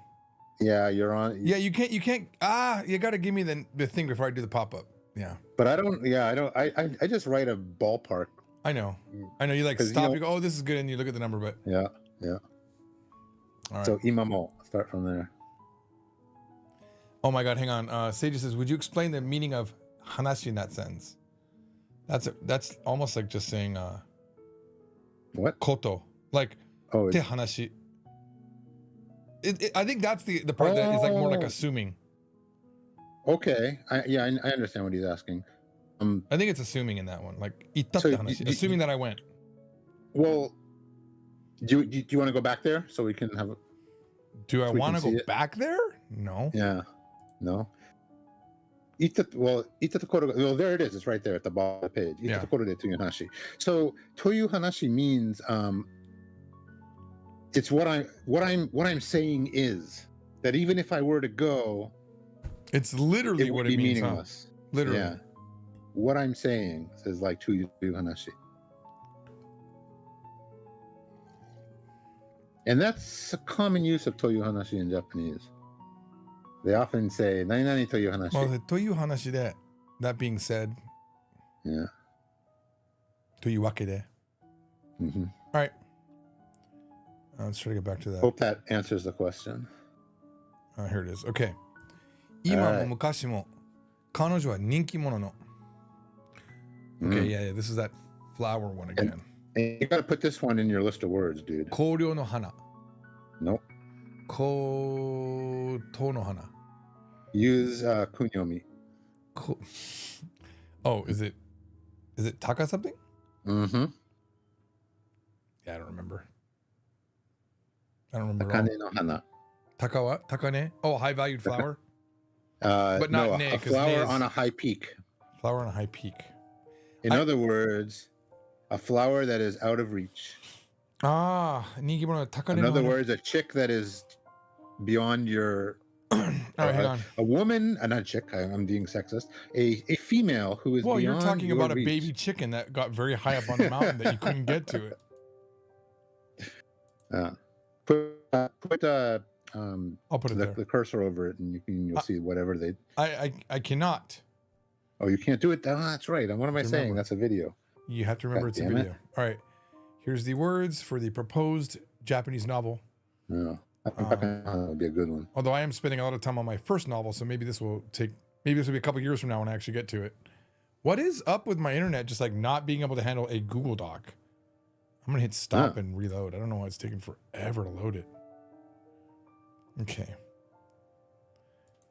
Speaker 2: Yeah, you're on.
Speaker 1: Yeah, you can't. You got to give me the thing before I do the pop up. Yeah.
Speaker 2: But I don't. Yeah, I don't. I just write a ballpark.
Speaker 1: I know. You like
Speaker 2: 'Cause,
Speaker 1: stop.
Speaker 2: you know-
Speaker 1: You go, oh, this is good, and you look at the number, but
Speaker 2: Yeah.
Speaker 1: all right.
Speaker 2: So imamo, start from there.
Speaker 1: Oh my God, hang on. Sage says, would you explain the meaning of hanashi in that sentence? That's almost like just saying
Speaker 2: What?
Speaker 1: koto, like
Speaker 2: Oh,
Speaker 1: te hanashi. I think that's the part that is like more like
Speaker 2: Oh.
Speaker 1: assuming.
Speaker 2: okay. I understand what he's asking.
Speaker 1: I think it's assuming in that one, like itta
Speaker 2: So
Speaker 1: te hanashi, assuming that I went.
Speaker 2: Well, do you want to go back there so we can have?
Speaker 1: Do I
Speaker 2: we
Speaker 1: want to
Speaker 2: can see
Speaker 1: go
Speaker 2: it.
Speaker 1: back there? No.
Speaker 2: Yeah. No. Ita tokoro. Well, there it is. It's right there at the bottom of the page. Ita
Speaker 1: Yeah.
Speaker 2: tokoro de toyu hanashi. So toyu hanashi means it's what I'm saying is that even if I were to go,
Speaker 1: It's literally
Speaker 2: it would
Speaker 1: what
Speaker 2: be
Speaker 1: it means. Huh?
Speaker 2: meaningless.
Speaker 1: Literally.
Speaker 2: Yeah. What I'm saying says like toyu hanashi. And that's a common use of toyu hanashi in Japanese. They often say nani nani toyu hanashi.
Speaker 1: Well, the toyu hanashi de, that being said,
Speaker 2: Yeah.
Speaker 1: toyu wake de.
Speaker 2: Mm-hmm.
Speaker 1: All right. Let's try to get back to that.
Speaker 2: Hope that answers the question.
Speaker 1: Here it is. Okay. 今も昔も彼女は人気者の Okay, yeah, this is that flower one again.
Speaker 2: And you gotta put this one in your list of words, dude.
Speaker 1: 香料の花
Speaker 2: Nope.
Speaker 1: 香糖の花
Speaker 2: Use kunyomi.
Speaker 1: Oh, is it taka something?
Speaker 2: Mm-hmm.
Speaker 1: Yeah, I don't remember. I don't remember.
Speaker 2: Takane no hana.
Speaker 1: Taka what? Takane? Oh, high valued flower?
Speaker 2: But
Speaker 1: not
Speaker 2: no,
Speaker 1: ne,
Speaker 2: a
Speaker 1: 'cause
Speaker 2: flower
Speaker 1: ne is-
Speaker 2: on a high peak.
Speaker 1: Flower on a high peak.
Speaker 2: In other words, a flower that is out of reach.
Speaker 1: Ah, 人気者の高
Speaker 2: In
Speaker 1: 嶺の
Speaker 2: other
Speaker 1: 花
Speaker 2: words, a chick that is beyond your.
Speaker 1: All right, hang on.
Speaker 2: A woman, not a chick. I'm being sexist. A female who is
Speaker 1: Well, you're
Speaker 2: beyond
Speaker 1: talking
Speaker 2: your
Speaker 1: about a
Speaker 2: reach.
Speaker 1: baby chicken that got very high up on the mountain that you couldn't get to it.
Speaker 2: Put
Speaker 1: I'll put it there.
Speaker 2: the cursor over it, and you'll see whatever they.
Speaker 1: I cannot.
Speaker 2: Oh, you can't do it. Oh, that's right. What am I saying?
Speaker 1: Remember.
Speaker 2: That's a video.
Speaker 1: You have to remember
Speaker 2: God
Speaker 1: it's a
Speaker 2: damn it.
Speaker 1: video. All right. Here's the words for the proposed Japanese novel.
Speaker 2: No, that would be a good one.
Speaker 1: Although I am spending a lot of time on my first novel, so maybe this will be a couple years from now when I actually get to it. What is up with my internet just like not being able to handle a Google Doc? I'm gonna hit stop and reload. I don't know why it's taking forever to load it. Okay.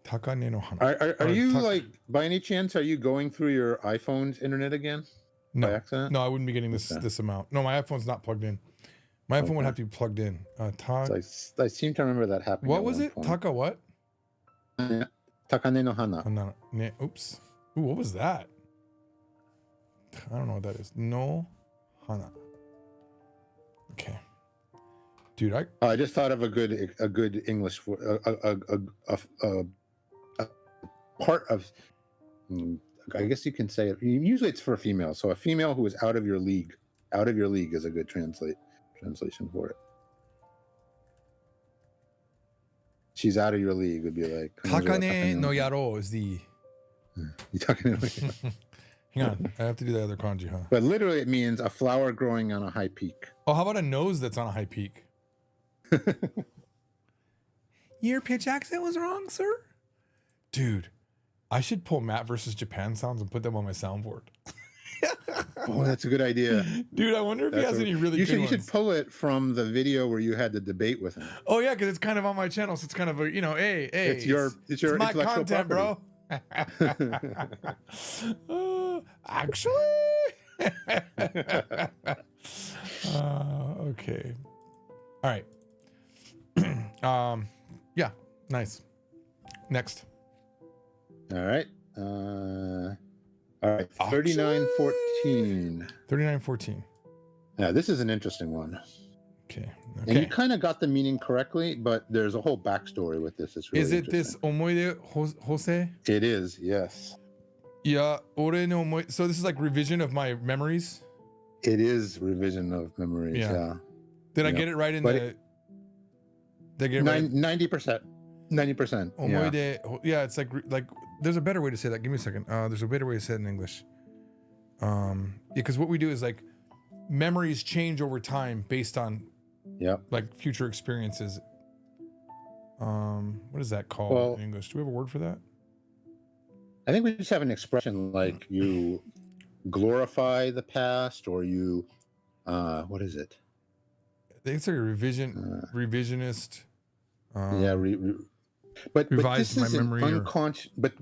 Speaker 1: Takane no hana.
Speaker 2: Are you like, by any chance, are you going through your iPhone's internet again?
Speaker 1: No.
Speaker 2: By accident?
Speaker 1: No, I wouldn't be getting this amount. No, my iPhone's not plugged in. My iPhone would have to be plugged in.
Speaker 2: So I seem to remember that happening.
Speaker 1: What was it? Taka what?
Speaker 2: Takane no hana.
Speaker 1: Oops. Ooh, what was that? I don't know what that is. No hana. Okay. Dude,
Speaker 2: I just thought of a good English for a part of. I guess you can say it. Usually it's for a female. So a female who is out of your league. Out of your league is a good translation for it. She's out of your league would be like.
Speaker 1: Takane no yaro is the.
Speaker 2: You talking?
Speaker 1: Hang on, I have to do the other kanji, huh?
Speaker 2: But literally, it means a flower growing on a high peak.
Speaker 1: Oh, how about a nose that's on a high peak? Your pitch accent was wrong, sir. Dude, I should pull Matt versus Japan sounds and put them on my soundboard.
Speaker 2: Oh, that's a good idea.
Speaker 1: Dude, I wonder if he has any really good
Speaker 2: You
Speaker 1: ones.
Speaker 2: should pull it from the video where you had the debate with him.
Speaker 1: Oh yeah, because it's kind of on my channel, so it's kind of a hey,
Speaker 2: It's your
Speaker 1: my
Speaker 2: intellectual
Speaker 1: content,
Speaker 2: property.
Speaker 1: bro. Actually, okay, all right. Yeah, nice. Next.
Speaker 2: All right. All right. 3914.
Speaker 1: 3914.
Speaker 2: Yeah, this is an interesting one.
Speaker 1: Okay.
Speaker 2: And you kind of got the meaning correctly, but there's a whole backstory with this. It's really
Speaker 1: Is it this
Speaker 2: interesting.
Speaker 1: omoide hose?
Speaker 2: It is, yes.
Speaker 1: Yeah, ore no omoide. So this is like revision of my memories.
Speaker 2: It is revision of memories. Yeah.
Speaker 1: Did I get it right in
Speaker 2: But
Speaker 1: the? Did I get it right?
Speaker 2: 90%. 90%. Yeah.
Speaker 1: Omoide. Yeah, it's like there's a better way to say that. Give me a second. There's a better way to say it in English. Because what we do is like memories change over time based on like future experiences. What is that called in English? Do we have a word for that?
Speaker 2: I think we just have an expression like you glorify the past, or you what is it?
Speaker 1: I think it's like a revisionist.
Speaker 2: But
Speaker 1: revise
Speaker 2: this
Speaker 1: my
Speaker 2: is an
Speaker 1: memory or-
Speaker 2: unconscious. But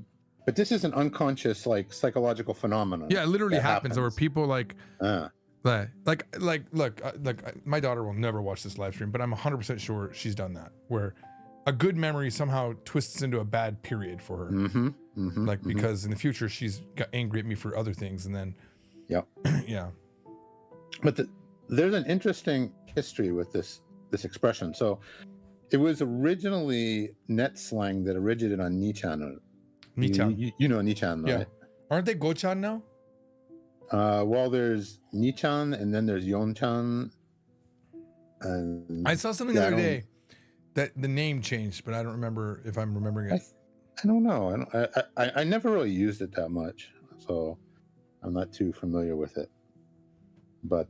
Speaker 2: this is an unconscious, like, psychological phenomenon.
Speaker 1: Yeah, it literally
Speaker 2: that
Speaker 1: happens. Where people like look, my daughter will never watch this live stream, but I'm 100% sure she's done that. Where a good memory somehow twists into a bad period for her. Because in the future she's got angry at me for other things, and then yeah.
Speaker 2: But there's an interesting history with this expression. So it was originally net slang that originated on Nichan.
Speaker 1: Nichan.
Speaker 2: You know Nichan, right?
Speaker 1: Yeah. Aren't they Gochan now?
Speaker 2: Well, there's Nichan, and then there's Yonchan. And
Speaker 1: I saw something the other day that the name changed, but I don't remember if I'm remembering it.
Speaker 2: I don't know. I never really used it that much, so I'm not too familiar with it. But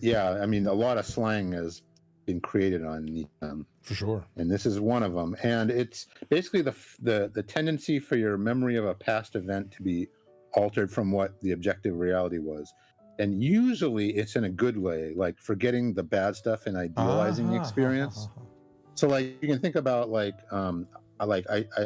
Speaker 2: yeah, I mean, a lot of slang has been created on Nichan,
Speaker 1: For sure.
Speaker 2: and this is one of them. And it's basically the tendency for your memory of a past event to be altered from what the objective reality was. And usually it's in a good way, like forgetting the bad stuff and idealizing the experience. So like you can think about like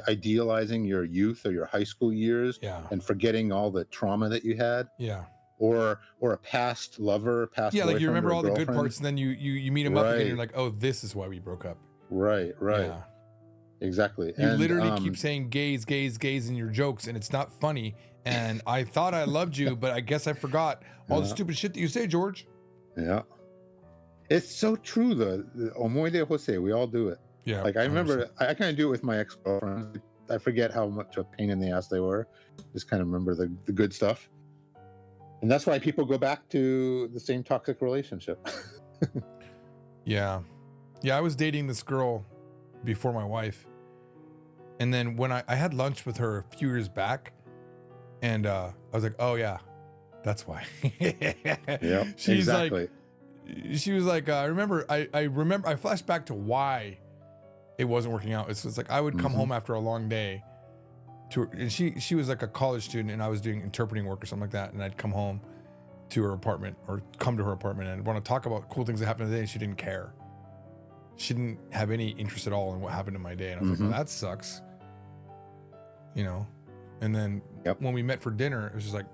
Speaker 2: idealizing your youth or your high school years
Speaker 1: Yeah.
Speaker 2: and forgetting all the trauma that you had,
Speaker 1: Yeah.
Speaker 2: or a past lover, past
Speaker 1: Yeah, like you
Speaker 2: boyfriend
Speaker 1: remember
Speaker 2: or
Speaker 1: all the good
Speaker 2: girlfriend.
Speaker 1: parts, and then you meet them up again, and
Speaker 2: Right.
Speaker 1: you're like, oh, this is why we broke up.
Speaker 2: Right,
Speaker 1: Yeah.
Speaker 2: exactly.
Speaker 1: You
Speaker 2: And,
Speaker 1: literally keep saying gays in your jokes, and it's not funny. And I thought I loved you, but I guess I forgot all the
Speaker 2: Yeah.
Speaker 1: stupid shit that you say, George.
Speaker 2: yeah, it's so true. The omoide Jose, we all do it.
Speaker 1: Yeah.
Speaker 2: Like I
Speaker 1: 100%.
Speaker 2: remember, I kind of do it with my ex-girlfriends. I forget how much a pain in the ass they were. Just kind of remember the good stuff. And that's why people go back to the same toxic relationship.
Speaker 1: Yeah. Yeah, I was dating this girl before my wife. And then when I had lunch with her a few years back, and I was like, oh yeah, that's why.
Speaker 2: Yeah,
Speaker 1: She's
Speaker 2: exactly.
Speaker 1: she was like, I flashed back to why it wasn't working out. It's like I would come
Speaker 2: Mhm.
Speaker 1: home after a long day and she was like a college student, and I was doing interpreting work or something like that, and I'd come home to her apartment or come to her apartment and want to talk about cool things that happened today, and she didn't care. She didn't have any interest at all in what happened in my day, and I was like,
Speaker 2: Mhm.
Speaker 1: well, that sucks, you know. And then
Speaker 2: Yep.
Speaker 1: when we met for dinner, it was just like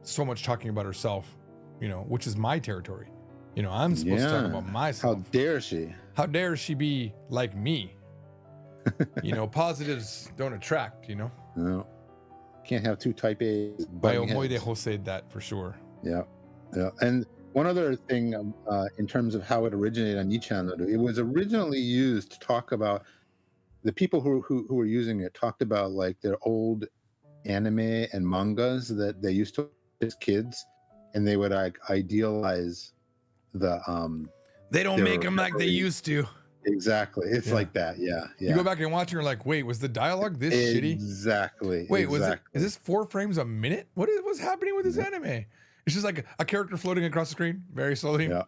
Speaker 1: so much talking about herself, you know, which is my territory. You know, I'm supposed to talk
Speaker 2: Yeah.
Speaker 1: about
Speaker 2: How
Speaker 1: myself.
Speaker 2: dare she?
Speaker 1: How dare she be like me? You know, positives don't attract, you know.
Speaker 2: No, can't have two type A's.
Speaker 1: By
Speaker 2: butting
Speaker 1: Omoide
Speaker 2: heads.
Speaker 1: Jose that for sure.
Speaker 2: Yeah, yeah. And one other thing, in terms of how it originated on Nichan, it was originally used to talk about the people who were using it talked about like their old anime and mangas that they used to as kids, and they would like idealize the
Speaker 1: They don't
Speaker 2: They're
Speaker 1: make them like they
Speaker 2: very-
Speaker 1: used to.
Speaker 2: exactly. It's
Speaker 1: Yeah.
Speaker 2: like that. Yeah, yeah.
Speaker 1: You go back and watch, and you're like, wait, was the dialogue this shitty?
Speaker 2: Exactly.
Speaker 1: Wait,
Speaker 2: exactly.
Speaker 1: is this 4 frames a minute? What's happening with this
Speaker 2: Yeah.
Speaker 1: anime? It's just like a character floating across the screen very slowly.
Speaker 2: Yeah.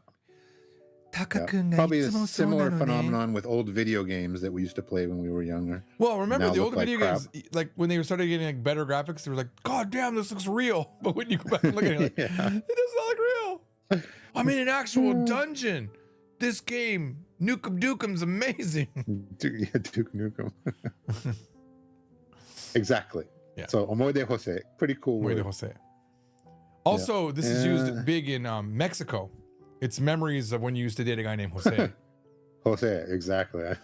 Speaker 3: Taka-kun ga
Speaker 2: Probably a
Speaker 3: いつもそう
Speaker 2: similar
Speaker 3: なのね。
Speaker 2: phenomenon with old video games that we used to play when we were younger.
Speaker 1: Well, remember
Speaker 2: Now
Speaker 1: the
Speaker 2: look
Speaker 1: older
Speaker 2: like
Speaker 1: video
Speaker 2: crap.
Speaker 1: games, like when they started getting like better graphics, they were like, God damn, this looks real. But when you go back and look at it, you're like,
Speaker 2: Yeah.
Speaker 1: it does not look real. I'm in an actual dungeon. This game, Nukem Dukem's amazing.
Speaker 2: Duke Nukem. Exactly.
Speaker 1: Yeah.
Speaker 2: So Omoide Jose, pretty cool
Speaker 1: Way
Speaker 2: word.
Speaker 1: to Jose. Also, this is
Speaker 2: Yeah.
Speaker 1: used big in Mexico. It's memories of when you used to date a guy named Jose.
Speaker 2: Jose, exactly.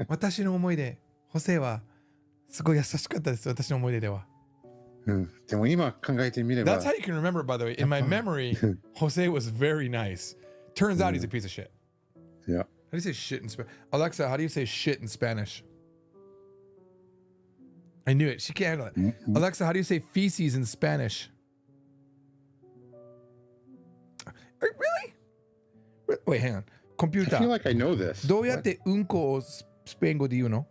Speaker 1: 私の思い出、ホセはすごい優しかったです。私の思い出では。
Speaker 2: でも今考えてみれば
Speaker 1: That's how you can remember, by the way. In my memory, Jose was very nice. Turns out he's a piece of shit.
Speaker 2: Yeah.
Speaker 1: How do you say shit in Spanish? Alexa, how do you say shit in Spanish? I knew it. She can't handle it.
Speaker 2: Mm-hmm.
Speaker 1: Alexa, how do you say feces in Spanish? Really? Wait, hang on.
Speaker 2: I
Speaker 1: Computer.
Speaker 2: feel like I know this.
Speaker 1: どうやってうんこをスペイン語で言うの?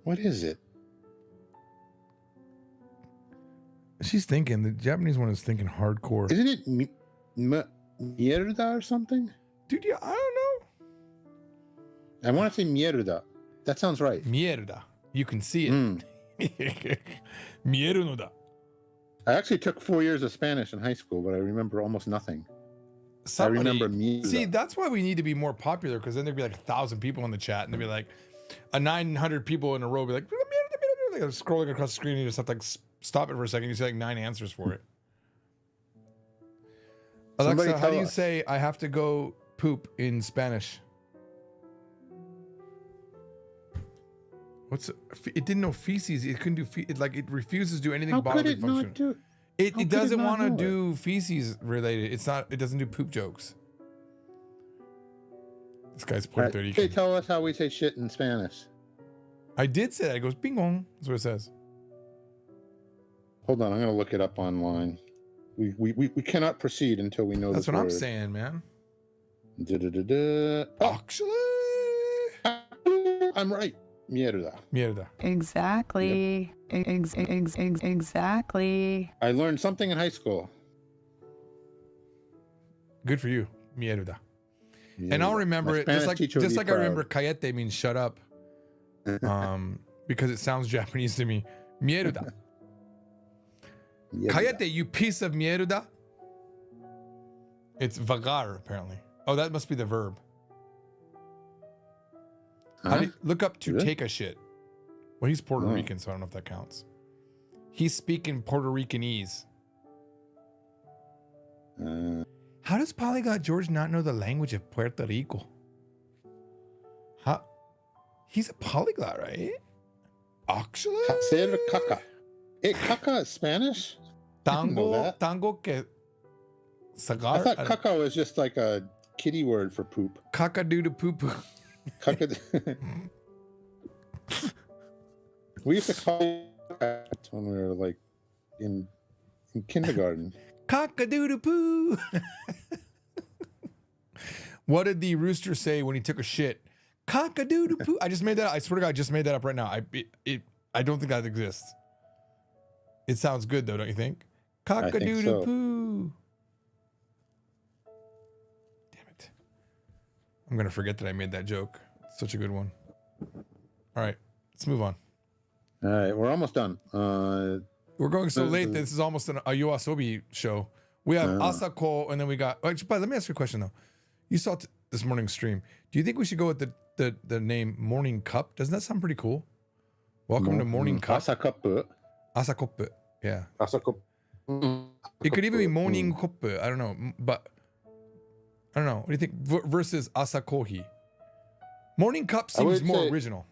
Speaker 2: What is it?
Speaker 1: She's thinking. The Japanese one is thinking hardcore.
Speaker 2: Isn't it mierda or something?
Speaker 1: Dude, yeah, I don't
Speaker 2: I want to say mierda. That sounds right.
Speaker 1: know. Mierda. You can see it.
Speaker 2: Mm.
Speaker 1: Mieru no da.
Speaker 2: I actually took 4 years of Spanish in high school, but I remember almost nothing.
Speaker 1: Somebody-
Speaker 2: I remember mierda.
Speaker 1: See, that's why we need to be more popular, because then there'd be like 1,000 people in the chat, and there'd be like 900 people in a row be like, like scrolling across the screen, and you just have to like stop it for a second. You see like 9 answers for it.
Speaker 2: Somebody
Speaker 1: Alexa, how do
Speaker 2: tell
Speaker 1: you
Speaker 2: us.
Speaker 1: say I have to go poop in Spanish? It didn't know feces. It couldn't do it refuses to do anything
Speaker 2: How could
Speaker 1: bodily
Speaker 2: it
Speaker 1: function.
Speaker 2: not do?
Speaker 1: It
Speaker 2: How could it
Speaker 1: doesn't
Speaker 2: not
Speaker 1: want to
Speaker 2: know it?
Speaker 1: do feces related. It doesn't do poop jokes. This guy's Puerto
Speaker 2: Okay,
Speaker 1: Rican.
Speaker 2: tell us how we say shit in Spanish.
Speaker 1: I did say that. It goes bing bong. That's what it says.
Speaker 2: Hold on, I'm going to look it up online. We cannot proceed until we know
Speaker 1: That's
Speaker 2: this
Speaker 1: what I'm
Speaker 2: word.
Speaker 1: saying, man.
Speaker 2: Da-da-da-da. Oh,
Speaker 1: Actually,
Speaker 2: I'm right. mierda.
Speaker 1: Mierda.
Speaker 3: Exactly. Exactly.
Speaker 2: I learned something in high school.
Speaker 1: Good for you. Mierda. And I'll
Speaker 2: Mierda.
Speaker 1: remember
Speaker 2: My
Speaker 1: it just
Speaker 2: Spanish teacher would
Speaker 1: like
Speaker 2: be
Speaker 1: I
Speaker 2: proud.
Speaker 1: remember cayete means shut up. Because it sounds Japanese to me. Mierda.
Speaker 2: Mierda.
Speaker 1: Cayete, you piece of mierda. It's vagar, apparently. Oh, that must be the verb.
Speaker 2: Huh?
Speaker 1: Look up to
Speaker 2: Really?
Speaker 1: take a shit. Well, he's Puerto
Speaker 2: Oh.
Speaker 1: Rican, so I don't know if that counts. He's speaking Puerto Ricanese. How does Polyglot George not know the language of Puerto Rico? How? He's a polyglot, right? Actually?
Speaker 2: Hacer caca. Hey, caca is Spanish? didn't know that.
Speaker 1: Tango que sagar.
Speaker 2: I thought caca was just like a kiddie word for poop.
Speaker 1: Caca-doo to poo-poo.
Speaker 2: Caca. We used to call it when we were like in kindergarten.
Speaker 1: Cock-a-doodle-poo. What did the rooster say when he took a shit? Cock-a-doodle-poo. I just made that. I swear to God, I just made that up right now. I don't think that exists. It sounds good though, don't you think? Cock-a-doodle-poo. Damn it! I'm gonna forget that I made that joke. It's such a good one. All right, let's move on.
Speaker 2: All right, we're almost done.
Speaker 1: We're going so late. This is almost a Yoasobi show. We have Asako, and then we got. But let me ask you a question though. You saw this morning's stream. Do you think we should go with the name Morning Cup? Doesn't that sound pretty cool? Welcome to Morning Cup.
Speaker 2: Asakapu.
Speaker 1: Asakoppe. Yeah.
Speaker 2: Asakapu.
Speaker 1: It could even be Morning Koppe. I don't know, but I don't know. What do you think? Versus Asakohi. Morning Cup seems
Speaker 2: would
Speaker 1: more
Speaker 2: say-
Speaker 1: original.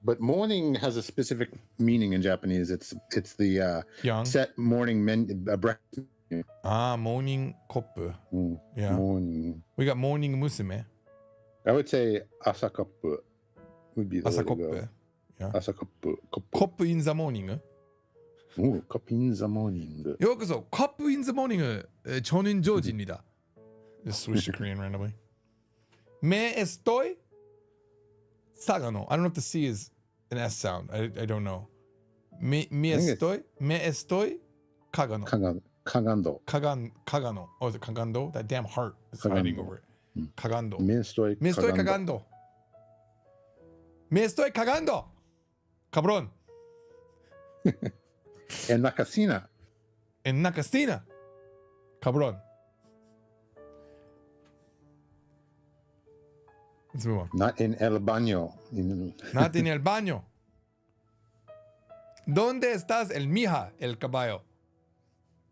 Speaker 2: But morning has a specific meaning in Japanese. It's the
Speaker 1: Young.
Speaker 2: set morning breakfast.
Speaker 1: Morning Koppe. Yeah.
Speaker 2: Morning.
Speaker 1: We got Morning Musume.
Speaker 2: I would say asakapu would be the way to go.
Speaker 1: Asakoppe. Yeah.
Speaker 2: Asakapu.
Speaker 1: Cup in the morning.
Speaker 2: Oh, cup in the morning.
Speaker 1: ようこそ Cup in the morning 초는 조진이다. Just switch to Korean randomly. Me estoy Sagano. I don't know if the C is an S sound. I don't know. Me estoy Kagano.
Speaker 2: Kagando.
Speaker 1: Kagano. Oh, is it Kagando? That damn heart is hiding
Speaker 2: Kagando.
Speaker 1: over it. Kagando.
Speaker 2: Me estoy
Speaker 1: Me estoy cagando. Me estoy cagando. Cabrón.
Speaker 2: En la casina.
Speaker 1: En la casina. Cabrón. Let's move on.
Speaker 2: Not in el baño.
Speaker 1: Not en el baño. ¿Dónde estás el mija, el caballo?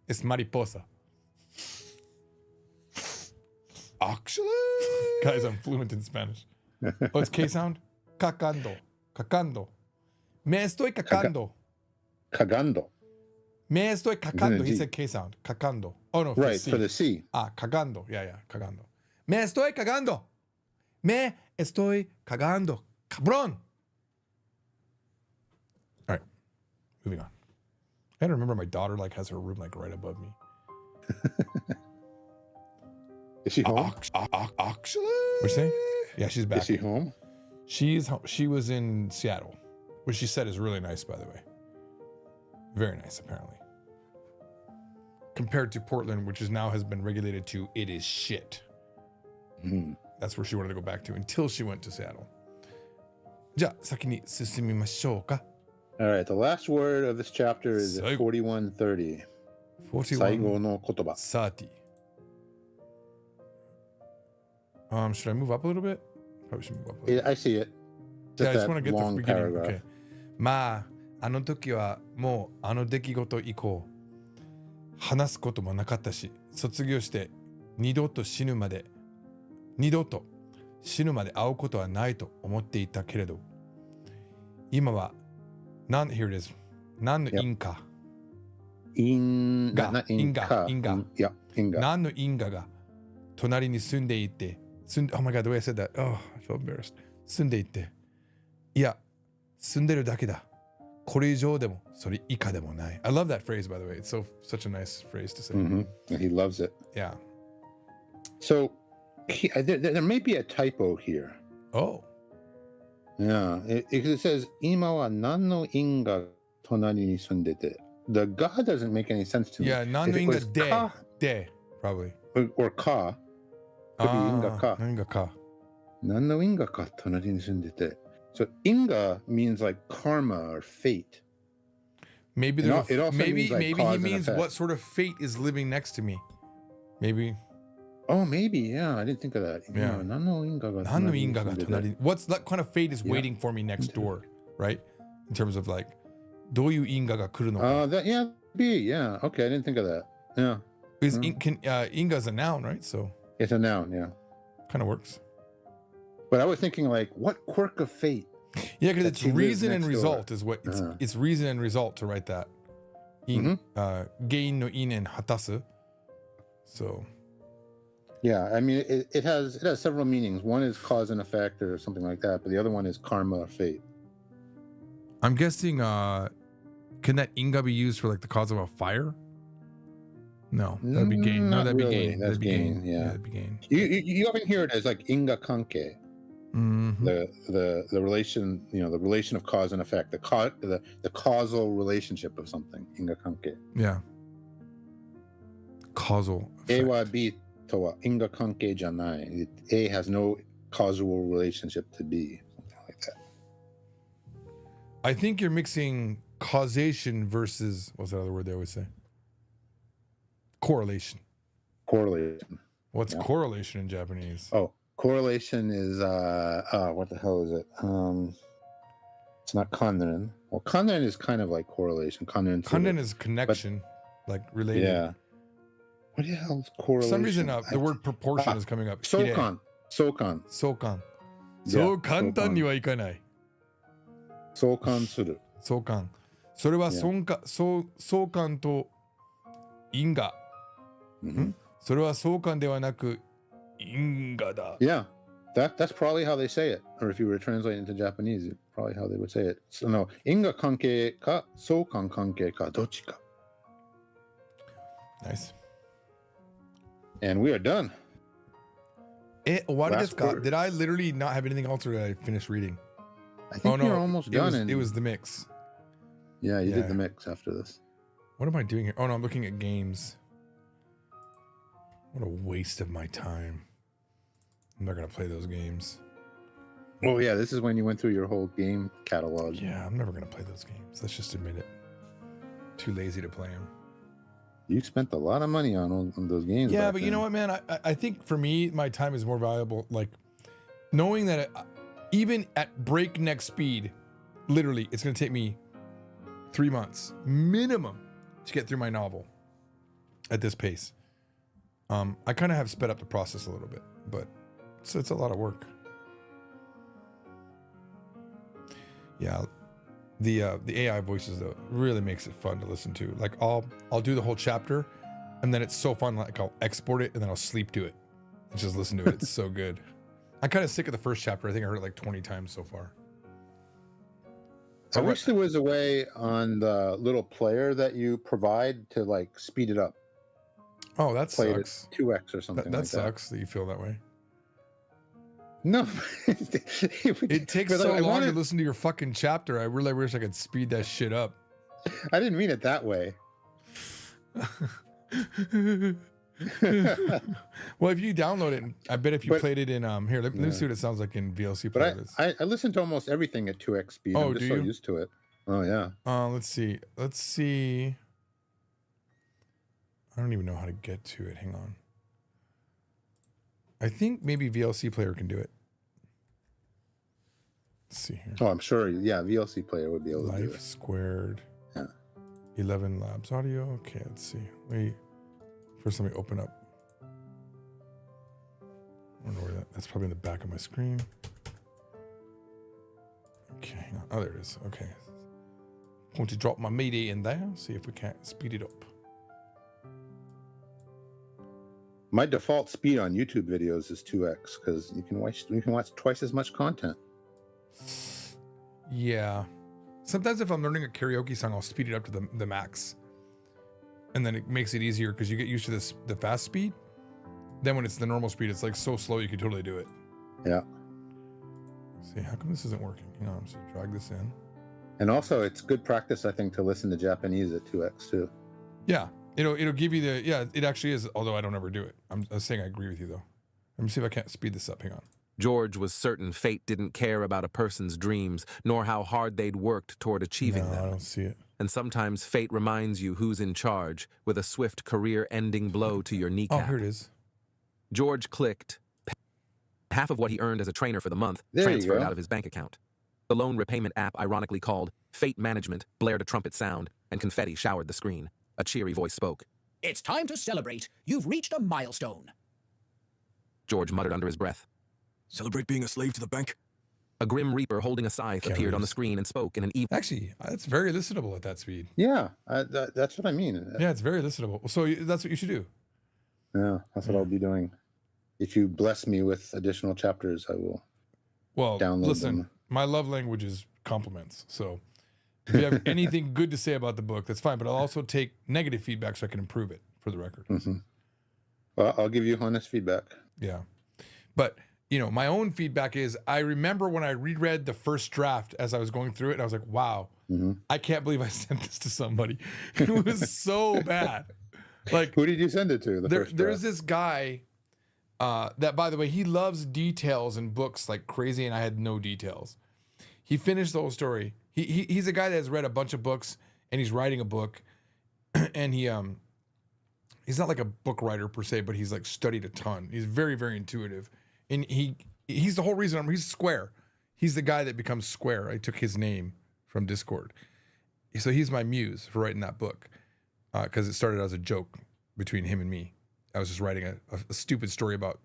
Speaker 1: Es mariposa. Actually, guys, I'm fluent in Spanish. Oh, it's K sound? Cacando. Cacando. Me estoy cacando.
Speaker 2: Cagando.
Speaker 1: Me estoy cacando. He
Speaker 2: G.
Speaker 1: said K sound. Cacando. Oh, no,
Speaker 2: Right,
Speaker 1: C.
Speaker 2: for the C.
Speaker 1: Cagando. Yeah, cagando. Me estoy cagando. Me estoy cagando. Cabrón. All right, moving on. I gotta remember my daughter has her room right above me.
Speaker 2: Is she home?
Speaker 1: Actually, what'd you say? Yeah, she's back.
Speaker 2: Is she home?
Speaker 1: She was in Seattle, which she said is really nice, by the way. Very nice, apparently. Compared to Portland, which now has been regulated to it is shit.
Speaker 2: Mhm.
Speaker 1: That's where she wanted to go back to until she went to Seattle. じゃあ先に進みましょうか。
Speaker 2: All right, the last word of this chapter is at 4130. 最後の言葉.
Speaker 1: 30. Should I move up a little bit? Probably should move up a little bit.
Speaker 2: I see it. It's
Speaker 1: Yeah,
Speaker 2: at
Speaker 1: I just
Speaker 2: that
Speaker 1: want to get the
Speaker 2: long
Speaker 1: beginning.
Speaker 2: paragraph.
Speaker 1: Okay. まあ、あの時はもうあの出来事以降、話すこともなかったし、卒業して二度と死ぬまで会うことはないと思っていたけれど、今はhere it is. 何の因果、
Speaker 2: 因果。
Speaker 1: 因果。
Speaker 2: いや、因果。
Speaker 1: 何の因果が隣に住んでいて、oh my god, the way I said that. Oh, I feel embarrassed. 住んでいて。いや、住んでるだけだ。これ以上でも、それ以下でもない。I love that phrase, by the way. It's such a nice phrase to say.
Speaker 2: Mhm. He loves it.
Speaker 1: Yeah.
Speaker 2: So there may be a typo here.
Speaker 1: Oh.
Speaker 2: Yeah, it says "Ima wa nan no inga tonari ni sundete." The ga doesn't make any sense to me.
Speaker 1: Yeah,
Speaker 2: If it
Speaker 1: Nanu
Speaker 2: was
Speaker 1: Inga de.
Speaker 2: ka
Speaker 1: De, probably.
Speaker 2: or ka, could be inga ka.
Speaker 1: Inga ka.
Speaker 2: Nan no inga ka tonari ni sundete. So inga means like karma or fate.
Speaker 1: Maybe
Speaker 2: It
Speaker 1: there's
Speaker 2: al- it also
Speaker 1: maybe
Speaker 2: means, like,
Speaker 1: maybe
Speaker 2: cause
Speaker 1: he
Speaker 2: and
Speaker 1: means
Speaker 2: effect.
Speaker 1: what sort of fate is living next to me. Maybe.
Speaker 2: Oh, maybe. Yeah, I didn't think of that.
Speaker 1: Yeah.
Speaker 2: Nan no inga ga
Speaker 1: Nanu
Speaker 2: tonari ni
Speaker 1: Inga ga
Speaker 2: sundete.
Speaker 1: tonari. What's that kind of fate is
Speaker 2: Yeah.
Speaker 1: waiting for me next door, right? In terms of like, どういう因果が来るのか.
Speaker 2: Yeah. Okay, I didn't think of that. Yeah,
Speaker 1: Because Inga is a noun, right? So
Speaker 2: it's a noun. Yeah,
Speaker 1: kind of works.
Speaker 2: but I was thinking like, what quirk of fate?
Speaker 1: Yeah, because
Speaker 2: That
Speaker 1: it's
Speaker 2: she lives
Speaker 1: reason and
Speaker 2: next door.
Speaker 1: result is what
Speaker 2: Uh-huh.
Speaker 1: it's reason and result to write that. Gein no in and hatasu. So
Speaker 2: Yeah, I mean, it has several meanings. One is cause and effect or something like that, but the other one is karma or fate.
Speaker 1: I'm guessing can that inga be used for like the cause of a fire? No, that'd be gain. No,
Speaker 2: Not
Speaker 1: that'd be
Speaker 2: really.
Speaker 1: gain.
Speaker 2: That's
Speaker 1: That'd be
Speaker 2: gain,
Speaker 1: gain.
Speaker 2: yeah.
Speaker 1: That'd be gain.
Speaker 2: You often hear it as like inga kanke,
Speaker 1: Mhm.
Speaker 2: the relation, the relation of cause and effect, the causal relationship of something. Inga kanke.
Speaker 1: Yeah. Causal.
Speaker 2: A
Speaker 1: effect.
Speaker 2: wa B to wa inga kanke janai. A has no causal relationship to B. Something like that.
Speaker 1: I think you're mixing causation versus what's that other word they always say? Correlation.
Speaker 2: Correlation.
Speaker 1: What's
Speaker 2: Yeah.
Speaker 1: correlation in Japanese?
Speaker 2: Oh, correlation is what the hell is it? It's not kanren. Well, kanren is kind of like correlation. Kanren.
Speaker 1: Kanden is connection, like related.
Speaker 2: Yeah. What the hell is
Speaker 1: For
Speaker 2: correlation?
Speaker 1: some reason, the word proportion is coming up. Kirei.
Speaker 2: Sokan. Sokan.
Speaker 1: Sokan.
Speaker 2: Yeah,
Speaker 1: そう簡単にはいかない。
Speaker 2: 相関する。
Speaker 1: 相関。それは
Speaker 2: Yeah.
Speaker 1: 相関と因果。
Speaker 2: Mhm.
Speaker 1: それは相関ではなく因果だ。
Speaker 2: Yeah. That's probably how they say it. Or if you were to translate it into Japanese, it's probably how they would say it. So no, inga kanke ka, sokan kanke ka, dochi ka.
Speaker 1: Nice.
Speaker 2: And we are done.
Speaker 1: 終わりですか?
Speaker 2: Last word.
Speaker 1: Did I literally not have anything else or did I finish reading?
Speaker 2: I think
Speaker 1: no,
Speaker 2: we're almost done.
Speaker 1: It was the mix.
Speaker 2: Yeah, you
Speaker 1: Yeah.
Speaker 2: did the mix after this.
Speaker 1: What am I doing here? Oh no, I'm looking at games. What a waste of my time. I'm not gonna play those games.
Speaker 2: Oh yeah, this is when you went through your whole game catalog.
Speaker 1: Yeah, I'm never gonna play those games. Let's just admit it. Too lazy to play them.
Speaker 2: You spent a lot of money on those games.
Speaker 1: Yeah,
Speaker 2: back
Speaker 1: but you know
Speaker 2: then.
Speaker 1: what, man? I think for me, my time is more valuable. Like knowing that even at breakneck speed, literally, it's gonna take me 3 months minimum to get through my novel at this pace. I kind of have sped up the process a little bit, but it's a lot of work. Yeah, the AI voices though really makes it fun to listen to. Like I'll do the whole chapter, and then it's so fun. Like I'll export it and then I'll sleep to it and just listen to it. It's so good. I'm kind of sick of the first chapter. I think I heard it like 20 times so far.
Speaker 2: I wish there was a way on the little player that you provide to like speed it up.
Speaker 1: Oh, that
Speaker 2: Play
Speaker 1: sucks.
Speaker 2: it 2x or something.
Speaker 1: That
Speaker 2: like
Speaker 1: sucks that you feel that way.
Speaker 2: No,
Speaker 1: It takes
Speaker 2: But,
Speaker 1: so
Speaker 2: like, I
Speaker 1: long
Speaker 2: wanted-
Speaker 1: to listen to your fucking chapter. I really wish I could speed that shit up.
Speaker 2: I didn't mean it that way.
Speaker 1: Well, if you download it, I bet if you
Speaker 2: But-
Speaker 1: played it in here, let me
Speaker 2: Yeah.
Speaker 1: see what it sounds like in VLC player.
Speaker 2: But I listen to almost everything at 2x speed.
Speaker 1: Oh,
Speaker 2: I'm just
Speaker 1: do
Speaker 2: so
Speaker 1: you?
Speaker 2: used to it. Oh yeah.
Speaker 1: Let's see. I don't even know how to get to it. Hang on. I think maybe VLC player can do it. Let's see here.
Speaker 2: Oh, I'm sure. Yeah, VLC player would be able to do
Speaker 1: Life
Speaker 2: it.
Speaker 1: squared.
Speaker 2: Yeah.
Speaker 1: 11 labs audio. Okay, let's see. First let me open up. I don't know where that's probably in the back of my screen. Okay, hang on. Oh, there it is. Okay. Going to drop my media in there. See if we can't speed it up.
Speaker 2: My default speed on YouTube videos is 2x because you can watch twice as much content.
Speaker 1: Yeah. Sometimes if I'm learning a karaoke song, I'll speed it up to the max. And then it makes it easier because you get used to the fast speed. Then when it's the normal speed, it's like so slow you can totally do it.
Speaker 2: Yeah.
Speaker 1: See, how come this isn't working? Hang on, I'm just gonna drag this in.
Speaker 2: And also, it's good practice, I think, to listen to Japanese at 2x too.
Speaker 1: Yeah, it'll give you the, yeah, it actually is, although I don't ever do it. I'm saying I agree with you, though. Let me see if I can't speed this up. Hang on.
Speaker 5: George was certain fate didn't care about a person's dreams, nor how hard they'd worked toward achieving
Speaker 1: No, I
Speaker 5: them.
Speaker 1: don't see it.
Speaker 5: And sometimes fate reminds you who's in charge, with a swift career-ending blow to your
Speaker 1: Oh,
Speaker 5: kneecap.
Speaker 1: here it is.
Speaker 5: George clicked. Half of what he earned as a trainer for the month
Speaker 2: There you
Speaker 5: transferred
Speaker 2: go.
Speaker 5: out of his bank account. The loan repayment app, ironically called Fate Management, blared a trumpet sound, and confetti showered the screen. A cheery voice spoke.
Speaker 6: It's time to celebrate. You've reached a milestone.
Speaker 5: George muttered under his breath.
Speaker 7: Celebrate being a slave to the bank?
Speaker 5: A grim reaper holding a scythe
Speaker 1: Can't
Speaker 5: appeared
Speaker 1: read
Speaker 5: on the
Speaker 1: this.
Speaker 5: screen and spoke in an evil.
Speaker 1: Actually, that's very listenable at that speed.
Speaker 2: Yeah, that's what I mean.
Speaker 1: Yeah, it's very listenable. So that's what you should do.
Speaker 2: Yeah, that's what I'll be doing. If you bless me with additional chapters, I will.
Speaker 1: Well,
Speaker 2: Download
Speaker 1: listen,
Speaker 2: them.
Speaker 1: my love language is compliments. So if you have anything good to say about the book, that's fine. But I'll also take negative feedback so I can improve it, for the record.
Speaker 2: Well, I'll give you honest feedback.
Speaker 1: Yeah. But, you know, my own feedback is I remember when I reread the first draft as I was going through it, and I was like, wow, I can't believe I sent this to somebody. It was so bad. Like,
Speaker 2: Who did you send it to?
Speaker 1: there's this guy that, by the way, he loves details in books like crazy, and I had no details. He finished the whole story. He's a guy that has read a bunch of books, and he's writing a book, and he's not like a book writer per se, but he's like studied a ton. He's very, very intuitive, and he's the whole reason he's Square. He's the guy that becomes Square. I took his name from Discord, so he's my muse for writing that book because it started as a joke between him and me. I was just writing a stupid story about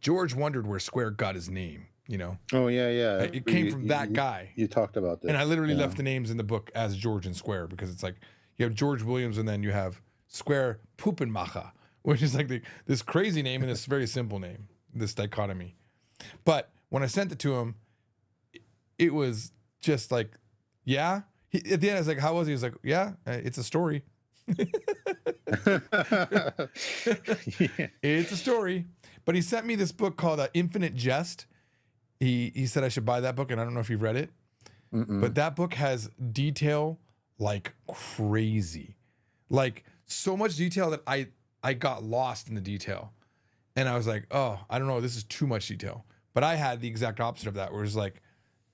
Speaker 1: George wondered where Square got his name. You know,
Speaker 2: Oh yeah.
Speaker 1: it came from that guy.
Speaker 2: You talked about this.
Speaker 1: And I literally
Speaker 2: yeah.
Speaker 1: left the names in the book as George and Square because it's like you have George Williams and then you have Square Puppenmacher, which is like this crazy name and this very simple name, this dichotomy. But when I sent it to him, it was just like, yeah. At the end, I was like, how was he? He was like, yeah, it's a story. It's a story. But he sent me this book called Infinite Jest. He said I should buy that book, and I don't know if you've read it. But that book has detail like crazy. Like so much detail that I got lost in the detail. And I was like, oh, I don't know, this is too much detail. But I had the exact opposite of that, where it's like,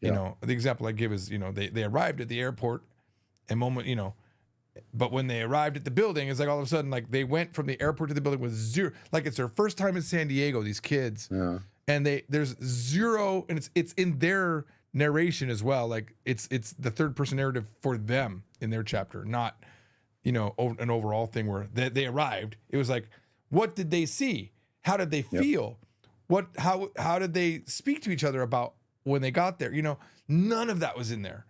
Speaker 1: you know, the example I give is, you know, they arrived at the airport and but when they arrived at the building, it's like all of a sudden, like they went from the airport to the building with zero, like it's their first time in San Diego, these kids.
Speaker 2: Yeah.
Speaker 1: And there's zero, and it's in their narration as well. Like it's the third person narrative for them in their chapter, not, you know, an overall thing where they arrived. It was like, what did they see? How did they feel? How did they speak to each other about when they got there? You know, none of that was in there.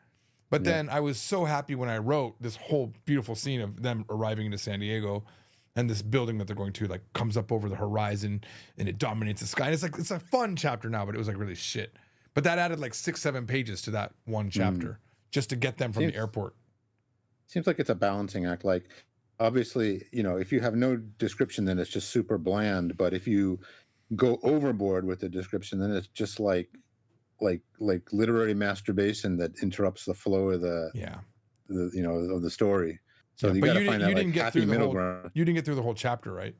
Speaker 1: But then I was so happy when I wrote this whole beautiful scene of them arriving into San Diego and this building that they're going to like comes up over the horizon and it dominates the sky. And it's a fun chapter now, but it was like really shit. But that added like 6-7 pages to that one chapter just to get them from the airport.
Speaker 2: Seems like it's a balancing act. Like, obviously, you know, if you have no description, then it's just super bland. But if you go overboard with the description, then it's just like literary masturbation that interrupts the flow of the you know, of the story. So you got to find that like happy middle ground.
Speaker 1: You didn't get through the whole chapter, right?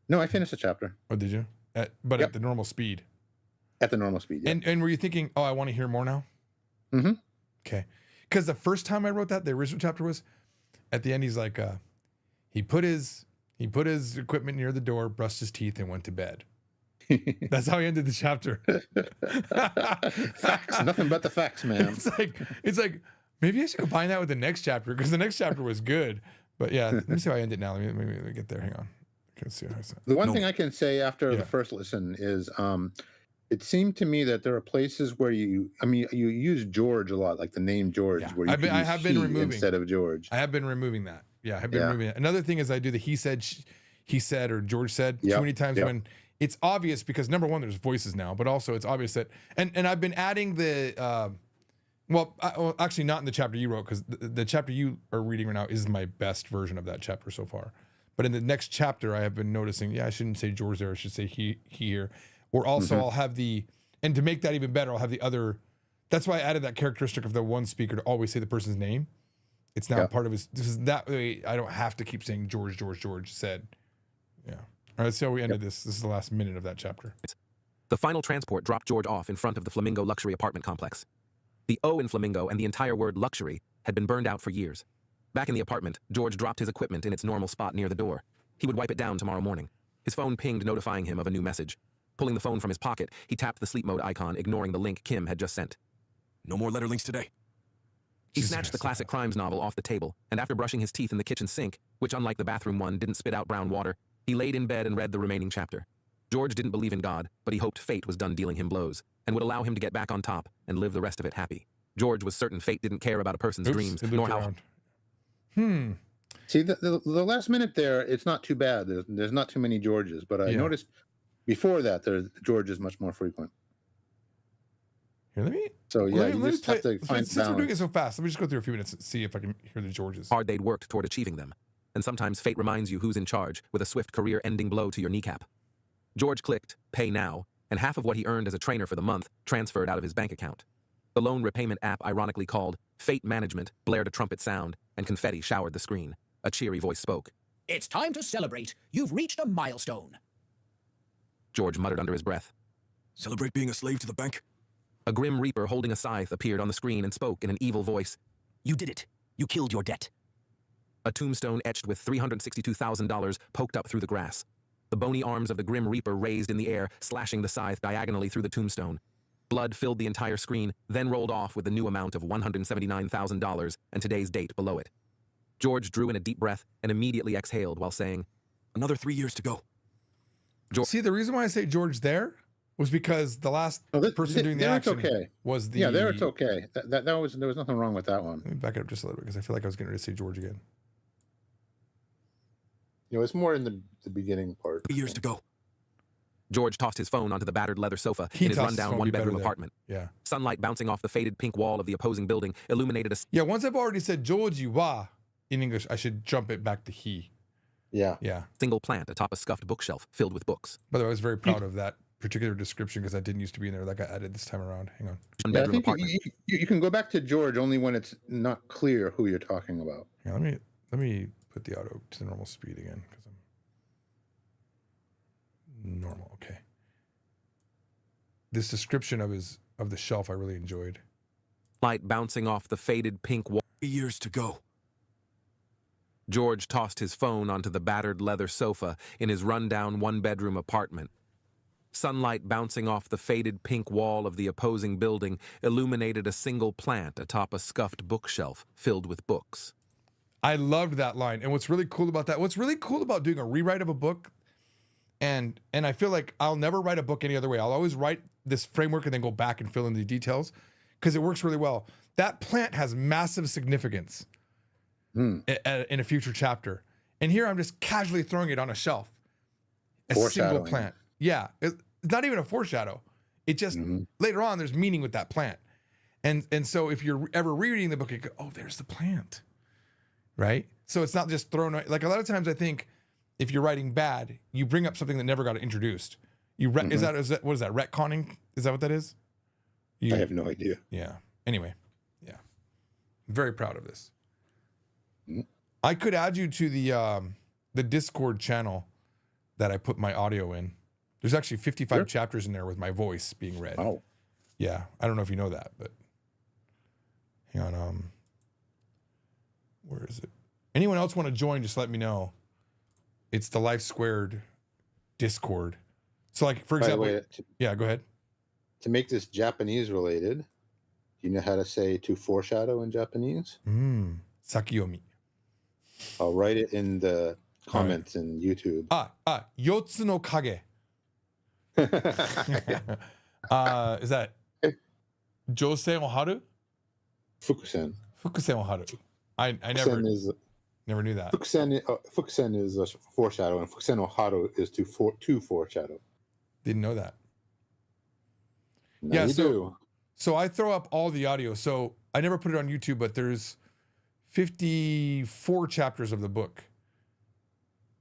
Speaker 2: No, I finished the chapter.
Speaker 1: Oh, did you? But at the normal speed.
Speaker 2: At the normal speed. Yeah.
Speaker 1: And were you thinking, oh, I want to hear more now?
Speaker 2: Mm-hmm.
Speaker 1: Okay. Because the first time I wrote that, the original chapter was at the end. He's like, he put his equipment near the door, brushed his teeth, and went to bed. That's how he ended the chapter.
Speaker 2: Facts, nothing but the facts, man.
Speaker 1: It's like maybe I should combine that with the next chapter because the next chapter was good. But yeah, let me see how I end it now. Let me get there. Hang on. Okay, let's see how I said.
Speaker 2: The one thing I can say after the first listen is, it seemed to me that there are places where you use George a lot, like the name George, where I have been removing instead of George.
Speaker 1: I have been removing that. Yeah, I have been removing it. Another thing is I do the he said, or George said too many times when it's obvious because number one, there's voices now, but also it's obvious that, and I've been adding the, actually not in the chapter you wrote because the chapter you are reading right now is my best version of that chapter so far. But in the next chapter, I have been noticing, I shouldn't say George there, I should say he here. Or also I'll have the And to make that even better, I'll have the other. That's why I added that characteristic of the one speaker to always say the person's name. It's now part of his. This is that way. I don't have to keep saying George said. Yeah. All right. Let's see how we ended this. This is the last minute of that chapter.
Speaker 5: The final transport dropped George off in front of the Flamingo luxury apartment complex. The O in Flamingo and the entire word luxury had been burned out for years. Back in the apartment, George dropped his equipment in its normal spot near the door. He would wipe it down tomorrow morning. His phone pinged, notifying him of a new message. Pulling the phone from his pocket, he tapped the sleep mode icon, ignoring the link Kim had just sent.
Speaker 7: No more letter links today.
Speaker 5: He snatched the classic crimes novel off the table, and after brushing his teeth in the kitchen sink, which unlike the bathroom one didn't spit out brown water, he laid in bed and read the remaining chapter. George didn't believe in God, but he hoped fate was done dealing him blows, and would allow him to get back on top and live the rest of it happy. George was certain fate didn't care about a person's dreams, nor how...
Speaker 2: See, the last minute there, it's not too bad. There's not too many Georges, but I noticed before that, George is much more frequent.
Speaker 1: Here, let me.
Speaker 2: So yeah, you just have to find
Speaker 1: since we're doing it so fast, let me just go through a few minutes and see if I can hear the Georges.
Speaker 5: Hard they'd worked toward achieving them, and sometimes fate reminds you who's in charge with a swift career-ending blow to your kneecap. George clicked pay now, and half of what he earned as a trainer for the month transferred out of his bank account. The loan repayment app, ironically called Fate Management, blared a trumpet sound, and confetti showered the screen. A cheery voice spoke.
Speaker 6: It's time to celebrate. You've reached a milestone.
Speaker 5: George muttered under his breath.
Speaker 7: Celebrate being a slave to the bank?
Speaker 5: A grim reaper holding a scythe appeared on the screen and spoke in an evil voice.
Speaker 6: You did it. You killed your debt.
Speaker 5: A tombstone etched with $362,000 poked up through the grass. The bony arms of the grim reaper raised in the air, slashing the scythe diagonally through the tombstone. Blood filled the entire screen, then rolled off with the new amount of $179,000 and today's date below it. George drew in a deep breath and immediately exhaled while saying,
Speaker 7: Another 3 years to go.
Speaker 1: See, the reason why I say George there was because the last person doing the action was the...
Speaker 2: Yeah, there it's okay. There was nothing wrong with that one.
Speaker 1: Let me back it up just a little bit because I feel like I was getting ready to say George again.
Speaker 2: You know, it's more in the beginning part.
Speaker 7: 3 years to go.
Speaker 5: George tossed his phone onto the battered leather sofa in his rundown one-bedroom apartment.
Speaker 1: Yeah.
Speaker 5: Sunlight bouncing off the faded pink wall of the opposing building illuminated a...
Speaker 1: Yeah, once I've already said Georgie wa in English, I should jump it back to he.
Speaker 2: Yeah.
Speaker 1: Yeah.
Speaker 5: Single plant atop a scuffed bookshelf filled with books.
Speaker 1: By the way, I was very proud of that particular description because that didn't used to be in there. That got added this time around. Hang on.
Speaker 2: Yeah, I think you can go back to George only when it's not clear who you're talking about.
Speaker 1: Yeah, let me put the auto to the normal speed again because I'm normal. Okay. This description of the shelf I really enjoyed.
Speaker 5: Light bouncing off the faded pink wall.
Speaker 7: 3 years to go.
Speaker 5: George tossed his phone onto the battered leather sofa in his rundown one-bedroom apartment. Sunlight bouncing off the faded pink wall of the opposing building illuminated a single plant atop a scuffed bookshelf filled with books.
Speaker 1: I loved that line. And what's really cool about that, what's really cool about doing a rewrite of a book, and I feel like I'll never write a book any other way. I'll always write this framework and then go back and fill in the details because it works really well. That plant has massive significance in a future chapter. And here I'm just casually throwing it on a shelf. A single plant. Yeah. It's not even a foreshadow. It just, later on, there's meaning with that plant. And so if you're ever rereading the book, you go, oh, there's the plant. Right? So it's not just thrown, like a lot of times I think if you're writing bad, you bring up something that never got introduced. Is that what is that, retconning? Is that what that is?
Speaker 2: I have no idea.
Speaker 1: Yeah. Anyway, yeah. I'm very proud of this. I could add you to the Discord channel that I put my audio in. There's actually 55 chapters in there with my voice being read.
Speaker 2: Oh.
Speaker 1: Yeah. I don't know if you know that, but hang on. Where is it? Anyone else want to join, just let me know. It's the Life Squared Discord. So like, for example, yeah, go ahead.
Speaker 2: To make this Japanese related, do you know how to say to foreshadow in Japanese?
Speaker 1: Sakiyomi.
Speaker 2: I'll write it in the comments in YouTube.
Speaker 1: Yotsu no Kage. Is that Josen o Haru?
Speaker 2: Fukusen.
Speaker 1: Fukusen o Haru. I never knew that.
Speaker 2: Fukusen is a foreshadow, and Fukusen o Haru is to foreshadow.
Speaker 1: Didn't know that.
Speaker 2: Now
Speaker 1: yeah,
Speaker 2: you do.
Speaker 1: So I throw up all the audio. So I never put it on YouTube, but there's 54 chapters of the book.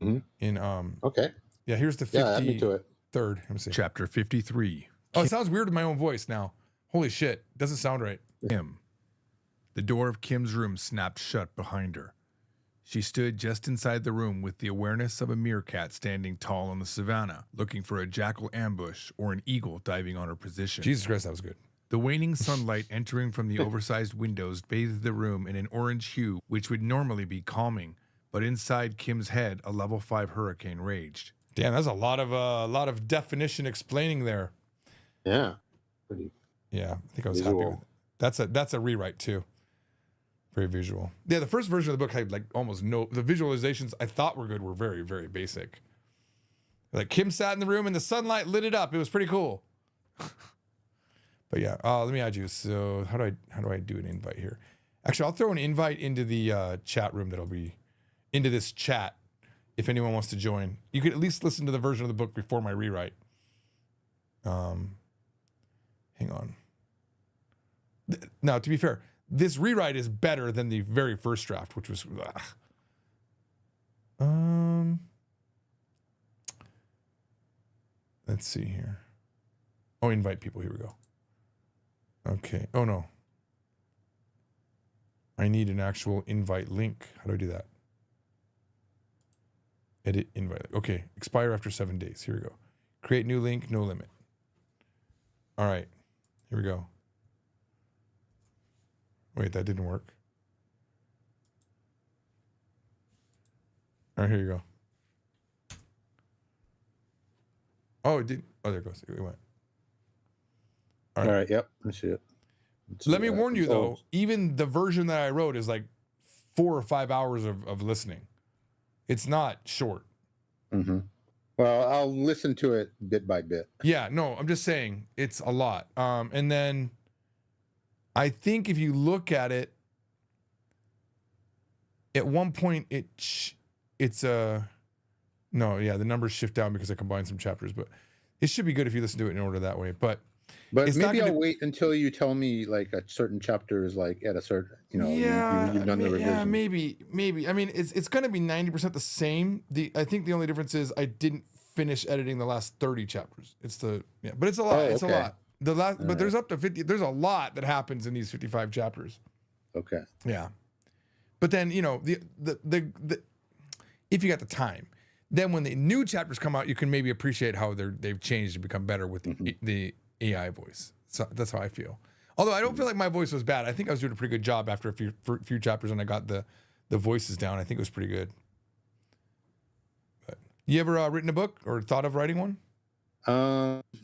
Speaker 2: Okay.
Speaker 1: Yeah, here's the 53rd.
Speaker 2: add me to it.
Speaker 1: Let me see. Chapter 53. Oh, it sounds weird with my own voice now. Holy shit. Doesn't sound right. Kim. The door of Kim's room snapped shut behind her. She stood just inside the room with the awareness of a meerkat standing tall on the savannah, looking for a jackal ambush or an eagle diving on her position. Jesus Christ, that was good. The waning sunlight entering from the oversized windows bathed the room in an orange hue, which would normally be calming, but inside Kim's head, a level 5 hurricane raged. Damn, that's a lot of definition explaining there.
Speaker 2: Yeah. Pretty.
Speaker 1: Yeah, I think I was happy with it. That's a rewrite too. Very visual. Yeah, the first version of the book had like almost no. The visualizations I thought were good were very, very basic. Like Kim sat in the room and the sunlight lit it up. It was pretty cool. But yeah, let me add you. So how do I do an invite here? Actually, I'll throw an invite into the chat room that'll be into this chat if anyone wants to join. You could at least listen to the version of the book before my rewrite. Hang on. Now, to be fair, this rewrite is better than the very first draft, which was let's see here. Oh, invite people. Here we go. Okay. Oh no. I need an actual invite link. How do I do that? Edit invite. Okay. Expire after 7 days. Here we go. Create new link, no limit. All right. Here we go. Wait, that didn't work. All right, here you go. Oh, it did. Oh, there it goes. It went.
Speaker 2: All right. Yep. I see it.
Speaker 1: Let me warn you, though, even the version that I wrote is like 4 or 5 hours of listening. It's not short.
Speaker 2: Mm-hmm. Well, I'll listen to it bit by bit.
Speaker 1: Yeah, no, I'm just saying it's a lot. And then I think if you look at it, at one point it's a no, yeah, the numbers shift down because I combined some chapters, but it should be good if you listen to it in order that way. But it's
Speaker 2: maybe
Speaker 1: not
Speaker 2: I'll wait until you tell me like a certain chapter is like at a certain,
Speaker 1: yeah,
Speaker 2: you've done the revision.
Speaker 1: Yeah, maybe. I mean, it's going to be 90% the same. I think the only difference is I didn't finish editing the last 30 chapters. But it's a lot. It's a lot. But there's up to 50. There's a lot that happens in these 55 chapters.
Speaker 2: Okay.
Speaker 1: Yeah. But then, the if you got the time, then when the new chapters come out, you can maybe appreciate how they've changed and become better with the AI voice. So that's how I feel. Although I don't feel like my voice was bad. I think I was doing a pretty good job after a few chapters and I got the voices down. I think it was pretty good. But you ever written a book or thought of writing one?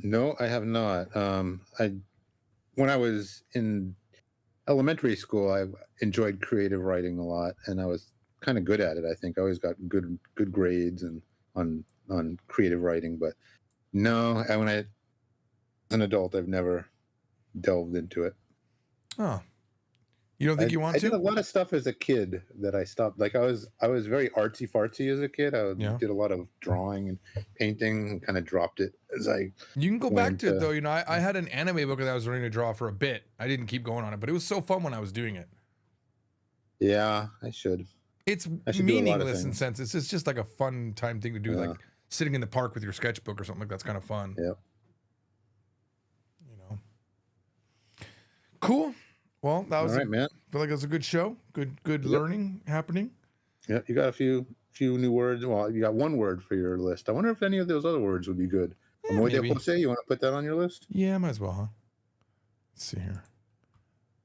Speaker 2: No, I have not. When I was in elementary school, I enjoyed creative writing a lot, and I was kind of good at it. I think I always got good grades and on creative writing. But no, when I as an adult, I've never delved into it.
Speaker 1: Oh, you don't think you want to?
Speaker 2: I did a lot of stuff as a kid that I stopped. Like I was very artsy fartsy as a kid. I did a lot of drawing and painting and kind of dropped it as I.
Speaker 1: You can go back to it though. I had an anime book that I was learning to draw for a bit. I didn't keep going on it, but it was so fun when I was doing it.
Speaker 2: Yeah, I should.
Speaker 1: It's meaningless in a sense. It's just like a fun time thing to do, like sitting in the park with your sketchbook or something like that's kind of fun.
Speaker 2: Yep.
Speaker 1: Cool. Well, that was
Speaker 2: all right, man.
Speaker 1: I feel like it was a good show. Good learning happening.
Speaker 2: Yeah, you got a few new words. Well, you got one word for your list. I wonder if any of those other words would be good.
Speaker 1: Maybe.
Speaker 2: You want to put that on your list?
Speaker 1: Yeah, might as well, huh? Let's see here.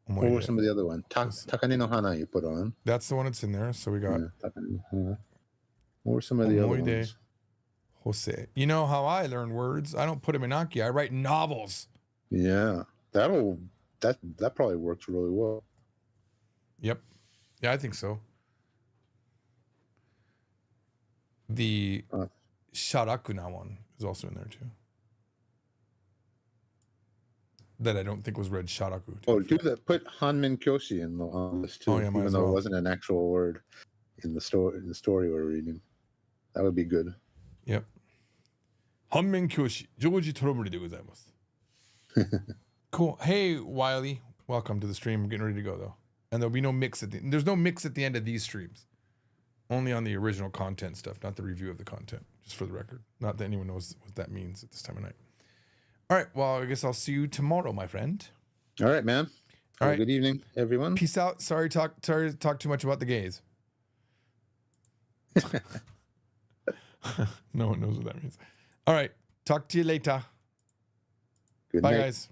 Speaker 2: What were some of the other ones? Takane no Hana you put on.
Speaker 1: That's the one that's in there. So we got.
Speaker 2: What were some of the other ones?
Speaker 1: Jose. You know how I learn words? I don't put them in Anki. I write novels.
Speaker 2: Yeah, that probably works really well.
Speaker 1: Yep. Yeah, I think so. The Sharakuna one is also in there too. That I don't think was read Sharaku.
Speaker 2: Oh, do that. Put Hanmin Kyoshi in on this too, even though it wasn't an actual word in the story we're reading. That would be good.
Speaker 1: Yep. Hanmin Kyoshi, Joji Toromuri de gozaimasu. Cool. Hey, Wiley. Welcome to the stream. We're getting ready to go, though. And there'll be no mix there's no mix at the end of these streams. Only on the original content stuff, not the review of the content, just for the record. Not that anyone knows what that means at this time of night. All All right. Well, I guess I'll see you tomorrow, my friend.
Speaker 2: All right, man.
Speaker 1: All
Speaker 2: Have a
Speaker 1: right.
Speaker 2: good evening, everyone.
Speaker 1: Peace out. Sorry to talk too much about the gays. No one knows what that means. All right. Talk to you later.
Speaker 2: Good
Speaker 1: Bye,
Speaker 2: night.
Speaker 1: guys.